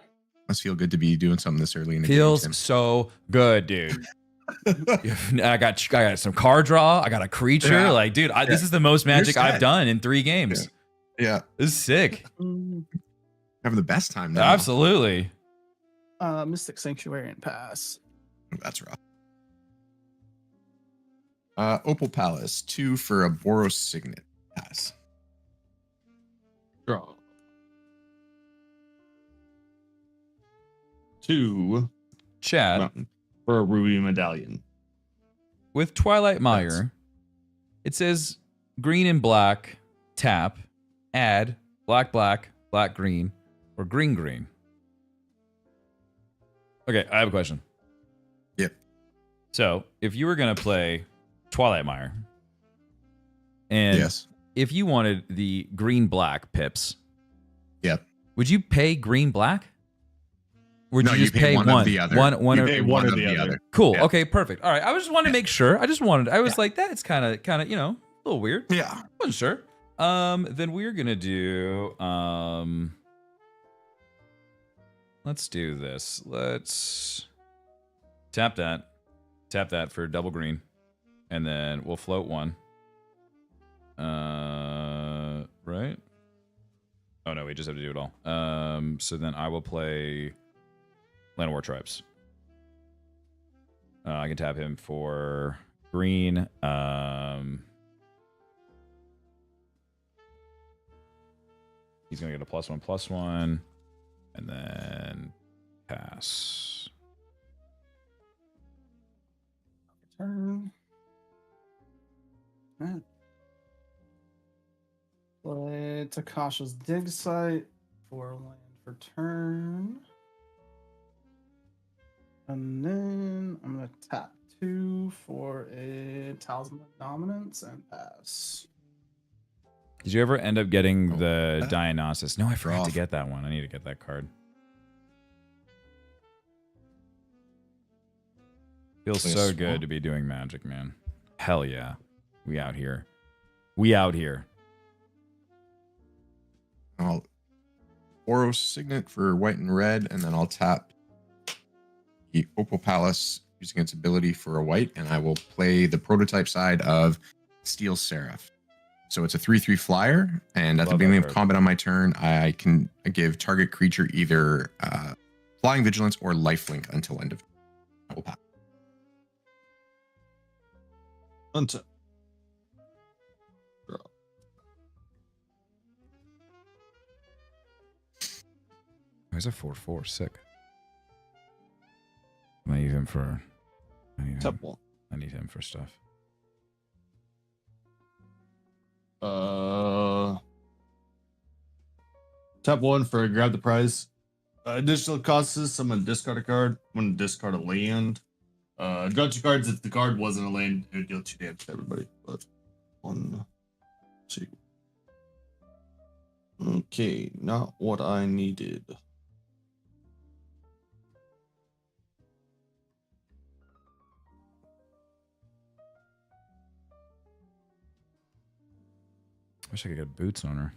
Must feel good to be doing something this early in the Feels game, Tim. so good, dude. I got some card draw. I got a creature. Yeah. Like, dude, this is the most magic I've set. done in 3 games. Yeah, This is sick. having the best time now. Absolutely. Mystic Sanctuary and pass. That's rough. Opal Palace, 2 for a Boros Signet. Pass. Draw. 2 Chad, mountain for a ruby medallion. with Twilight Mire, it says green and black, tap, add, black, black, black, green, or green, green. Okay, I have a question. Yep. So, if you were going to play Twilight Mire, and Yes. if you wanted the green-black pips, Yep. would you pay green-black? Or would No, you you just pay pay one of the other. One You or pay one or the other. Cool. Yeah. Okay, perfect. All right. I just wanted to make sure. I was like, that's kind of, you know, a little weird. Yeah. Wasn't sure. Then we're gonna do let's do this. Let's tap that for double green, and then we'll float one. Right? Oh no, we just have to do it all. So then I will play Land War Tribes. I can tap him for green. He's gonna get a +1/+1, and then pass. Turn. that. Play Takasha's dig site for land for turn. And then I'm going to tap 2 for a Talisman of Dominance and pass. Did you ever end up getting the that. Dionysus? No, I forgot to Off. get that one. I need to get that card. Feels Play a so good swamp. to be doing Magic, man. Hell yeah. We out here. We out here. I'll Oros Signet for white and red, and then I'll tap the Opal Palace using its ability for a white, and I will play the prototype side of Steel Seraph. So it's a 3/3 flyer, and at the Love that beginning of card. combat on my turn, I can give target creature either Flying Vigilance or Lifelink until end of turn. I will pass. Untap. Where's a 4/4? Sick. I need him for. Tap 1. I need him for stuff. Tap 1 for grab the prize. Additional costs is someone discard a card. When discard a land. Draw 2 cards. If the card wasn't a land, it would deal 2 damage to everybody. But 1, 2. Okay, not what I needed. Wish I could get boots on her.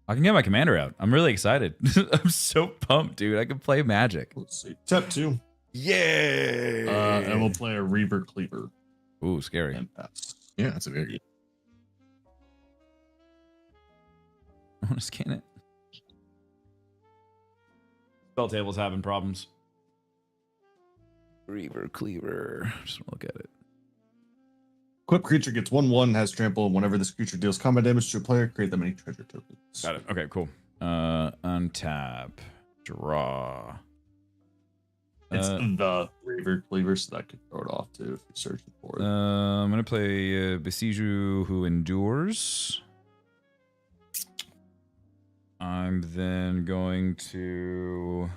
I can get my commander out. I'm really excited. I'm so pumped, dude. I can play Magic. Let's see. Tap 2. Yeah. And we'll play a Reaver Cleaver Ooh, scary. and pass. Yeah, that's a very I want to scan it. Spell table's having problems. Reaver Cleaver. Just look at it. Equipped creature gets 1/1, has trample, and whenever this creature deals combat damage to a player, create that many treasure tokens. Got it. Okay, cool. Untap. Draw. It's the Reaver Cleaver, so that could throw it off too if you're searching for it. I'm gonna play Besiju who endures. I'm then going to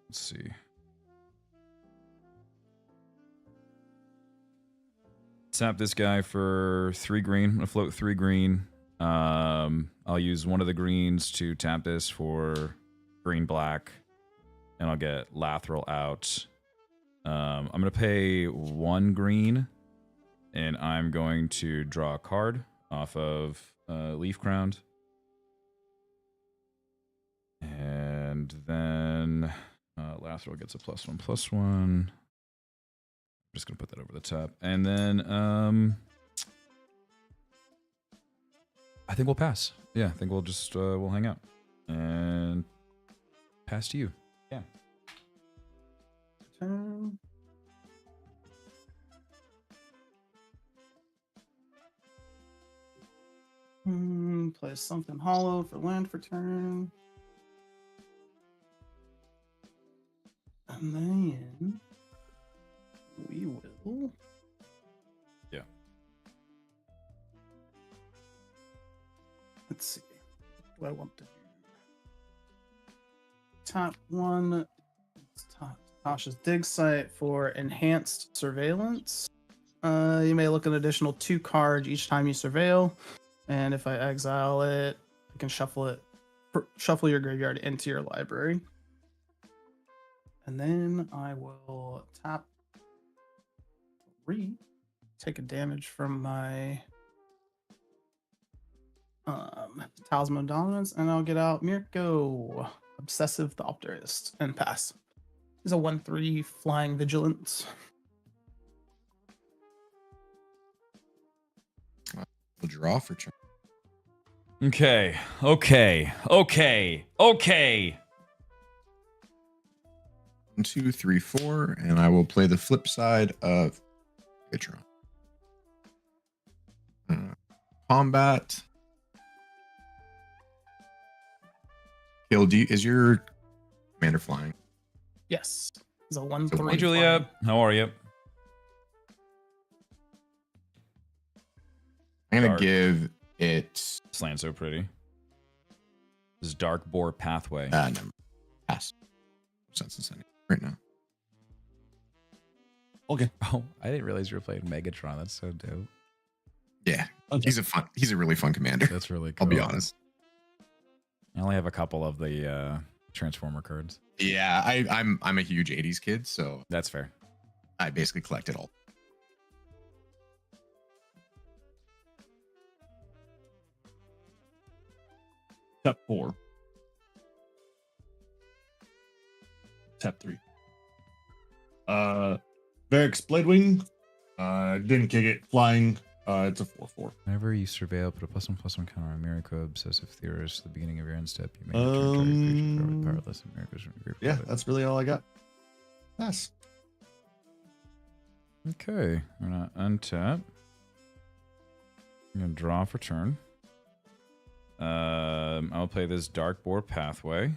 let's see. Tap this guy for 3 green. I'm gonna float 3 green. I'll use one of the greens to tap this for green black, and I'll get Lathril out. I'm gonna pay 1 green, and I'm going to draw a card off of Leaf Crowned. And then Lathril gets a +1/+1. I'm just gonna put that over the top. And then I think we'll pass. Yeah, I think we'll just we'll hang out. And pass to you. Yeah. Turn. Play something hollow for land for turn. And then we will. Yeah. Let's see. What do I want to do? Top 1. Tasha's dig site for enhanced surveillance. You may look an additional 2 cards each time you surveil. And if I exile it, I can shuffle your graveyard into your library. And then I will tap 3, take a damage from my Talisman of Dominance, and I'll get out Mirko, Obsessive Thopterist, and pass. It's a 1/3 Flying Vigilance. We'll draw for turn. Okay. 1, 2, 3, 4, and I will play the flip side of Vitron. Combat. Kill, is your commander flying? Yes. It's a 1/3. So Hey, Julia. flying. How are you? I'm gonna Dark. give it Slant so pretty. This is Dark Boar Pathway. number pass. Sense in sending right now. Okay. Oh, I didn't realize you were playing Megatron. That's so dope. Yeah, Okay. he's a really fun commander. That's really cool. I'll be honest. I only have a couple of the Transformer cards. Yeah, I'm a huge 80s kid, so That's fair. I basically collect it all. Tap 4. Tap 3. Varric's Bladewing. Didn't kick it. Flying. It's a 4/4. Whenever you surveil, put a +1/+1 counter on Miracle Obsessive Theorist at the beginning of your end step. You may return target creature with powerless and miracles from your group. Yeah, that's really all I got. Pass. Okay, I'm gonna untap. I'm gonna draw for turn. I'll play this Dark Boar Pathway.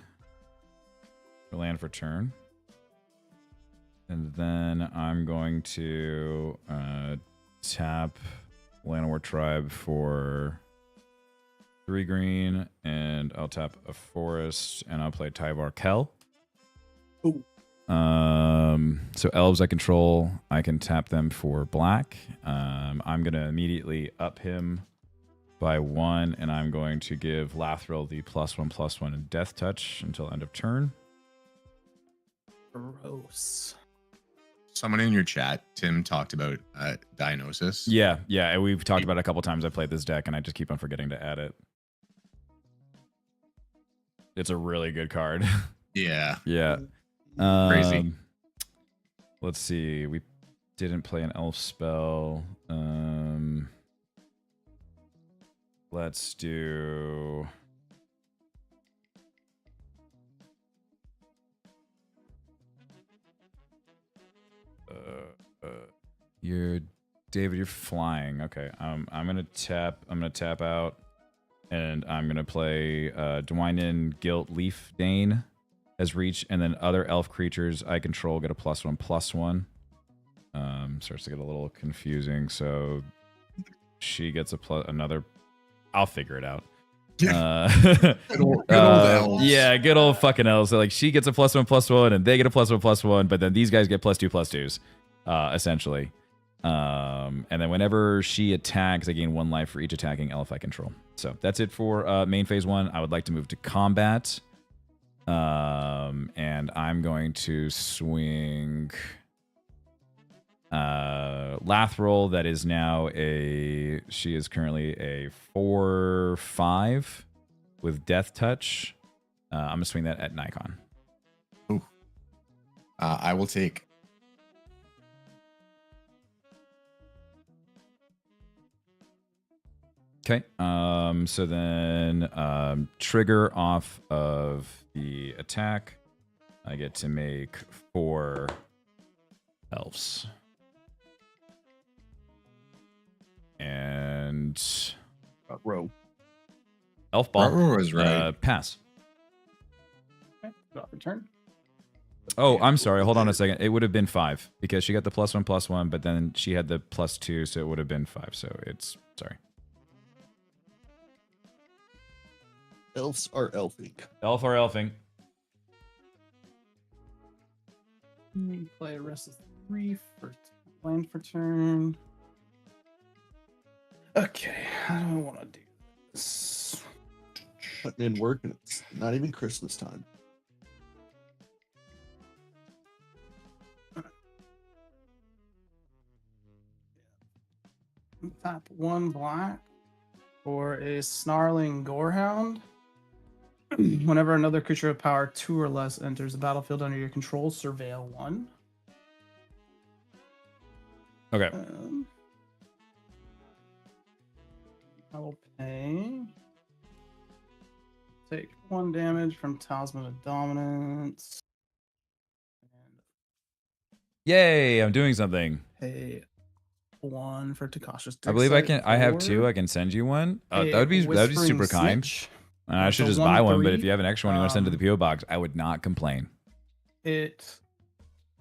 Land for turn. And then I'm going to tap Llanowar Tribe for 3 green, and I'll tap a forest, and I'll play Tyvar Kell. Ooh. So elves I control, I can tap them for black. I'm gonna immediately up him by 1, and I'm going to give Lathril the +1/+1 and Death Touch until end of turn. Gross. Someone in your chat, Tim, talked about Diagnosis. Yeah, and we've talked about it a couple times. I played this deck, and I just keep on forgetting to add it. It's a really good card. Yeah. Yeah. Crazy. Let's see. We didn't play an elf spell. Let's do... you're David. You're flying. Okay. I'm gonna tap. I'm gonna tap out, and I'm gonna play Dwynen Guilt Leaf Dane as reach, and then other elf creatures I control get a +1/+1. Starts to get a little confusing. So she gets another. I'll figure it out. Good old elves. Yeah, good old fucking elves. So like she gets a +1/+1, and they get a +1/+1, but then these guys get +2/+2s, essentially. And then whenever she attacks, I gain 1 life for each attacking elf I control. So that's it for main phase 1. I would like to move to combat. And I'm going to swing Lathril. That is now she is currently a 4/5 with Death Touch. I'm gonna swing that at Nikon. Ooh. I will take. Okay. So then trigger off of the attack. I get to make 4 elves. And Row. elf ball. Row was right. Pass. Okay. Draw for turn. Oh, I'm sorry. Hold on a second. It would have been 5 because she got the +1/+1, but then she had the +2, so it would have been 5. So it's sorry. Elves are elfing. Elf or elfing. Play a rest of 3 for land for turn. Okay, how do I want to do this? Putting in work, and it's not even Christmas time. Tap 1 black for a snarling gorehound. Whenever another creature of power 2 or less enters the battlefield under your control, surveil 1. Okay. I will pay. Take 1 damage from Talisman of Dominance. And Yay! I'm doing something. pay 1 for Takasha's. I believe I can. I have 2. I can send you one. That would be super kind. I should So just buy one, but 1/3, if you have an extra one you want to send to the PO box, I would not complain. It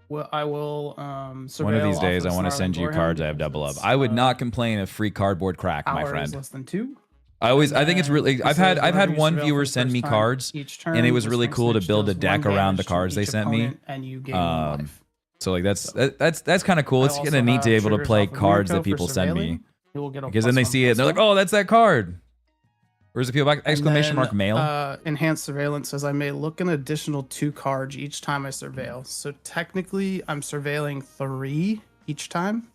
Well, I will. One of these surveil days, I off want to Snarling send you Gorehound. cards I have double of. It's, I would not complain if free cardboard crack, my power is friend. less than 2. I think it's then really. it I've says had whenever you one surveil viewer for the send first me time cards, each and it turn, was really Whispering cool to Snitch build a deals deck 1 around the damage to cards they each sent me. opponent, and you gain 1 life. So like that's kind of cool. I It's kind also of neat to be have able to triggers play off of cards Mirko that people for send me, surveilling. You will get a because then they see it and they're like, "Oh, that's that card." Or is it people exclamation mark mail? Enhanced surveillance says I may look an additional 2 cards each time I surveil. So technically, I'm surveilling 3 each time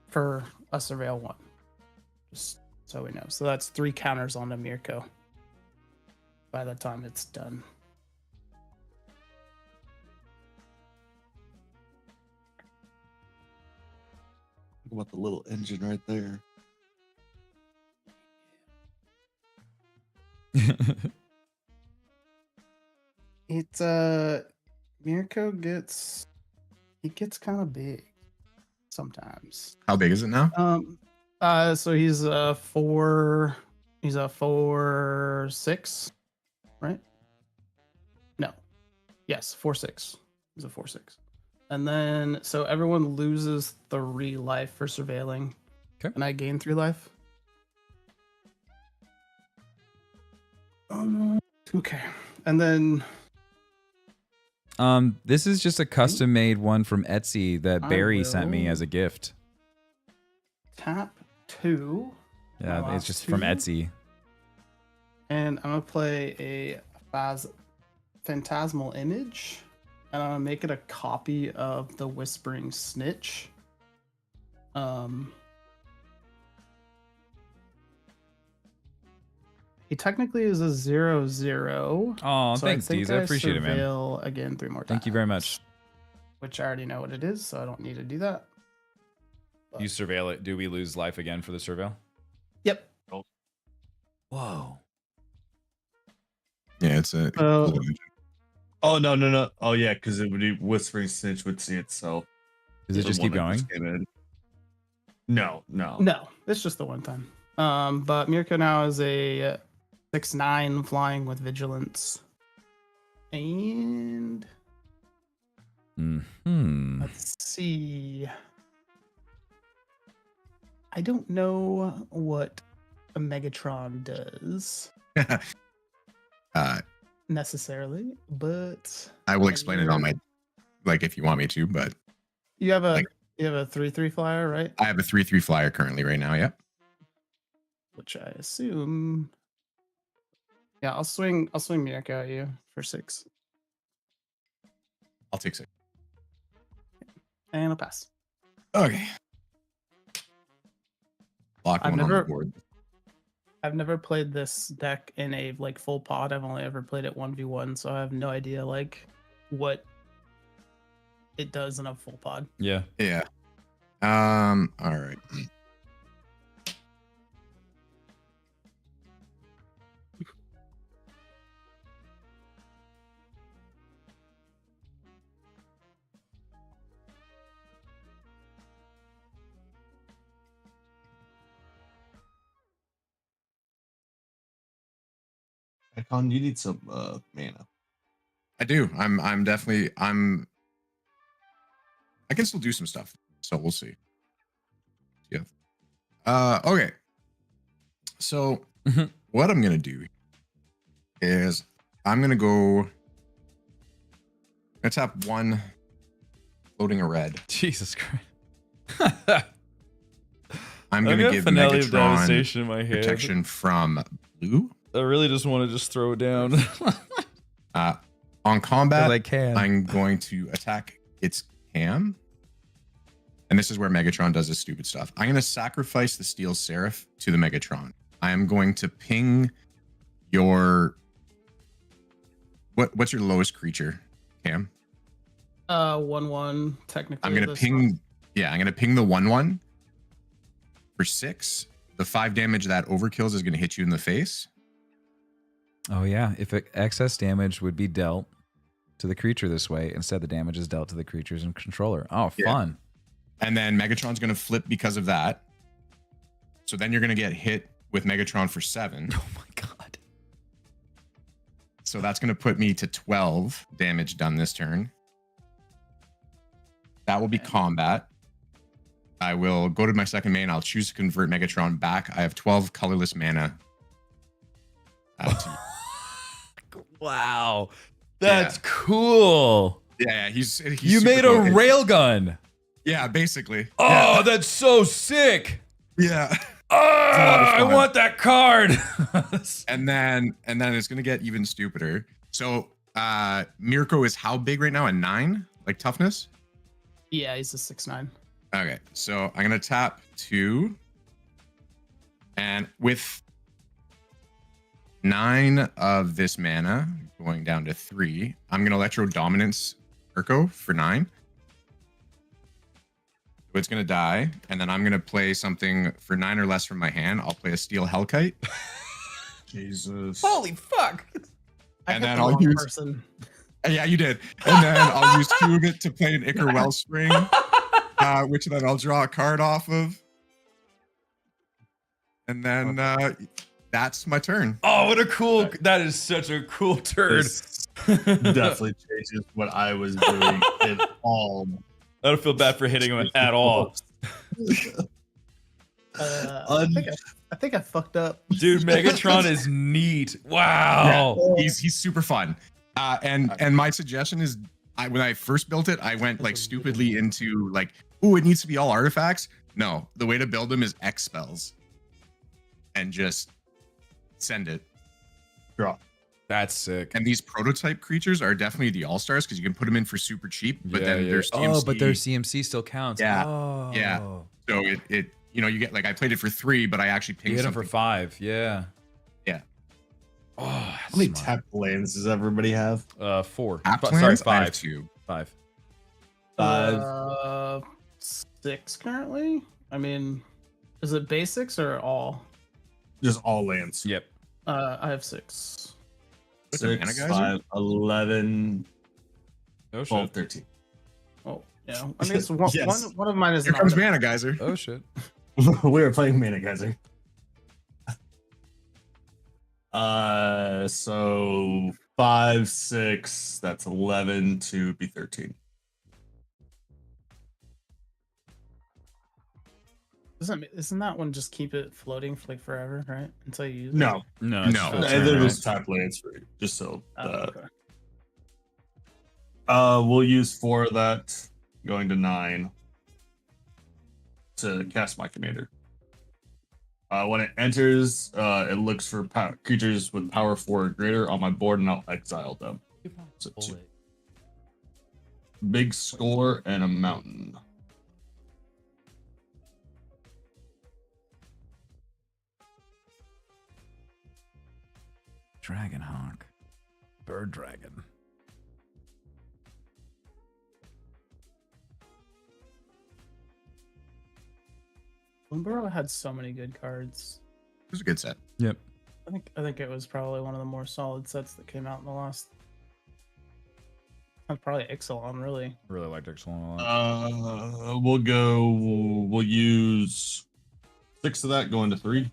for a surveil 1. Just so we know. So that's 3 counters on the Mirko by the time it's done. Think about the little engine right there. It's Mirko gets kind of big sometimes. How big is it now? So he's a 4/6, right? No. Yes, 4/6. He's a 4/6. And then so everyone loses 3 life for surveilling. Okay. And I gain 3 life. Okay. And then this is just a custom made one from Etsy that I Barry sent me will- as a gift. tap 2. Yeah, my it's last just from 2. Etsy. And I'm gonna play a phantasmal image, and I'm gonna make it a copy of the Whispering Snitch. He technically is a 0/0. Oh, so thanks, I think Deez. I appreciate it, man. surveil again 3 more times. Thank you very much. Which I already know what it is, so I don't need to do that. You surveil it. Do we lose life again for the surveil? Yep. Whoa. Yeah, it's a. Oh no. Oh yeah, because it would be Whispering Snitch would see itself. Does it The just one keep that going? just came in. No. No, it's just the one time. But Mirko now is a 6/9 flying with vigilance. And let's see. I don't know what a Megatron does necessarily, but I will explain it on my, like, if you want me to, but you have a like- 3/3 flyer, right? I have a 3/3 flyer currently right now. Yep. Which I assume. Yeah, I'll swing Mirko at you for 6. I'll take 6. And I'll pass. Okay. Lock I've one on the never- board. I've never played this deck in a like full pod. I've only ever played it 1v1, so I have no idea like what it does in a full pod. Yeah. Yeah. All right. Icon, you need some mana. I do. I'm definitely. I can still do some stuff, so we'll see. Yeah. Okay. So what I'm gonna do is I'm gonna go. Let's have 1 floating a red. Jesus Christ. I'm gonna give Megatron in my head. protection from blue. I really just want to just throw it down. On combat, I can. I'm going to attack its cam. And this is where Megatron does his stupid stuff. I'm going to sacrifice the Steel Seraph to the Megatron. I am going to ping your... What's your lowest creature, Cam? 1/1 technically. I'm going to ping... Yeah, I'm going to ping the 1/1 for 6. The 5 damage that overkills is going to hit you in the face. Oh yeah, if excess damage would be dealt to the creature this way, instead the damage is dealt to the creatures and controller. Oh, Yeah. fun. And then Megatron's going to flip because of that. So then you're going to get hit with Megatron for 7. Oh my god. So that's going to put me to 12 damage done this turn. That will be combat. I will go to my second main. I'll choose to convert Megatron back. I have 12 colorless mana. Wow. That's cool. Yeah, he's You super made cool. a railgun. Yeah, basically. Oh, that's so sick. Yeah. Oh, I fun. want that card. And then it's gonna get even stupider. So Mirko is how big right now? A 9? Like toughness? Yeah, he's a 6'9". Okay, so I'm gonna tap 2. And with 9 of this mana going down to 3, I'm gonna Electro Dominance Mirko for 9. So it's gonna die, and then I'm gonna play something for 9 or less from my hand. I'll play a Steel Hellkite. Jesus. Holy fuck. And I then got the I'll wrong use- person. Yeah, you did. And then I'll use 2 of it to play an Ichor Wellspring, which then I'll draw a card off of. And then that's my turn. Oh, what a cool. That is such a cool turn. This definitely changes what I was doing in all. I don't feel bad for hitting him at all. I think I fucked up. Dude, Megatron is neat. Wow. Yeah, he's super fun. And my suggestion is, when I first built it, I went like stupidly into like, ooh, it needs to be all artifacts. No, the way to build them is X spells, and just send it. Draw. That's sick. And these prototype creatures are definitely the all stars because you can put them in for super cheap. But then there's CMC. Oh, but their CMC still counts. Yeah. Oh. Yeah. So it you get like I played it for 3, but I actually You pinged hit him something for 5. Yeah. Yeah. Oh, How many tap lands does everybody have? 4. Tap Sorry, lands? I have 5. 2. 5. 6 currently. I mean, is it basics or all? Just all lands. Yep. I have 6. What's the mana 6, geyser? 5, 11, Oh 12, shit. 13. Oh, yeah. I mean, it's one, Yes. one of mine is Here not comes a- Mana Geyser. Oh shit. We were playing Mana Geyser. So 5, 6, that's 11 to be 13. Isn't that one just keep it floating for like forever, right? Until you use it? No, No. No. it's just for the and then turn, there's right? tap lands for you, just so. Oh, okay. We'll use 4 of that, going to 9 to cast my commander. When it enters, it looks for creatures with power 4 or greater on my board, and I'll exile them. So 2. Big score and a mountain. Dragon Hawk. Bird Dragon. Bloomburrow had so many good cards. It was a good set. Yep. I think it was probably one of the more solid sets that came out in the last. That's probably Ixalan, really. Really liked Ixalan a lot. We'll use 6 of that, going to 3.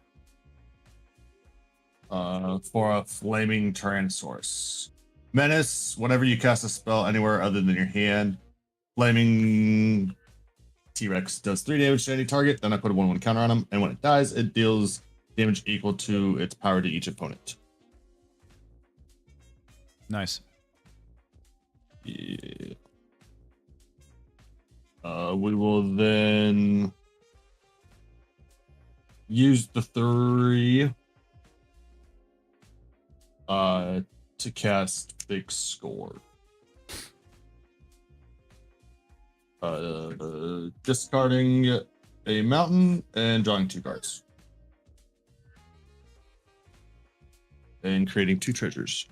For a flaming Tyrannosaurus. Menace, whenever you cast a spell anywhere other than your hand, flaming T-Rex does 3 damage to any target, then I put a 1/1 counter on him, and when it dies, it deals damage equal to its power to each opponent. Nice. Yeah. We will then use the 3 to cast Big Score. Discarding a mountain and drawing 2 cards. And creating 2 treasures.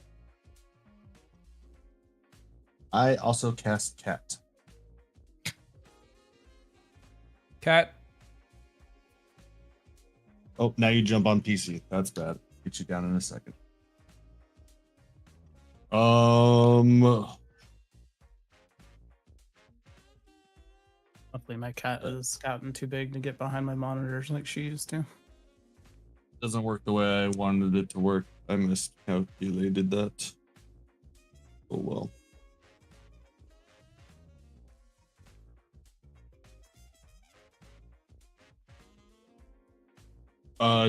I also cast Cat. Cat. Oh, now you jump on PC. That's bad. Get you down in a second. Luckily, my cat is scouting too big to get behind my monitors like she used to. Doesn't work the way I wanted it to work. I missed how they did that. Oh well.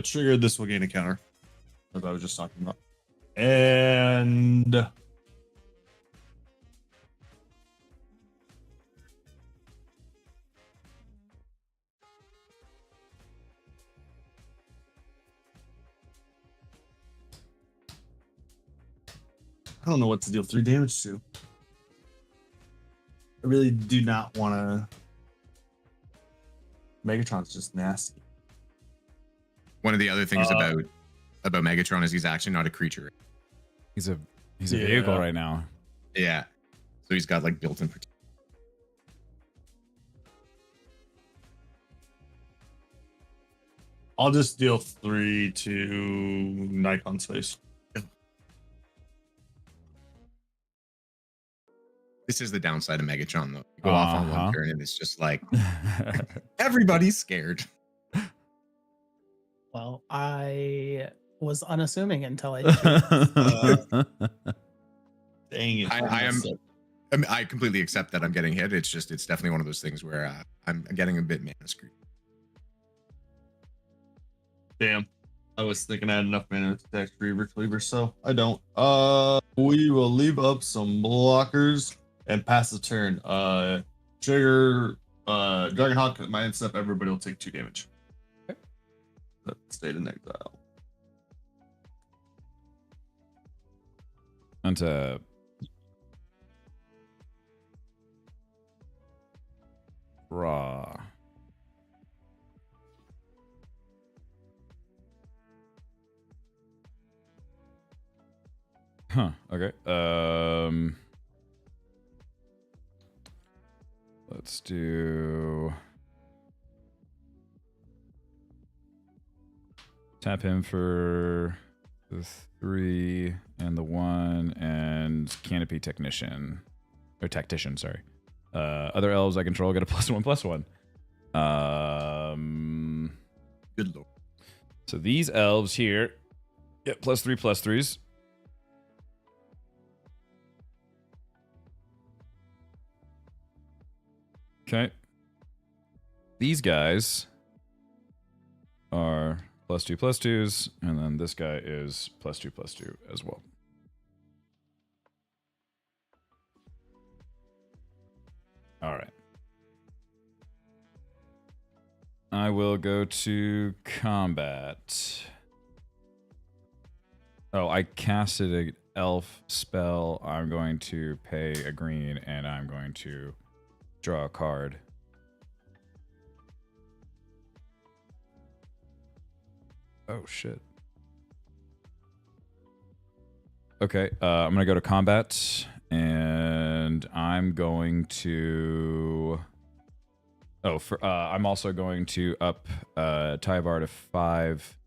Trigger, this will gain a counter, as I was just talking about. And I don't know what to deal 3 damage to. I really do not want to. Megatron's just nasty. One of the other things about Megatron is he's actually not a creature. He's a vehicle right now. Yeah. So he's got like built-in protection. I'll just deal 3 to Nikon's face. This is the downside of Megatron, though. You go off on one turn, and it's just like Uh-huh. everybody's scared. Well, I was unassuming until I Dang it. I completely accept that I'm getting hit. It's definitely one of those things where I'm getting a bit mana screwed. Damn. I was thinking I had enough mana to attack Reaver Cleaver, so I don't. We will leave up some blockers and pass the turn. Trigger, Dragonhawk at my end step, everybody will take 2 damage. Okay. State in exile. Onto raw. Huh. Okay. Let's do tap him for the 3 and the 1 and canopy technician or tactician. Sorry. Other elves I control get a +1/+1. Good lord. So these elves here get +3/+3s. Okay. These guys are +2/+2s, and then this guy is +2/+2 as well. All right. I will go to combat. Oh, I casted an elf spell. I'm going to pay a green, and I'm going to draw a card. Oh, shit. Okay, I'm going to go to combat, and I'm going to... Oh, I'm also going to up Tyvar to 5,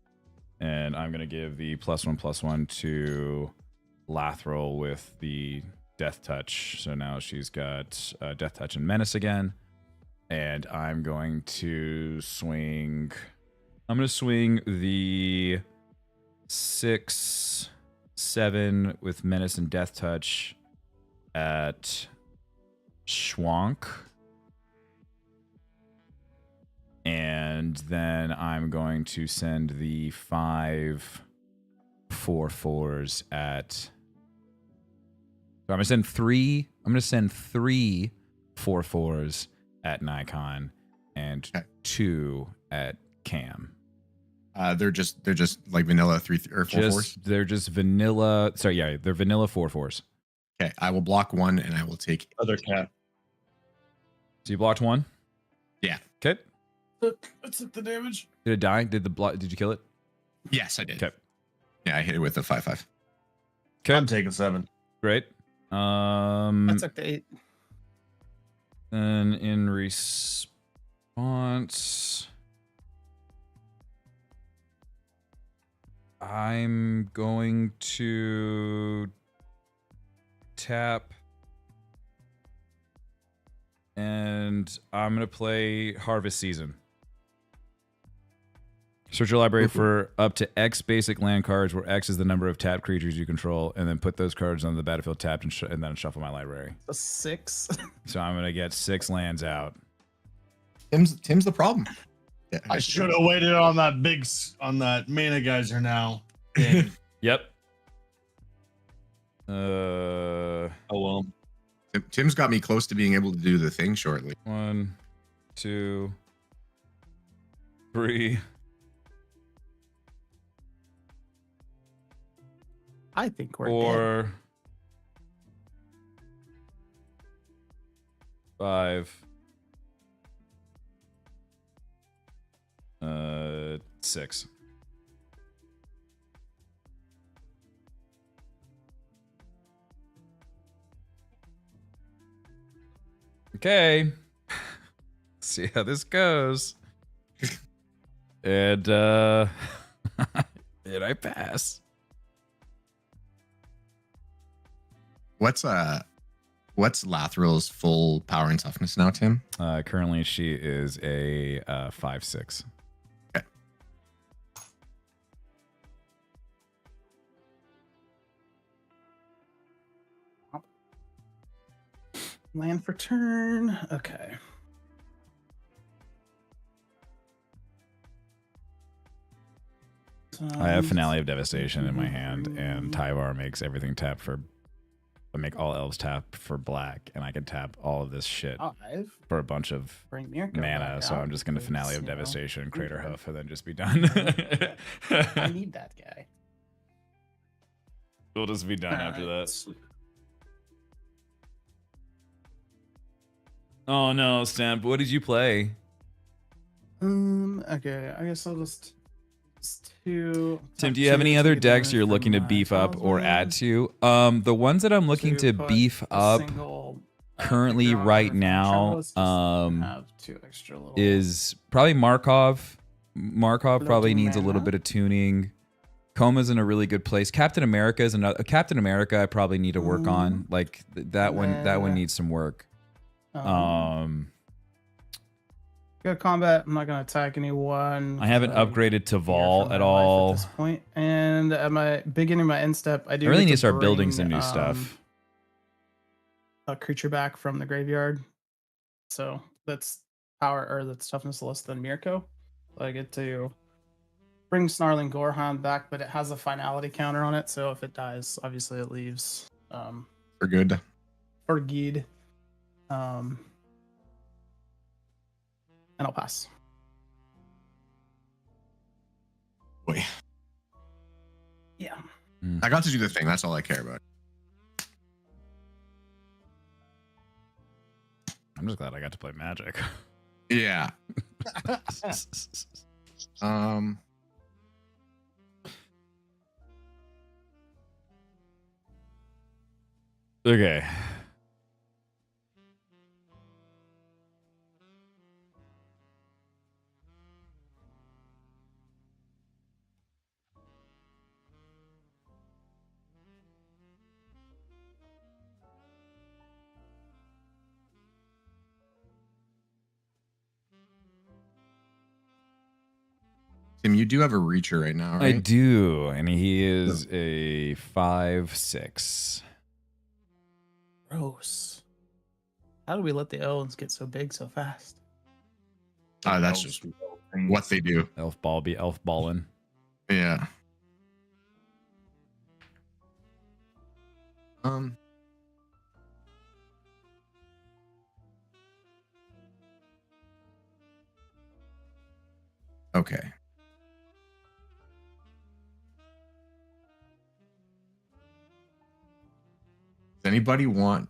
and I'm going to give the +1/+1 to Lathril with the Death Touch. So now she's got Death Touch and Menace again. And I'm going to swing... I'm going to swing the 6, 7 with Menace and Death Touch at Schwank. And then I'm going to send the 5 4/4s at... So I'm going to send 3 4/4s at Nikon and 2 at Cam. They're just like vanilla 3 or 4/4s. They're just vanilla. Sorry, yeah, they're vanilla 4/4s. Okay, I will block 1 and I will take Other cat. So you blocked 1? Yeah. Okay. I took the damage. Did it die? Did you kill it? Yes, I did. Okay. Yeah, I hit it with a 5/5. Okay. I'm taking 7. Great. I took the 8. And in response, I'm going to tap, and I'm going to play Harvest Season. Search your library for up to X basic land cards, where X is the number of tapped creatures you control, and then put those cards on the battlefield tapped, and then shuffle my library. A 6. So I'm going to get 6 lands out. Tim's the problem. Yeah. I should have waited on that mana geyser now. Dang. Yep. Oh well. Tim's got me close to being able to do the thing shortly. 1, 2, 3. I think we're dead. 4, 5, 6. Okay. See how this goes. And and I pass. What's Lathrill's full power and toughness now, Tim? Currently she is a 5/6. Okay. Land for turn. Okay. I have Finale of Devastation in my hand, and Tyvar makes everything tap for. I make all elves tap for black, and I can tap all of this shit for a bunch of Bring Mirko mana. back So out I'm just gonna because, Finale of you know, Devastation, Crater Hoof, and then just be done. I need that guy. We'll just be done after that. Oh no, Stamp! What did you play? Okay, I guess I'll just two. Tim, do you have any other decks you're looking to beef up or add to? The ones that I'm looking to beef up currently right now is probably Markov. Markov probably needs a little bit of tuning. Coma's in a really good place. Captain America is another. Captain America I probably need to work on. Like that one. That one needs some work. Good combat. I'm not gonna attack anyone. I haven't upgraded to Vol at all at this point. And at my beginning of my end step, I do. I really get need to start building bring, some new stuff. A creature back from the graveyard. So that's power or that's toughness less than Mirko. So I get to bring Snarling Gorehound back, but it has a finality counter on it. So if it dies, obviously it leaves. For good. For Geed. And I'll pass. Boy. Yeah. I got to do the thing. That's all I care about. I'm just glad I got to play Magic. Yeah. Okay. Tim, you do have a reacher right now, right? I do, and he is a 5/6. Gross. How do we let the Owens get so big so fast? That's just what they do. Elf ball be elf ballin'. Yeah. Okay. Does anybody want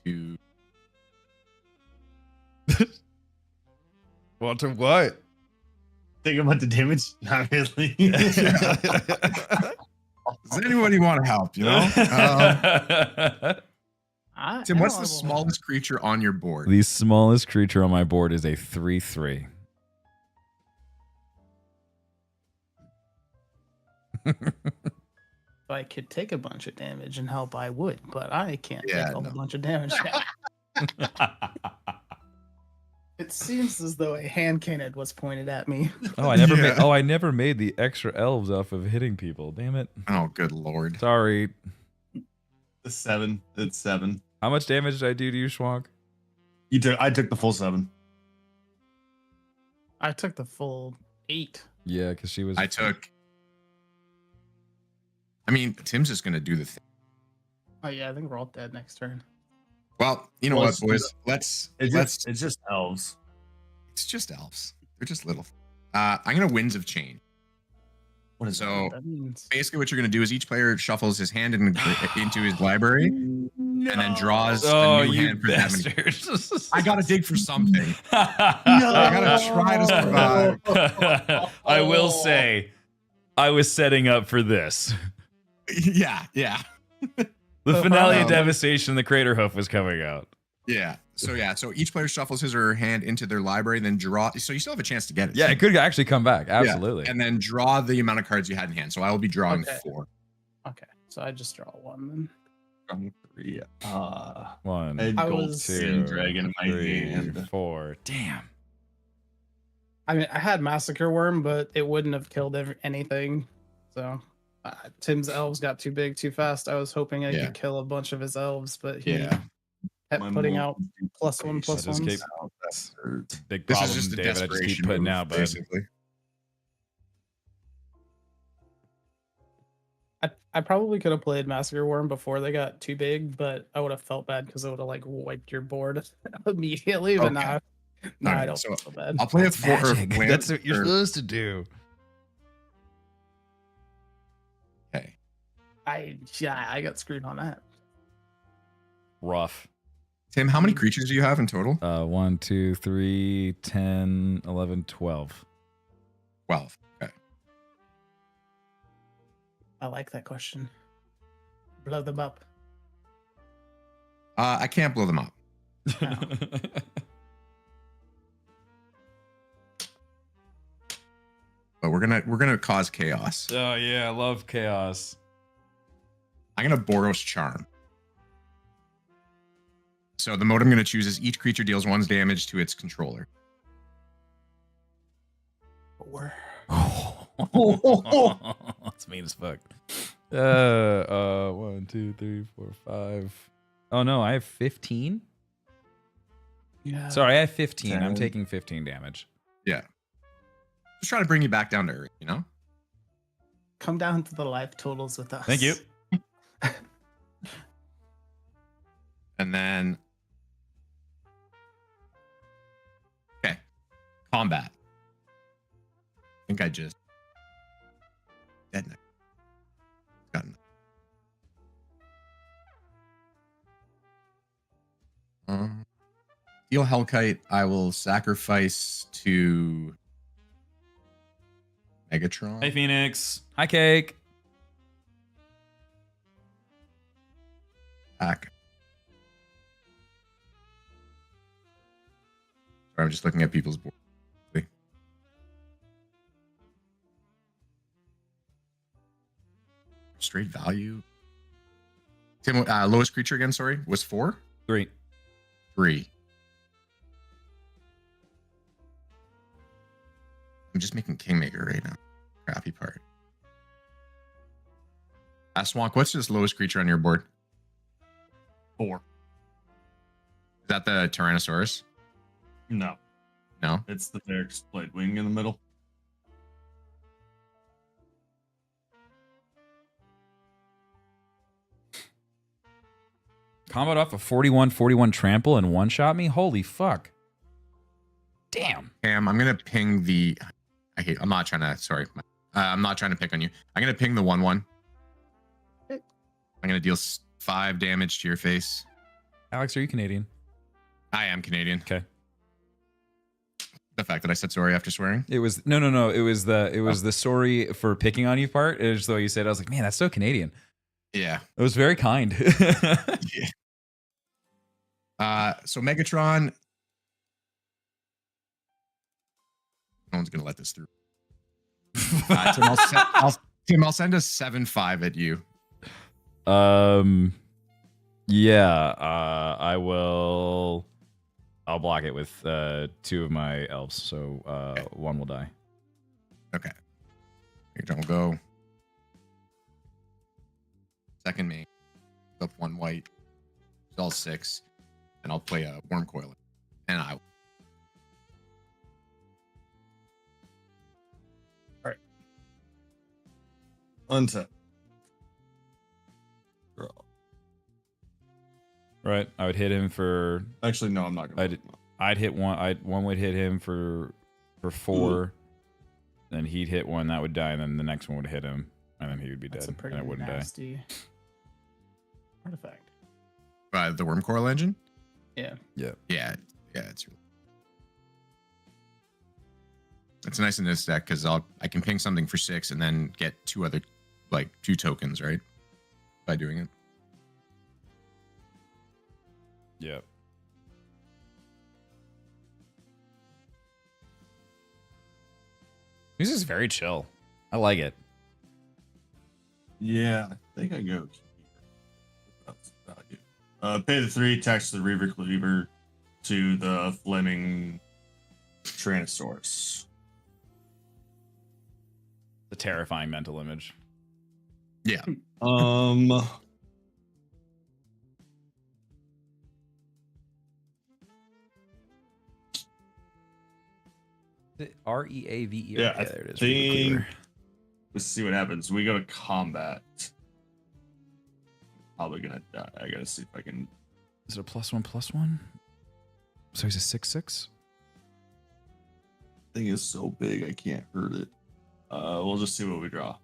to Want to what? Think about the damage? Not really. Does anybody want to help? You know, Tim, what's the smallest creature on your board? The smallest creature on my board is a 3/3. If I could take a bunch of damage and help, I would, but I can't take a bunch of damage. It seems as though a hand cannon was pointed at me. Oh, I never made. Oh, I never made the extra elves off of hitting people. Damn it! Oh, good lord! Sorry. It's 7. It's 7. How much damage did I do to you, Schwank? I took the full 7. I took the full 8. Yeah, because she was. I mean, Tim's just gonna do the thing. Oh yeah, I think we're all dead next turn. Well, you know Well, what, boys? It's just elves. It's just elves. They're just little. I'm gonna Winds of Change. What is So That means basically, what you're gonna do is each player shuffles his hand into his library and then draws Oh, a new you hand for that many. bastard! I gotta dig for something. I I gotta try to survive. I will say, I was setting up for this. Yeah. The finale of Um, Devastation, the Crater Hoof was coming out. Yeah. So each player shuffles his or her hand into their library, then draw. So you still have a chance to get it. Yeah, it could actually come back. Absolutely. Yeah. And then draw the amount of cards you had in hand. So I will be drawing Okay. 4. okay. So I just draw 1 then. From 3. One, I had I gold was- Sand Dragon in my 3, hand. 4. Damn. I mean, I had Massacre Worm, but it wouldn't have killed anything. So Tim's elves got too big too fast. I was hoping I could kill a bunch of his elves, but he Yeah. kept My putting mold out +1 I just +1s. keep- That's hurt. Big This problem, is just a David. I just keep desperation putting move, out, bud. basically. I probably could have played Massacre Worm before they got too big, but I would have felt bad because it would have like wiped your board immediately. But Okay. now I Alright, don't so feel bad. I'll play a That's 4 or magic. land- That's what you're or- supposed to do. Okay. I got screwed on that. Rough. Tim, how many creatures do you have in total? 1, 2, 3, 10, 11, 12. 12. Okay. I like that question. Blow them up. I can't blow them up. But we're gonna cause chaos. Oh yeah, I love chaos. I'm gonna Boros Charm. So the mode I'm gonna choose is each creature deals 1 damage to its controller. 4. That's mean as fuck. 1, 2, 3, 4, 5. Oh no, I have 15. Yeah. Sorry, I have 15. I'm 10. taking 15 damage. Just trying to bring you back down to earth, you know? Come down to the life totals with us. Thank you. And then okay. Combat. I think I just dead neck. Gotten Steel Hellkite, I will sacrifice to Megatron. Hey Phoenix. Hi Cake. Back. Sorry, I'm just looking at people's board. Straight value. Tim, lowest creature again, sorry, was 4? 3. 3. I'm just making Kingmaker right now. Crappy part. Swank, what's this lowest creature on your board? 4. Is that the Tyrannosaurus? No, No? it's the Ferrex Blade Wing in the middle. Combat off a 41-41 trample and one-shot me? Holy fuck. Damn. Cam, I'm gonna ping the. I'm not trying to. Sorry, I'm not trying to pick on you. I'm gonna ping the 1/1. I'm gonna deal 5 damage to your face. Alex, are you Canadian? I am Canadian. Okay. The fact that I said sorry after swearing. It was no. It was the sorry for picking on you part. It was just the way you said it. I was like, man, that's so Canadian. Yeah. It was very kind. So Megatron. No one's gonna let this through. Tim, I'll send a 7/5 at you. Yeah. I will. I'll block it with 2 of my elves, so Okay. 1 will die. Okay. Megatron will go. Second main. Up 1 white. It's all 6. And I'll play a Worm Coil. And I will. Untap. Draw. Right. I would hit him for. Actually, no, I'm not gonna. I'd hit one. One would hit him for 4. Then he'd hit one that would die, and then the next one would hit him, and then he would be That's a dead, pretty and it wouldn't die. nasty artifact. The worm coral engine. Yeah. Yeah. Yeah, it's really. It's nice in this deck because I can ping something for 6 and then get 2 other, like 2 tokens, right? By doing it. Yeah. This is very chill. I like it. Yeah, I think I go. That's value. Pay the 3, attach the Reaver Cleaver to the Flaming Tyrannosaurus. The terrifying mental image. Yeah. REAVE. Yeah, I there it is. think. Let's see what happens. We go to combat. Probably gonna die. I gotta see if I can. Is it a +1/+1? So he's a 6/6. Thing is so big, I can't hurt it. We'll just see what we draw.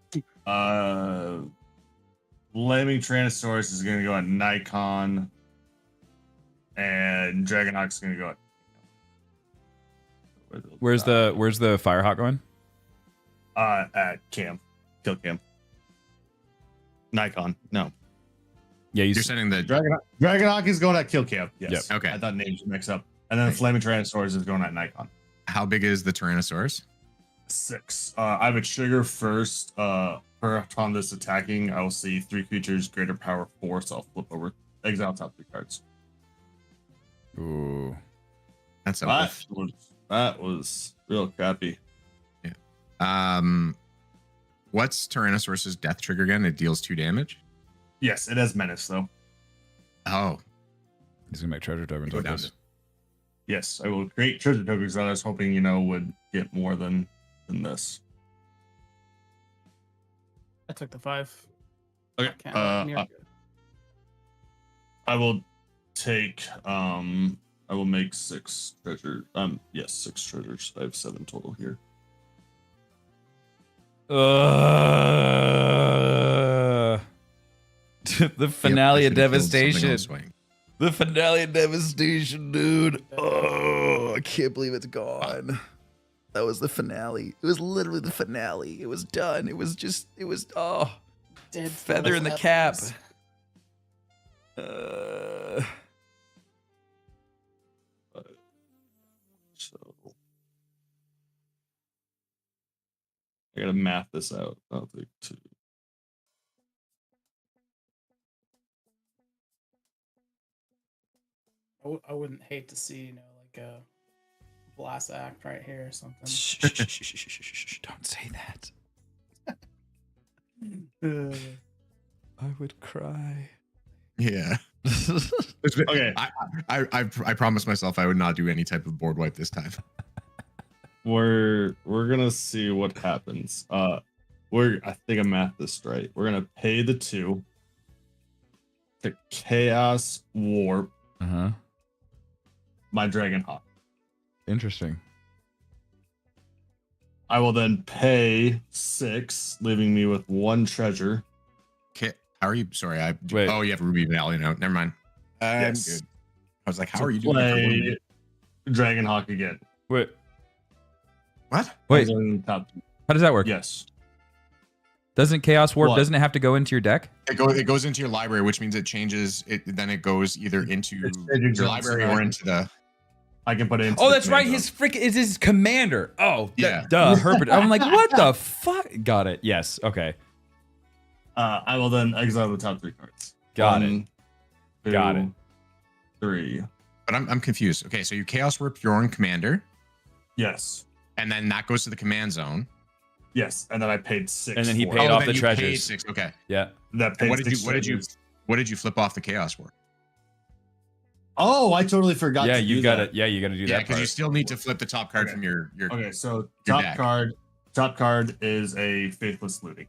Flaming Tyrannosaurus is gonna go at Nikon, and Dragonhawk's gonna go at. Where's the Firehawk going? At Cam, kill Cam. Nikon, no. Yeah, You're sending the Dragonhawk is going at kill Cam. Yes. Yep. Okay. I thought names were mixed up. And then Flaming Tyrannosaurus is going at Nikon. How big is the Tyrannosaurus? 6. I have a trigger first. Per upon this attacking, I will see 3 creatures greater power 4, so I'll flip over. Exile top 3 cards. Ooh. That's That was real crappy. What's Tyrannosaurus's death trigger again? It deals 2 damage. Yes, it has menace though. Oh, He's gonna make treasure tokens go with down this. to Yes, I will create treasure tokens that I was hoping, would get more than this. I took the 5. Okay. Can't let me argue. I will take I will make 6 treasure. Yes, 6 treasures. I have 7 total here. The finale Yep, of I should've killed something devastation. else, Wayne. The finale of devastation, dude. Oh, I can't believe it's gone. That was the finale. It was literally the finale. It was done. It was Dead feather in the cap. apples. So I gotta math this out. I'll take 2. I wouldn't hate to see, like a blast act right here or something. Shh, don't say that. I would cry. Yeah. Okay. I promised myself I would not do any type of board wipe this time. We're gonna see what happens. I think I mathed this right. We're gonna pay the 2 to Chaos Warp Uh-huh. my Dragonhawk. Interesting. I will then pay 6, leaving me with 1 treasure. Okay. How are you? Sorry, Wait. Oh, you have Ruby Valley now. Never mind. I'm Yes. good. I was like, how To are you doing? it for play Ruby? Dragonhawk again. Wait. What? Wait. Top. How does that work? Yes. Doesn't Chaos Warp, What? doesn't it have to go into your deck? It goes into your library, which means it changes. Then it goes either into It's your library or into the. I can put it into Oh, the that's right. command His freaking is his commander. Oh, Yeah. duh, Herbert. I'm like, what the fuck? Got it. Yes. Okay. zone. I will then exile the top 3 cards. Got 1, 2, Got it. 3. But I'm confused. Okay, so you Chaos Warp your own commander, Yes. and then that goes to the command zone. Yes. And then I paid 6. And then he for paid it. off then the you treasures. paid 6. Okay. Yeah. That And paid what did 6 you treasures. what did you flip off the Chaos Warp? Oh, I totally forgot. Yeah, to you do got that. it. Yeah, you got to do Yeah, that because part. you still need to flip the top card Okay. from your. Okay, so Your top deck. card. Top card is a Faithless Looting.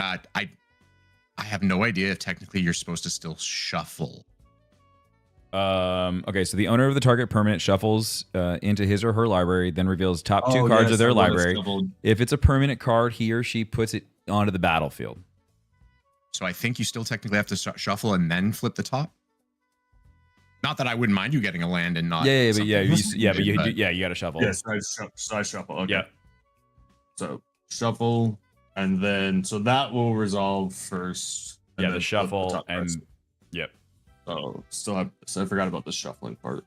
I have no idea if technically you're supposed to still shuffle. Okay, so the owner of the target permanent shuffles into his or her library, then reveals top two Oh, cards yes, of their I would've library. shuffled. If it's a permanent card, he or she puts it onto the battlefield. So I think you still technically have to shuffle and then flip the top. Not that I wouldn't mind you getting a land and not. Yeah, but something yeah, stupid, you got to shuffle. Yes, I shuffle. Okay. Yeah. So shuffle, and then so that will resolve first. and Yeah, then the flip shuffle top cards. and yep. So still have. So I forgot about the shuffling part.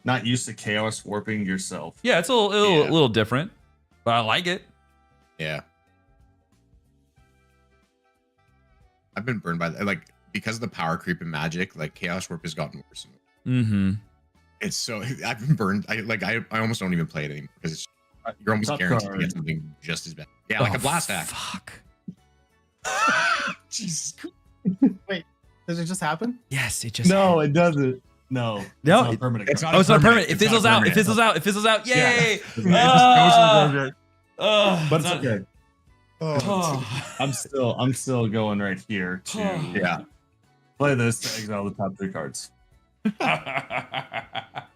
Not used to chaos warping yourself. Yeah, it's a little different, but I like it. Yeah. I've been burned by that. Like, because of the power creep in Magic, like Chaos Warp has gotten worse. Mm-hmm. It's so I've been burned. I almost don't even play it anymore because you're almost Top guaranteed to card. get something just as bad. Yeah, like a blast act. Fuck. Jesus Christ. Does it just happen? Yes, it just. No, it doesn't. No, it's No, not it- permanent. it's card. not Oh, it's not permanent. It It's not fizzles out. It permanent. fizzles out. It fizzles out. Yay! It just goes in the graveyard. But it's not- okay. Oh. I'm still going right here to Yeah. play this to exile the top 3 cards. That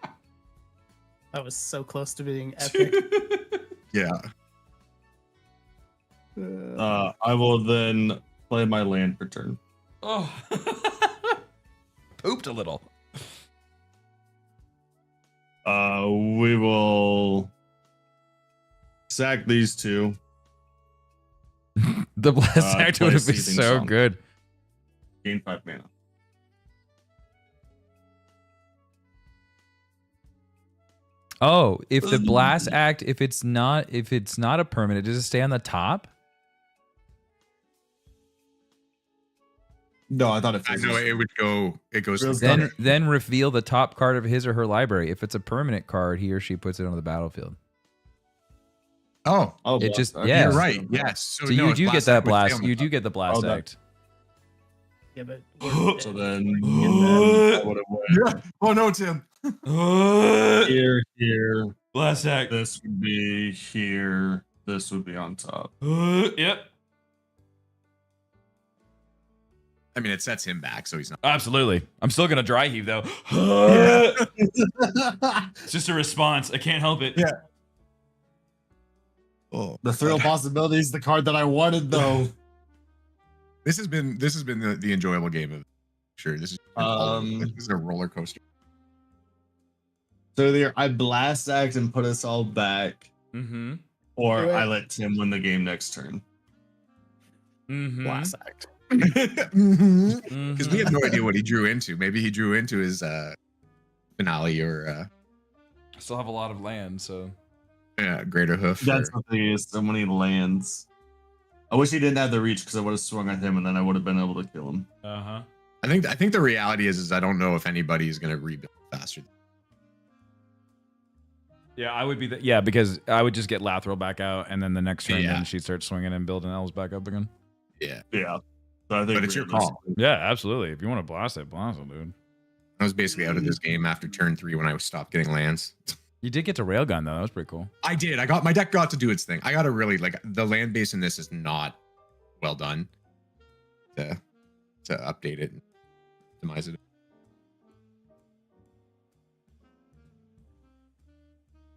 was so close to being epic. Yeah. I will then play my land per turn. Oh. Pooped a little. We will sack these 2. The blast act play would have been Seething so Song. good. Gain 5 mana. Oh, if the blast act, if it's not a permanent, does it stay on the top? No, I thought it. I know it would go. It goes. Feels to good. Then reveal the top card of his or her library. If it's a permanent card, he or she puts it on the battlefield. Oh, Oh, It just- blast. yeah. you're right. Yes. So no, you it's do get blast that act would stay blast. on the You top. do get the blast that- act. Yeah, but So then, I would have went Oh no, Tim. here. Blast act. This would be here. This would be on top. Yep. I mean, it sets him back, so he's not. Absolutely. I'm still gonna dry heave though. It's just a response. I can't help it. Yeah. Oh, The thrill possibility is the card that I wanted, though. this has been the enjoyable game of. Sure, this is this is a roller coaster. So either I blast act and put us all back, Mm-hmm. or Wait. I let Tim win the game next turn. Mm-hmm. blast act. Because we have no idea what he drew into. Maybe he drew into his finale or I still have a lot of land, so. greater hoof. That's or- the thing is, so many lands. I wish he didn't have the reach because I would have swung at him and then I would have been able to kill him. Uh-huh. I think the reality is I don't know if anybody is going to rebuild faster. Yeah, I would be because I would just get Lathril back out, and then the next turn, Yeah. then she'd start swinging and building elves back up again. Yeah, Yeah. So I think but it's your call. Yeah, absolutely. If you want to blast it, dude. I was basically out of this game after turn 3 when I stopped getting lands. You did get to railgun though. That was pretty cool. I did. My deck got to do its thing. I got to really the land base in this is not well done to update it and optimize it.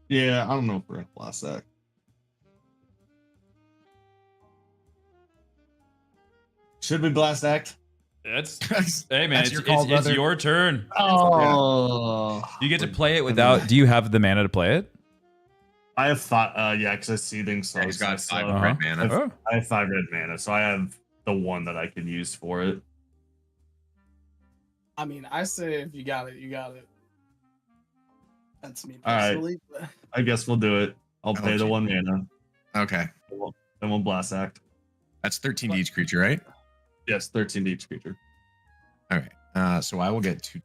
Yeah, I don't know if we're gonna blast that. Should we blast act? That's hey man, That's your call, it's brother. your turn. Oh, You get to play it without. Do you have the mana to play it? I have 5. Yeah, because I see things. Yeah, he's got 5 Uh-huh. red mana. Oh. I have 5 red mana, so I have the one that I can use for it. I mean, I say if you got it, you got it. That's me All right. personally. but- I guess we'll do it. I'll Oh, pay the gee. 1 mana, Okay, then we'll blast act. that's 13 to each creature, right? Yes, 13 to each creature. All right. So I will get 2.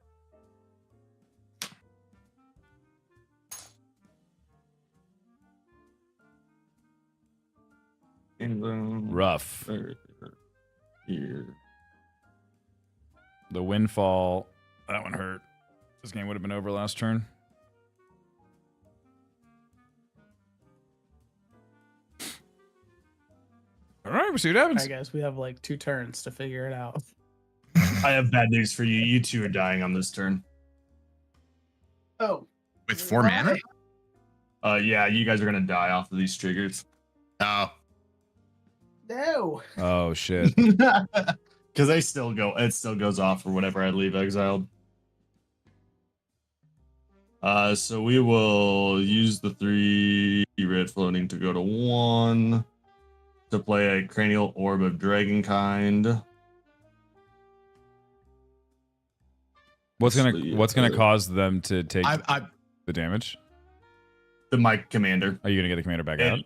And then Rough. here. The windfall. That one hurt. This game would have been over last turn. All right, we'll see what All happens. right, guys, we have like 2 turns to figure it out. I have bad news for you. You two are dying on this turn. Oh, With 4 mana? Yeah, you guys are gonna die off of these triggers. Oh, no. Oh shit. Because it still goes off for whenever I leave exiled. So we will use the 3 red floating to go to 1 to play a Cranial Orb of Dragonkind. What's gonna cause them to take I the damage? My commander. Are you gonna get the commander back out?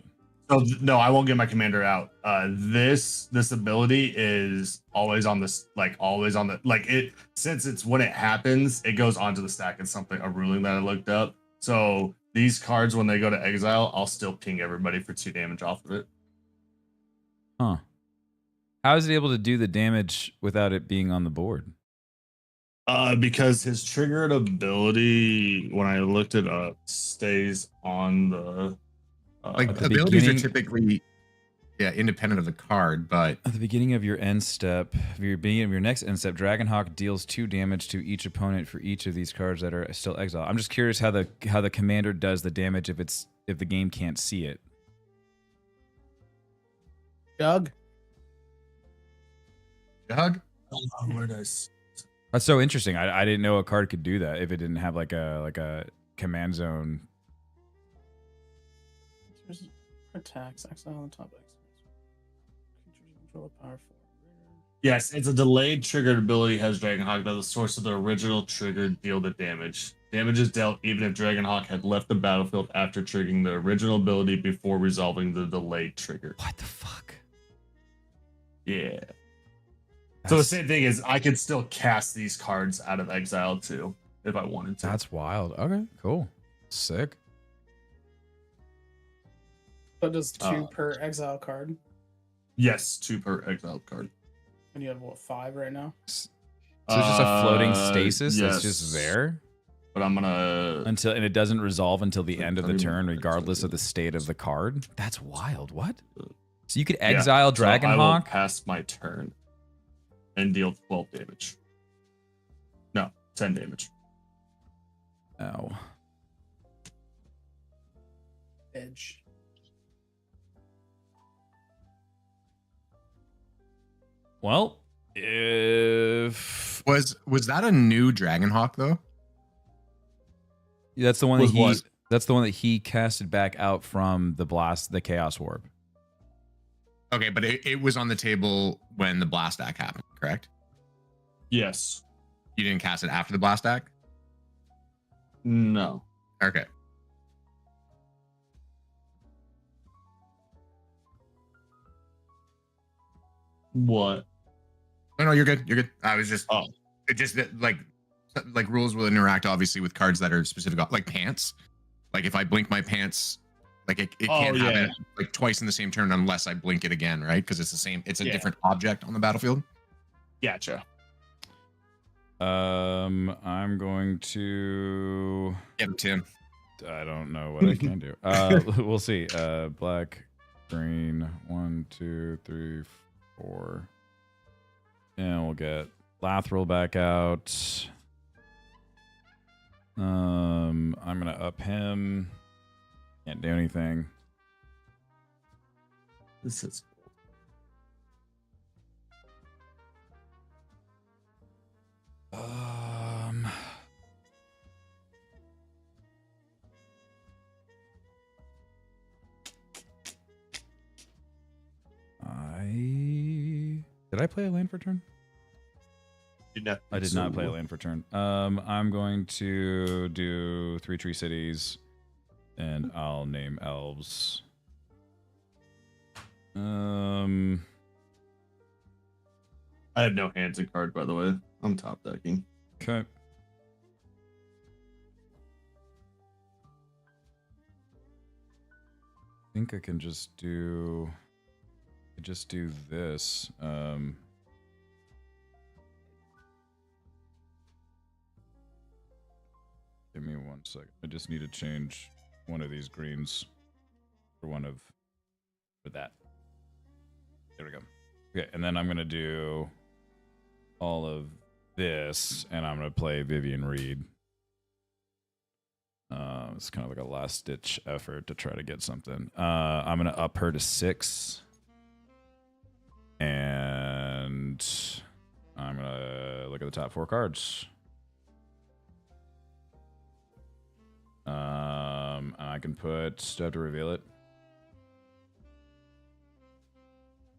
So no, I won't get my commander out. This ability is always on this, since it's when it happens, it goes onto the stack. It's a ruling that I looked up. So these cards, when they go to exile, I'll still ping everybody for 2 damage off of it. Huh. How is it able to do the damage without it being on the board? Because his triggered ability, when I looked it up, stays on the the abilities beginning- are typically independent of the card, but At the beginning of your end step, beginning of your next end step, Dragonhawk deals 2 damage to each opponent for each of these cards that are still exiled. I'm just curious how the commander does the damage if the game can't see it. Doug. Hug. where does That's so interesting. I didn't know a card could do that if it didn't have like a command zone. Attacks, exile on top X. Creatures you control powerful. Yes, it's a delayed triggered ability. Has Dragonhawk that the source of the original trigger deal the damage. Damage is dealt even if Dragonhawk had left the battlefield after triggering the original ability before resolving the delayed trigger. What the fuck? Yeah. So the same thing is I could still cast these cards out of exile too if I wanted to. That's wild. Okay, cool. Sick. So does 2 per exile card, Yes, 2 per exile card. and you have what, 5 right now? So it's just a floating stasis yes. that's just there But I'm gonna and it doesn't resolve until the end of the turn, Exactly. regardless of the state of the card. That's wild. What? So you could Yeah, exile so I will Dragonhawk? pass my turn and deal 12 damage. No, 10 damage. Oh. Edge. Well, if Was that a new Dragonhawk though? that's the one that Was what? that's the one that he casted back out from the Chaos Orb. Okay, but it was on the table when the blast act happened, correct? Yes. You didn't cast it after the blast act? No. Okay. What? No, you're good. You're good. I was just Oh. it just that like rules will interact obviously with cards that are specific, like pants. Like if I blink my pants, like it can't have it like twice in the same turn unless I blink it again, right? Because it's the same. It's a different object on the battlefield. Gotcha. I'm going to. Get him, Tim. I don't know what I can do. We'll see. Black, green, 1, 2, 3, 4. And we'll get Lathril back out. I'm gonna up him. Can't do anything. This is Did I play a land for turn? I did not play a land for turn. I'm going to do 3 tree cities, and I'll name elves. I have no hands in card, by the way. I'm top decking. Okay. I think I can just do this. Give me 1 second. I just need to change one of these greens for that. There we go. Okay, and then I'm gonna do all of this, and I'm gonna play Vivian Reed. It's kind of like a last ditch effort to try to get something. I'm gonna up her to 6, and I'm gonna look at the top 4 cards. I can put. Do I have to reveal it?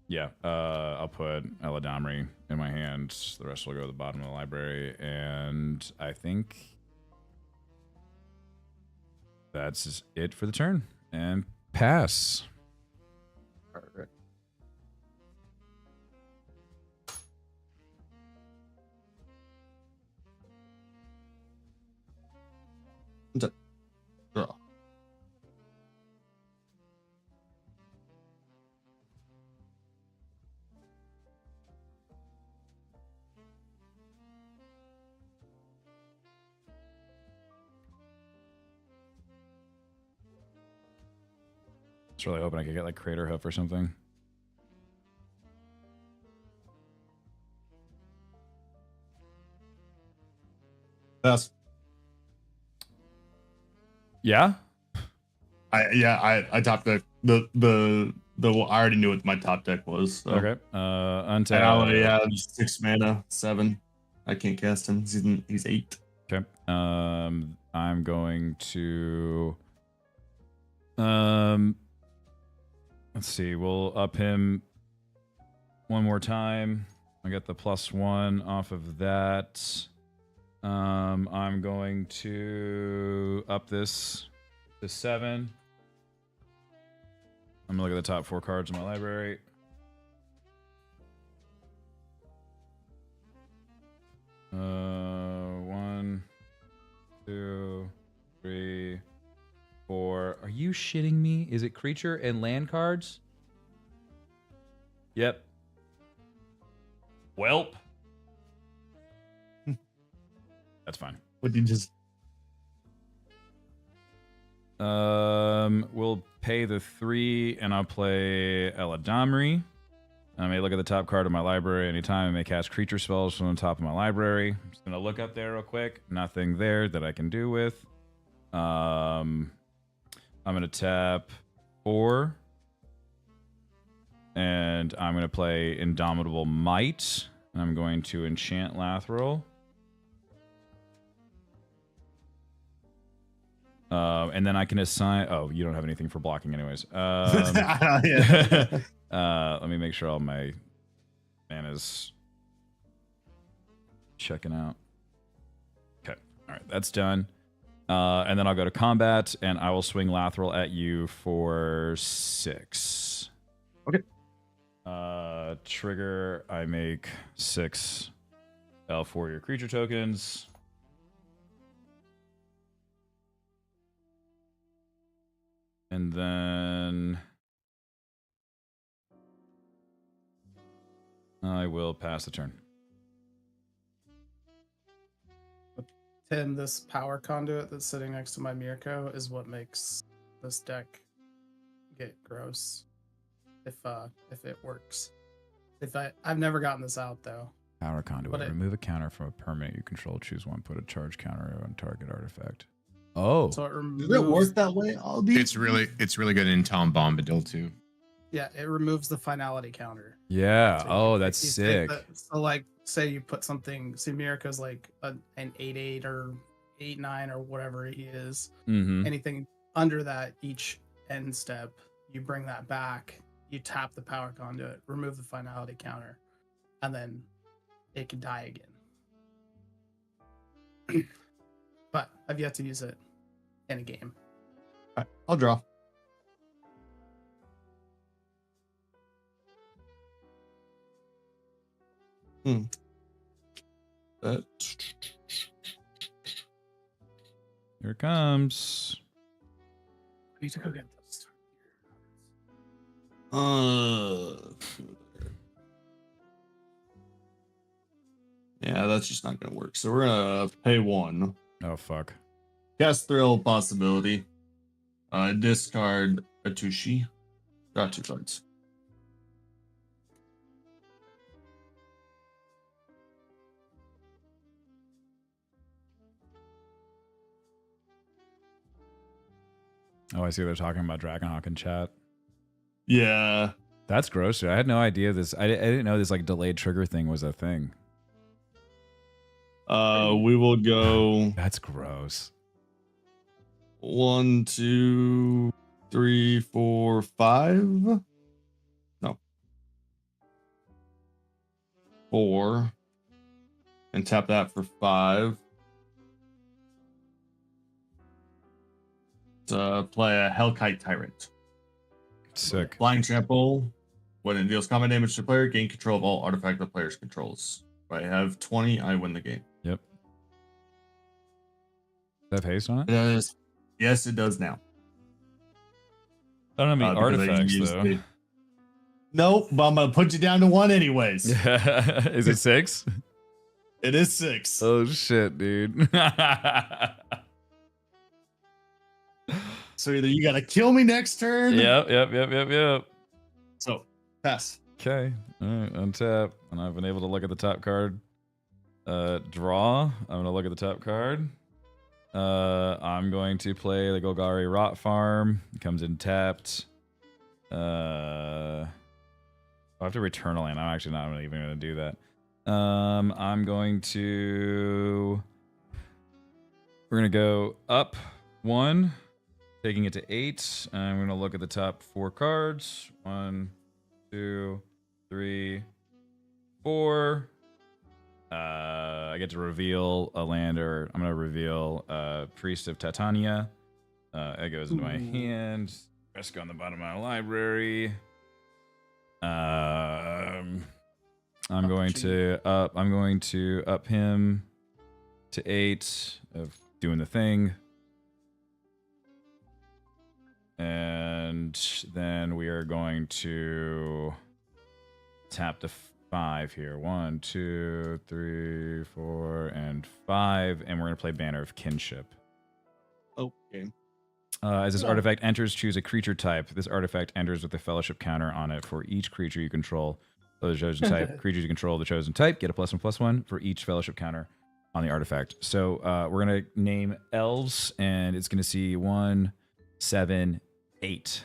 Yeah, I'll put Ella Domri in my hand. The rest will go to the bottom of the library, and I think that's it for the turn. And pass. Perfect. Draw. I was really hoping I could get like Crater Hoof or something. Pass. Yeah? I top deck the I already knew what my top deck was. So. Okay. And I Untap. already have 6 mana, 7. I can't cast him. He's 8. Okay. I'm going to let's see, we'll up him one more time. I got the +1 off of that. I'm going to up this to 7. I'm gonna look at the top 4 cards in my library. One, 2, 3, 4. Are you shitting me? Is it creature and land cards? Yep. Welp. That's fine. What did you just? We'll pay the 3, and I'll play Ella Domri. I may look at the top card of my library anytime. I may cast creature spells from the top of my library. I'm just gonna look up there real quick. Nothing there that I can do with. I'm gonna tap 4, and I'm gonna play Indomitable Might. And I'm going to enchant Lathril. And then I can assign. Oh, you don't have anything for blocking, anyways. Yeah. Let me make sure all my mana's checking out. Okay, all right, that's done. And then I'll go to combat, and I will swing Lathril at you for 6. Okay. Trigger. I make 6 elf warrior creature tokens. And then I will pass the turn. Tim, this power conduit that's sitting next to my Mirko is what makes this deck get gross. If it works. I've never gotten this out though. Power conduit. Remove a counter from a permanent you control. Choose one. Put a charge counter on target artifact. Oh. So it removes, Does it work that way? It's really good in Tom Bombadil too. Yeah, it removes the finality counter. Yeah. So Oh, that's you sick. So like, say you put something. See, Mirko's like an 8/8 or 8/9 or whatever he is. Mm-hmm. Anything under that, each end step, you bring that back. You tap the power conduit, remove the finality counter, and then it can die again. But I've yet to use it in a game. All right, I'll draw. Here it comes. I need to go get this. Yeah, that's just not gonna work. So we're gonna pay 1. Oh, fuck. Cast Thrill possibility. Discard a Tushi. Draw 2 cards. Oh, I see they're talking about Dragonhawk in chat. Yeah. That's gross, dude. I had no idea this. I didn't know this like delayed trigger thing was a thing. We will go That's gross. 1, 2, 3, 4, 5. No. 4. And tap that for 5. To play a Hellkite Tyrant. Sick. Flying Trample. When it deals combat damage to the player, gain control of all artifact the players controls. If I have 20, I win the game. Yep. Does that have haste on it? It does. Yes, it does now. I don't have any Because I artifacts used though. it. Nope, but I'm gonna put you down to 1 anyways. Is it 6? It is 6. Oh shit, dude. So either you gotta kill me next turn. Yep. So pass. Okay. All right. Untap. And I've been able to look at the top card. Draw. I'm gonna look at the top card. I'm going to play the Golgari Rot Farm. It comes in tapped. I have to return a land. I'm actually not even gonna do that. I'm going to. We're gonna go up 1, taking it to 8. I'm gonna look at the top 4 cards. 1, 2, 3, 4. I get to reveal a land, or I'm gonna reveal Priest of Titania. It goes into my hand. Risk on the bottom of my library. I'm going to up him to 8 of doing the thing. And then we are going to tap the 5 here. 1, 2, 3, 4, and 5. And we're going to play Banner of Kinship. Okay. As this artifact enters, choose a creature type. This artifact enters with a fellowship counter on it for each creature you control of the chosen type. Creatures you control of the chosen type get a +1/+1 for each fellowship counter on the artifact. So we're going to name elves, and it's going to see 1, 7, 8.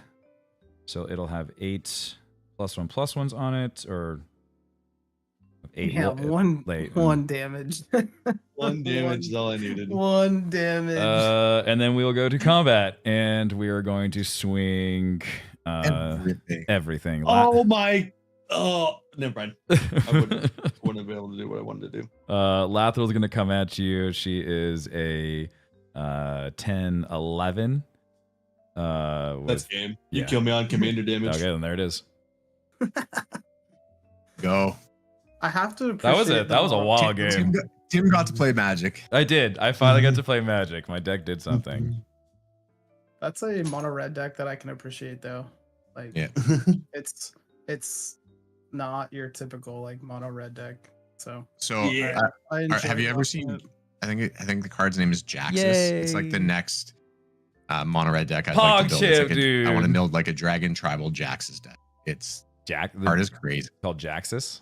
So it'll have 8 +1/+1s on it, or 8. Yeah, one damage. 1 damage is all I needed. 1 damage. And then we'll go to combat, and we are going to swing everything. Oh my! Oh, never mind. I wouldn't be able to do what I wanted to do. Lathrel's going to come at you. She is a 10, 11. That's game. You yeah. kill me on commander damage. Okay, then there it is. Go. I have to. That was it. That was a wild game. Tim got to play Magic. I did. I finally got to play Magic. My deck did something. That's a mono red deck that I can appreciate, though. Like, Yeah. it's not your typical like mono red deck. So Yeah. I enjoy Have you ever watching seen? it. I think the card's name is Jaxus. It's like the Yay. next mono red deck I'd like to build. Hogship, It's like dude. I want to build like a dragon tribal Jaxus deck. It's Jack. card is crazy. Called Jaxus.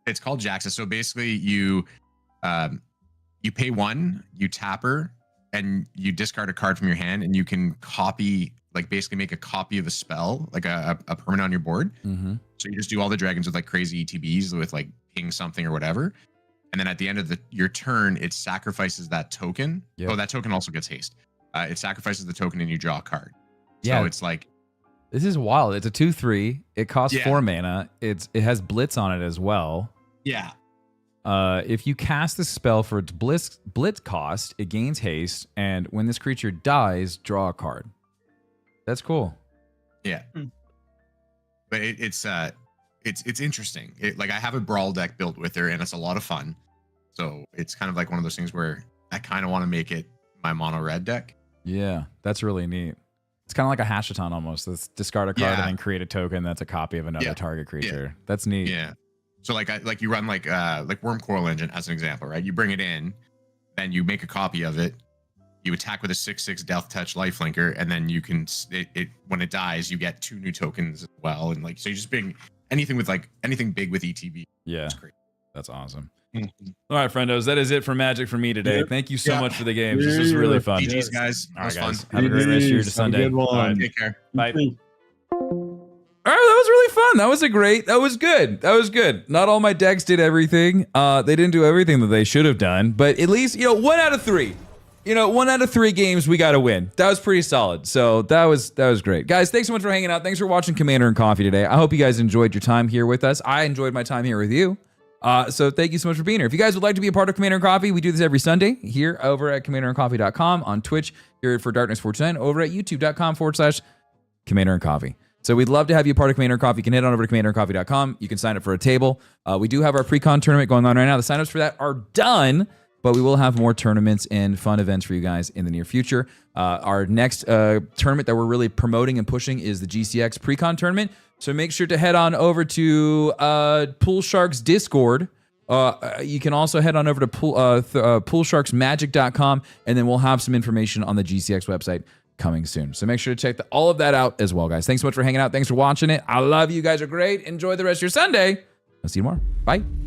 It's called Jaxus. So basically, you pay 1, you tap her, and you discard a card from your hand, and you can copy, like basically make a copy of a spell, like a permanent on your board. Mm-hmm. So you just do all the dragons with like crazy ETBs with like ping something or whatever. And then at the end of your turn, it sacrifices that token. Yep. Oh, that token also gets haste. It sacrifices the token and you draw a card. Yeah. So it's like, This is wild. It's a 2/3. It costs Yeah. 4 mana. It has Blitz on it as well. yeah. If you cast the spell for its blitz cost, it gains haste, and when this creature dies, draw a card. That's cool. Yeah. But it's interesting. Like I have a brawl deck built with her, and it's a lot of fun. So it's kind of like one of those things where I kind of want to make it my mono red deck. Yeah, that's really neat. It's kind of like a Hashaton almost. Let's discard a card Yeah. and then create a token that's a copy of another Yeah. target creature. That's neat. Yeah. So like you run like Worm Coral Engine as an example, right? You bring it in, then you make a copy of it. You attack with a 6/6 Death Touch Lifelinker, and then you can it when it dies, you get 2 new tokens as well. And like so, you just bring anything with like anything big with ETB. Yeah, It's great. that's awesome. All right, friendos, that is it for Magic for me today. Yep. Thank you so Yeah. much for the games. This was really fun. GG's, guys. All right, That was guys. fun. Have a great rest of your Have a Sunday. good one. All right. Take care. Bye. All right, that was really fun. That was good. That was good. Not all my decks did everything. They didn't do everything that they should have done, but at least, 1 out of 3. 1 out of 3 games we got to win. That was pretty solid. So that was great. Guys, thanks so much for hanging out. Thanks for watching Commander and Coffee today. I hope you guys enjoyed your time here with us. I enjoyed my time here with you. So thank you so much for being here. If you guys would like to be a part of Commander and Coffee, we do this every Sunday here over at commanderandcoffee.com, on Twitch here for Darkness429, over at youtube.com/Commander and Coffee. So we'd love to have you a part of Commander and Coffee. You can head on over to commanderandcoffee.com. You can sign up for a table. We do have our pre-con tournament going on right now. The signups for that are done, but we will have more tournaments and fun events for you guys in the near future. Our next tournament that we're really promoting and pushing is the GCX pre-con tournament. So make sure to head on over to Pool Sharks Discord. You can also head on over to poolsharksmagic.com, and then we'll have some information on the GCX website coming soon. So make sure to check all of that out as well, guys. Thanks so much for hanging out. Thanks for watching it. I love you. You guys are great. Enjoy the rest of your Sunday. I'll see you tomorrow. Bye.